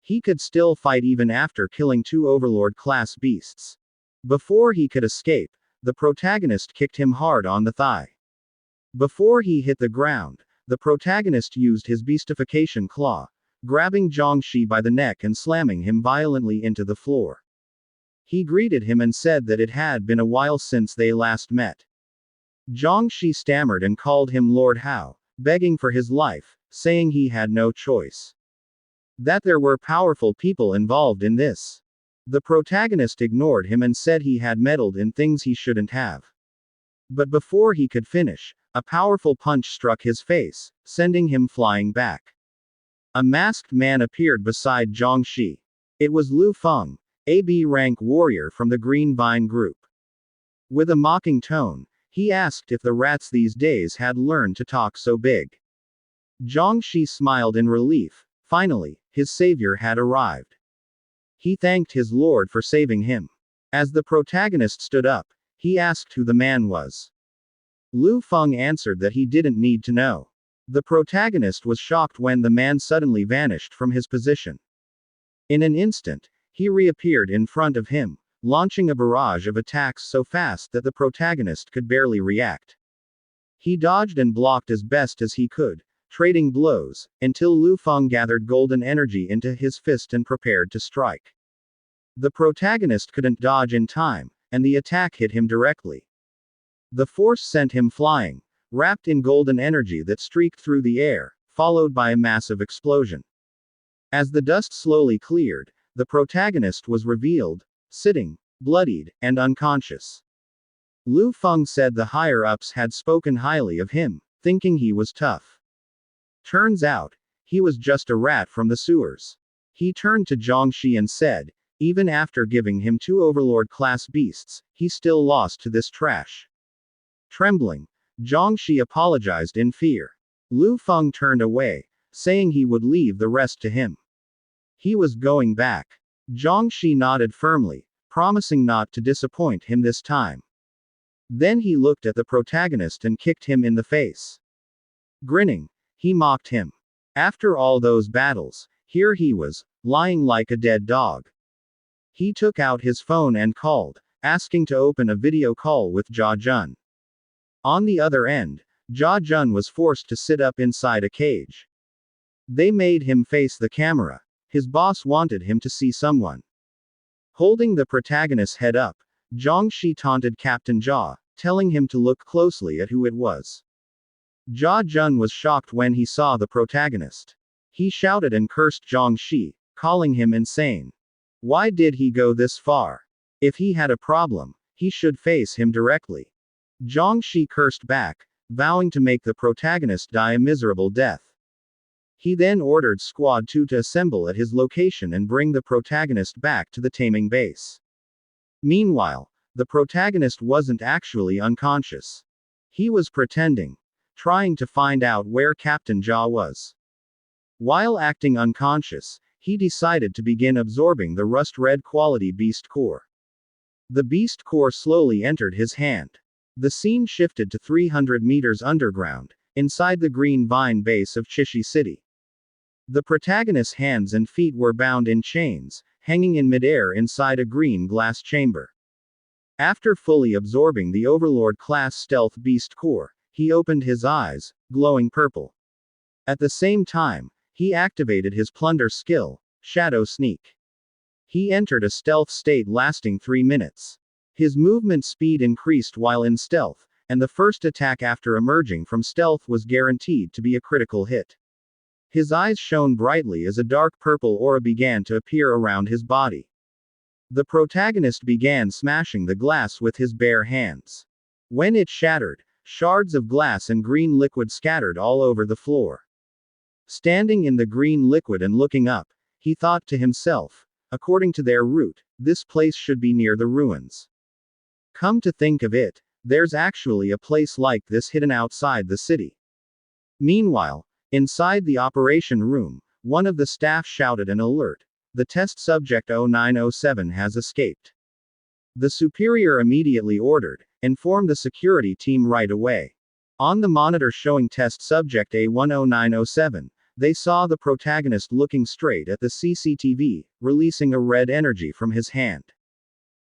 He could still fight even after killing 2 Overlord-class beasts. Before he could escape, the protagonist kicked him hard on the thigh. Before he hit the ground, the protagonist used his beastification claw, grabbing Zhang Shi by the neck and slamming him violently into the floor. He greeted him and said that it had been a while since they last met. Zhang Shi stammered and called him Lord Hao, begging for his life, saying he had no choice. That there were powerful people involved in this. The protagonist ignored him and said he had meddled in things he shouldn't have. But before he could finish, a powerful punch struck his face, sending him flying back. A masked man appeared beside Zhang Shi. It was Lu Feng, a B-rank warrior from the Green Vine group. With a mocking tone, he asked if the rats these days had learned to talk so big. Zhang Shi smiled in relief. Finally, his savior had arrived. He thanked his lord for saving him. As the protagonist stood up, he asked who the man was. Lu Feng answered that he didn't need to know. The protagonist was shocked when the man suddenly vanished from his position. In an instant, he reappeared in front of him, launching a barrage of attacks so fast that the protagonist could barely react. He dodged and blocked as best as he could, trading blows, until Lu Feng gathered golden energy into his fist and prepared to strike. The protagonist couldn't dodge in time, and the attack hit him directly. The force sent him flying, wrapped in golden energy that streaked through the air, followed by a massive explosion. As the dust slowly cleared, the protagonist was revealed, sitting, bloodied, and unconscious. Lu Feng said the higher-ups had spoken highly of him, thinking he was tough. Turns out, he was just a rat from the sewers. He turned to Zhang Shi and said, even after giving him 2 Overlord-class beasts, he still lost to this trash. Trembling, Zhang Shi apologized in fear. Lu Feng turned away, saying he would leave the rest to him. He was going back. Zhang Shi nodded firmly, promising not to disappoint him this time. Then he looked at the protagonist and kicked him in the face. Grinning, he mocked him. After all those battles, here he was, lying like a dead dog. He took out his phone and called, asking to open a video call with Jia Jun. On the other end, Jia Jun was forced to sit up inside a cage. They made him face the camera. His boss wanted him to see someone. Holding the protagonist's head up, Zhang Shi taunted Captain Jia, telling him to look closely at who it was. Jia Jun was shocked when he saw the protagonist. He shouted and cursed Zhang Shi, calling him insane. Why did he go this far? If he had a problem, he should face him directly. Zhang Shi cursed back, vowing to make the protagonist die a miserable death. He then ordered Squad 2 to assemble at his location and bring the protagonist back to the taming base. Meanwhile, the protagonist wasn't actually unconscious. He was pretending, trying to find out where Captain Jia was. While acting unconscious, he decided to begin absorbing the rust-red quality beast core. The beast core slowly entered his hand. The scene shifted to 300 meters underground, inside the green vine base of Chishi City. The protagonist's hands and feet were bound in chains, hanging in midair inside a green glass chamber. After fully absorbing the Overlord-class stealth beast core, he opened his eyes, glowing purple. At the same time, he activated his plunder skill, Shadow Sneak. He entered a stealth state lasting 3 minutes. His movement speed increased while in stealth, and the first attack after emerging from stealth was guaranteed to be a critical hit. His eyes shone brightly as a dark purple aura began to appear around his body. The protagonist began smashing the glass with his bare hands. When it shattered, shards of glass and green liquid scattered all over the floor. Standing in the green liquid and looking up, he thought to himself, according to their route, this place should be near the ruins. Come to think of it, there's actually a place like this hidden outside the city. Meanwhile, inside the operation room, one of the staff shouted an alert. The test subject 0907 has escaped. The superior immediately ordered, inform the security team right away. On the monitor showing test subject A10907, they saw the protagonist looking straight at the CCTV, releasing a red energy from his hand.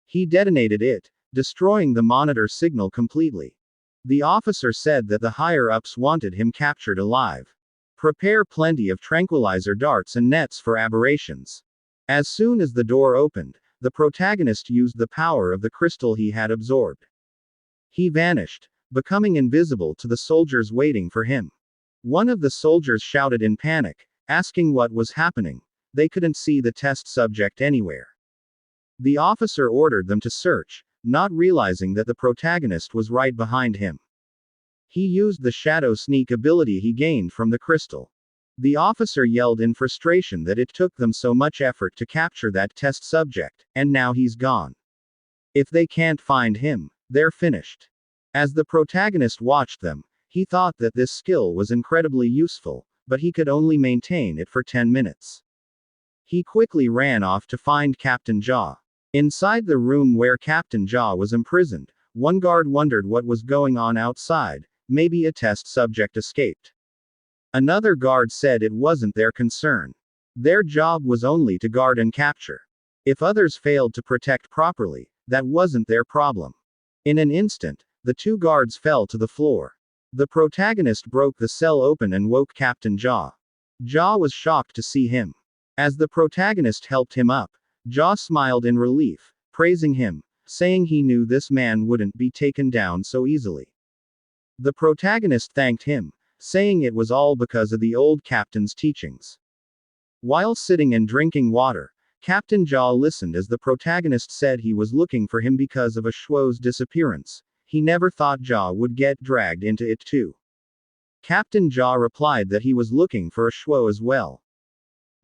He detonated it, destroying the monitor signal completely. The officer said that the higher-ups wanted him captured alive. Prepare plenty of tranquilizer darts and nets for aberrations. As soon as the door opened, the protagonist used the power of the crystal he had absorbed. He vanished, becoming invisible to the soldiers waiting for him. One of the soldiers shouted in panic, asking what was happening. They couldn't see the test subject anywhere. The officer ordered them to search, not realizing that the protagonist was right behind him. He used the shadow sneak ability he gained from the crystal. The officer yelled in frustration that it took them so much effort to capture that test subject, and now he's gone. If they can't find him, they're finished. As the protagonist watched them, he thought that this skill was incredibly useful, but he could only maintain it for 10 minutes. He quickly ran off to find Captain Jaw. Inside the room where Captain Jaw was imprisoned, one guard wondered what was going on outside. Maybe a test subject escaped. Another guard said it wasn't their concern. Their job was only to guard and capture. If others failed to protect properly, that wasn't their problem. In an instant, the two guards fell to the floor. The protagonist broke the cell open and woke Captain Jaw. Jaw was shocked to see him. As the protagonist helped him up, Jaw smiled in relief, praising him, saying he knew this man wouldn't be taken down so easily. The protagonist thanked him, saying it was all because of the old captain's teachings. While sitting and drinking water, Captain Jaw listened as the protagonist said he was looking for him because of a Shuo's disappearance. He never thought Jaw would get dragged into it too. Captain Jaw replied that he was looking for a Shuo as well.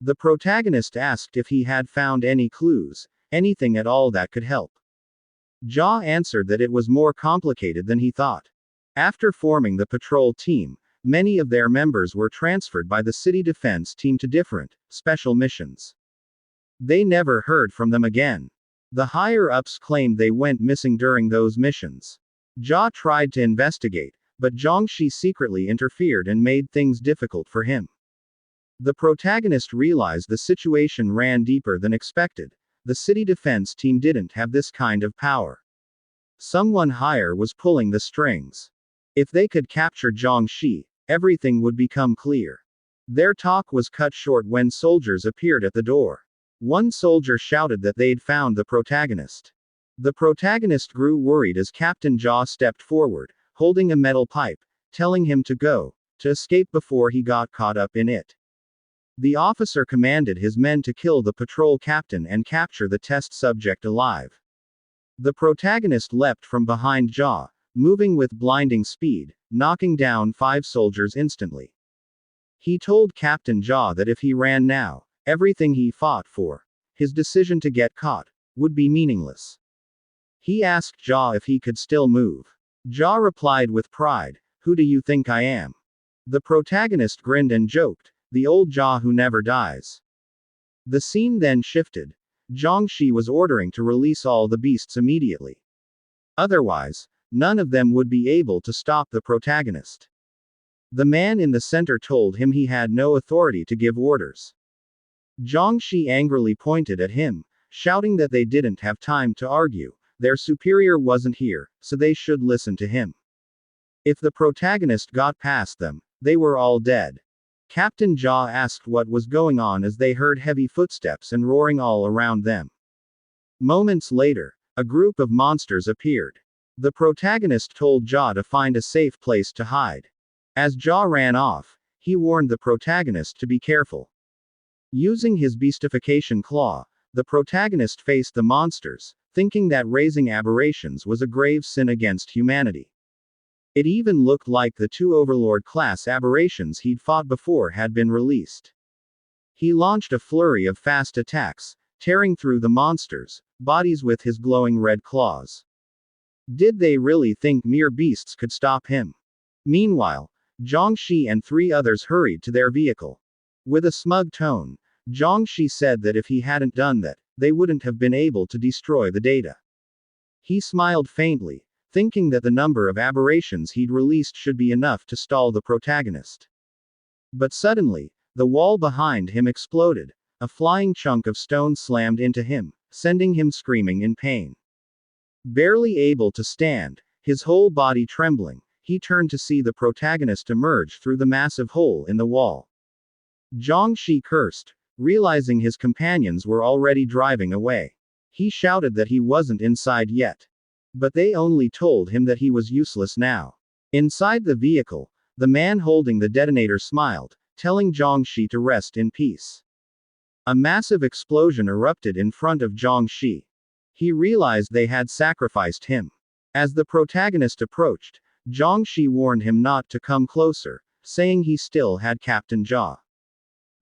The protagonist asked if he had found any clues, anything at all that could help. Jaw answered that it was more complicated than he thought. After forming the patrol team, many of their members were transferred by the city defense team to different, special missions. They never heard from them again. The higher-ups claimed they went missing during those missions. Jaw tried to investigate, but Zhongxi secretly interfered and made things difficult for him. The protagonist realized the situation ran deeper than expected. The city defense team didn't have this kind of power. Someone higher was pulling the strings. If they could capture Zhongxi, everything would become clear. Their talk was cut short when soldiers appeared at the door. One soldier shouted that they'd found the protagonist. The protagonist grew worried as Captain Jaw stepped forward, holding a metal pipe, telling him to go, to escape before he got caught up in it. The officer commanded his men to kill the patrol captain and capture the test subject alive. The protagonist leapt from behind Jaw, moving with blinding speed, knocking down 5 soldiers instantly. He told Captain Jaw that if he ran now, everything he fought for, his decision to get caught, would be meaningless. He asked Jaw if he could still move. Jaw replied with pride, "Who do you think I am?" The protagonist grinned and joked, "The old Jaw who never dies." The scene then shifted. Jiangxi was ordering to release all the beasts immediately. Otherwise, none of them would be able to stop the protagonist. The man in the center told him he had no authority to give orders. Jiangxi angrily pointed at him, shouting that they didn't have time to argue, their superior wasn't here, so they should listen to him. If the protagonist got past them, they were all dead. Captain Jia asked what was going on as they heard heavy footsteps and roaring all around them. Moments later, a group of monsters appeared. The protagonist told Jia to find a safe place to hide. As Jia ran off, he warned the protagonist to be careful. Using his beastification claw, the protagonist faced the monsters, thinking that raising aberrations was a grave sin against humanity. It even looked like the two Overlord-class aberrations he'd fought before had been released. He launched a flurry of fast attacks, tearing through the monsters' bodies with his glowing red claws. Did they really think mere beasts could stop him? Meanwhile, Jiangxi and 3 others hurried to their vehicle. With a smug tone, Jiangxi said that if he hadn't done that, they wouldn't have been able to destroy the data. He smiled faintly, thinking that the number of aberrations he'd released should be enough to stall the protagonist. But suddenly, the wall behind him exploded. A flying chunk of stone slammed into him, sending him screaming in pain. Barely able to stand, his whole body trembling, he turned to see the protagonist emerge through the massive hole in the wall. Jiangxi cursed, realizing his companions were already driving away. He shouted that he wasn't inside yet. But they only told him that he was useless now. Inside the vehicle, the man holding the detonator smiled, telling Jiangxi to rest in peace. A massive explosion erupted in front of Jiangxi. He realized they had sacrificed him. As the protagonist approached, Jiangxi warned him not to come closer, saying he still had Captain Jia.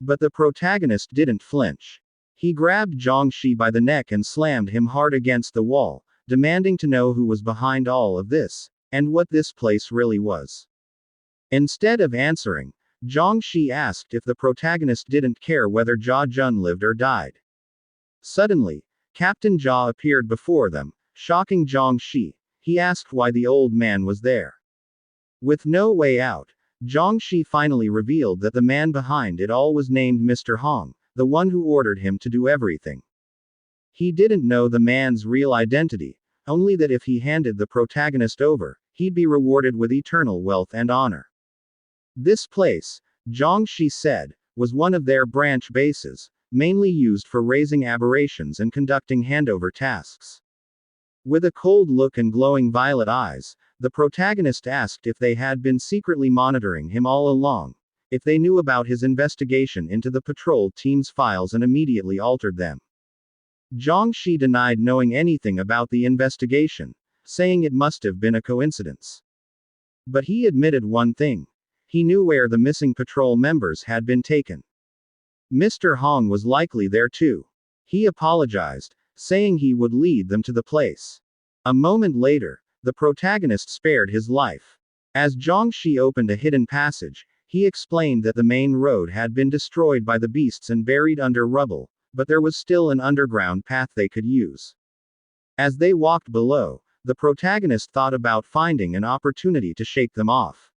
But the protagonist didn't flinch. He grabbed Jiangxi by the neck and slammed him hard against the wall, demanding to know who was behind all of this, and what this place really was. Instead of answering, Jiangxi asked if the protagonist didn't care whether Jia Jun lived or died. Suddenly, Captain Jia appeared before them, shocking Jiangxi. He asked why the old man was there. With no way out, Jiangxi finally revealed that the man behind it all was named Mr. Hong, the one who ordered him to do everything. He didn't know the man's real identity, only that if he handed the protagonist over, he'd be rewarded with eternal wealth and honor. This place, Jiangxi said, was one of their branch bases, mainly used for raising aberrations and conducting handover tasks. With a cold look and glowing violet eyes, the protagonist asked if they had been secretly monitoring him all along, if they knew about his investigation into the patrol team's files and immediately altered them. Jiangxi denied knowing anything about the investigation, saying it must have been a coincidence. But he admitted one thing. He knew where the missing patrol members had been taken. Mr. Hong was likely there too. He apologized, saying he would lead them to the place. A moment later, the protagonist spared his life. As Jiangxi opened a hidden passage, he explained that the main road had been destroyed by the beasts and buried under rubble, but there was still an underground path they could use. As they walked below, the protagonist thought about finding an opportunity to shake them off.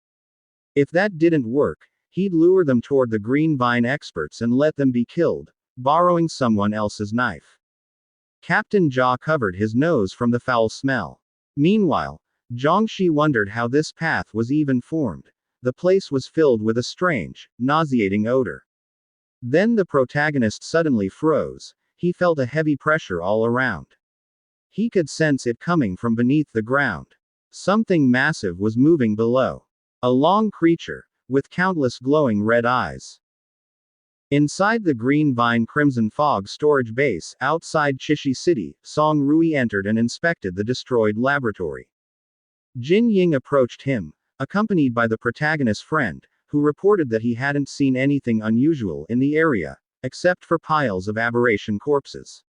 If that didn't work, he'd lure them toward the green vine experts and let them be killed, borrowing someone else's knife. Captain Jia covered his nose from the foul smell. Meanwhile, Jiangxi wondered how this path was even formed. The place was filled with a strange, nauseating odor. Then the protagonist suddenly froze. He felt a heavy pressure all around. He could sense it coming from beneath the ground. Something massive was moving below. A long creature, with countless glowing red eyes. Inside the green vine crimson fog storage base, outside Chishi City, Song Rui entered and inspected the destroyed laboratory. Jin Ying approached him, accompanied by the protagonist's friend, who reported that he hadn't seen anything unusual in the area, except for piles of aberration corpses.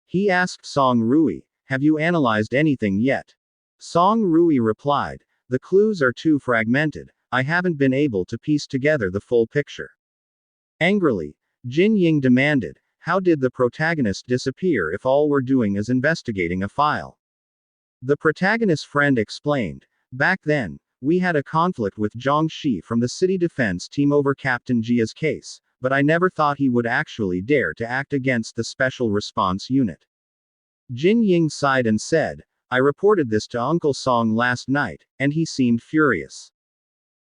He asked Song Rui, "Have you analyzed anything yet?" Song Rui replied, "The clues are too fragmented, I haven't been able to piece together the full picture." Angrily, Jin Ying demanded, How did the protagonist disappear if all we're doing is investigating a file? The protagonist's friend explained. Back then, we had a conflict with Zhang Shi from the city defense team over Captain Jia's case, but I never thought he would actually dare to act against the special response unit. Jin Ying sighed and said, I reported this to Uncle Song last night, and he seemed furious.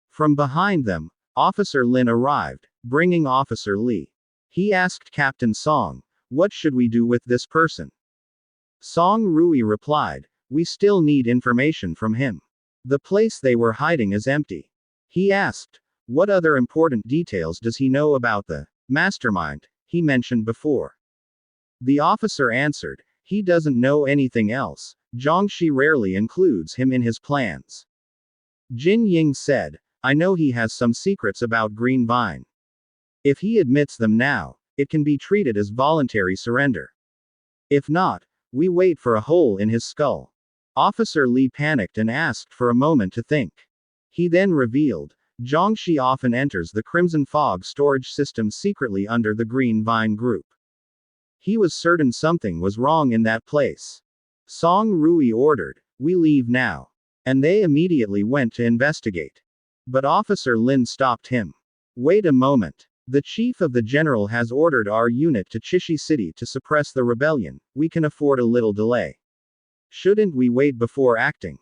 From behind them, Officer Lin arrived, bringing Officer Li. He asked Captain Song, what should we do with this person? Song Rui replied, we still need information from him. The place they were hiding is empty. He asked, what other important details does he know about the mastermind he mentioned before? The officer answered, he doesn't know anything else. Zhangxi rarely includes him in his plans. Jin Ying said, I know he has some secrets about Green Vine. If he admits them now, it can be treated as voluntary surrender. If not, we wait for a hole in his skull. Officer Li panicked and asked for a moment to think. He then revealed, Zhangxi often enters the Crimson Fog storage system secretly under the Green Vine group. He was certain something was wrong in that place. Song Rui ordered, we leave now. And they immediately went to investigate. But Officer Lin stopped him. Wait a moment. The chief of the general has ordered our unit to Chishi City to suppress the rebellion. We can afford a little delay. Shouldn't we wait before acting?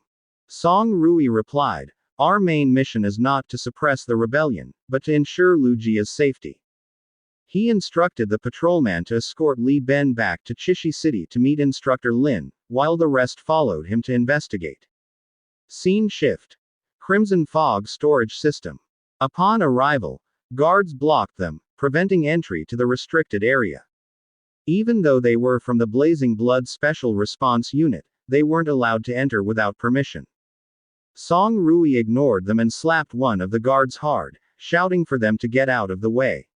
Song Rui replied, our main mission is not to suppress the rebellion, but to ensure Lu Jia's safety. He instructed the patrolman to escort Li Ben back to Chishi City to meet Instructor Lin, while the rest followed him to investigate. Scene shift. Crimson Fog storage system. Upon arrival, guards blocked them, preventing entry to the restricted area. Even though they were from the Blazing Blood Special Response Unit, they weren't allowed to enter without permission. Song Rui ignored them and slapped one of the guards hard, shouting for them to get out of the way.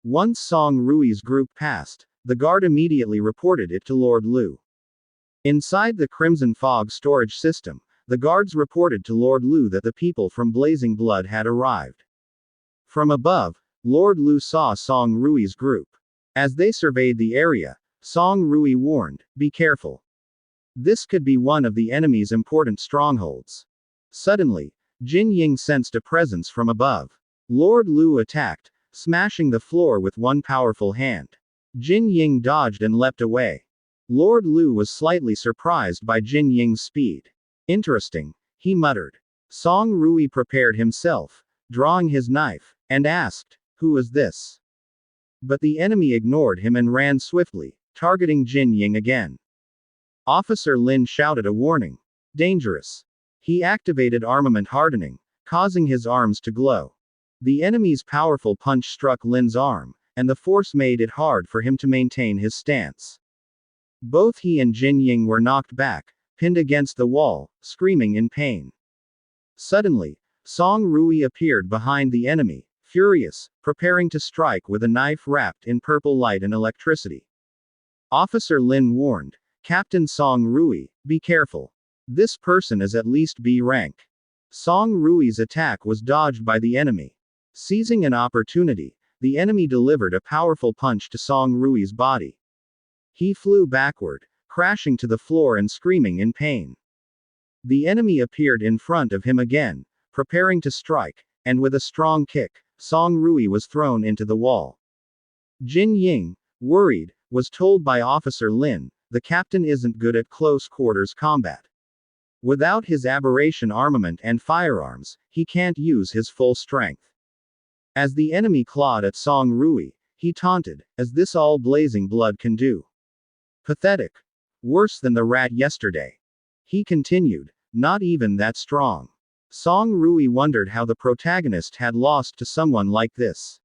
Once Song Rui's group passed, the guard immediately reported it to Lord Lu. Inside the Crimson Fog storage system, the guards reported to Lord Lu that the people from Blazing Blood had arrived. From above, Lord Lu saw Song Rui's group. As they surveyed the area, Song Rui warned, be careful. This could be one of the enemy's important strongholds. Suddenly, Jin Ying sensed a presence from above. Lord Lu attacked, smashing the floor with one powerful hand. Jin Ying dodged and leapt away. Lord Lu was slightly surprised by Jin Ying's speed. Interesting, he muttered. Song Rui prepared himself, drawing his knife, and asked, who is this? But the enemy ignored him and ran swiftly, targeting Jin Ying again. Officer Lin shouted a warning. Dangerous. He activated armament hardening, causing his arms to glow. The enemy's powerful punch struck Lin's arm, and the force made it hard for him to maintain his stance. Both he and Jin Ying were knocked back, pinned against the wall, screaming in pain. Suddenly, Song Rui appeared behind the enemy, furious, preparing to strike with a knife wrapped in purple light and electricity. Officer Lin warned, Captain Song Rui, be careful. This person is at least B rank. Song Rui's attack was dodged by the enemy. Seizing an opportunity, the enemy delivered a powerful punch to Song Rui's body. He flew backward, crashing to the floor and screaming in pain. The enemy appeared in front of him again, preparing to strike, and with a strong kick, Song Rui was thrown into the wall. Jin Ying, worried, was told by Officer Lin, the captain isn't good at close quarters combat. Without his aberration armament and firearms, he can't use his full strength. As the enemy clawed at Song Rui, he taunted, as this all Blazing Blood can do. Pathetic. Worse than the rat yesterday. He continued, not even that strong. Song Rui wondered how the protagonist had lost to someone like this.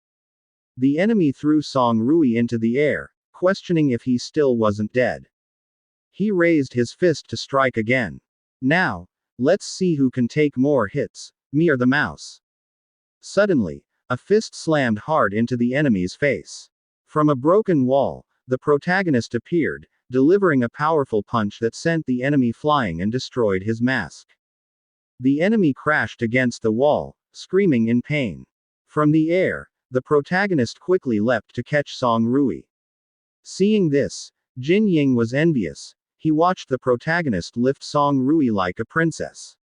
The enemy threw Song Rui into the air, questioning if he still wasn't dead. He raised his fist to strike again. Now, let's see who can take more hits, me or the mouse. Suddenly, a fist slammed hard into the enemy's face. From a broken wall, the protagonist appeared, delivering a powerful punch that sent the enemy flying and destroyed his mask. The enemy crashed against the wall, screaming in pain. From the air, the protagonist quickly leapt to catch Song Rui. Seeing this, Jin Ying was envious. He watched the protagonist lift Song Rui like a princess.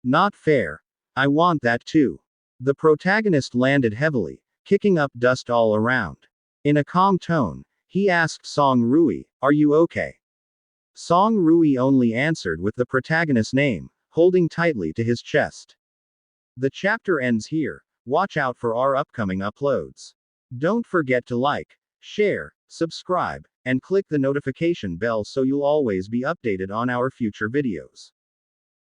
Not fair. I want that too. The protagonist landed heavily, kicking up dust all around. In a calm tone, he asked Song Rui, "Are you okay?" Song Rui only answered with the protagonist's name, holding tightly to his chest. The chapter ends here. Watch out for our upcoming uploads. Don't forget to like, share, subscribe, and click the notification bell so you'll always be updated on our future videos.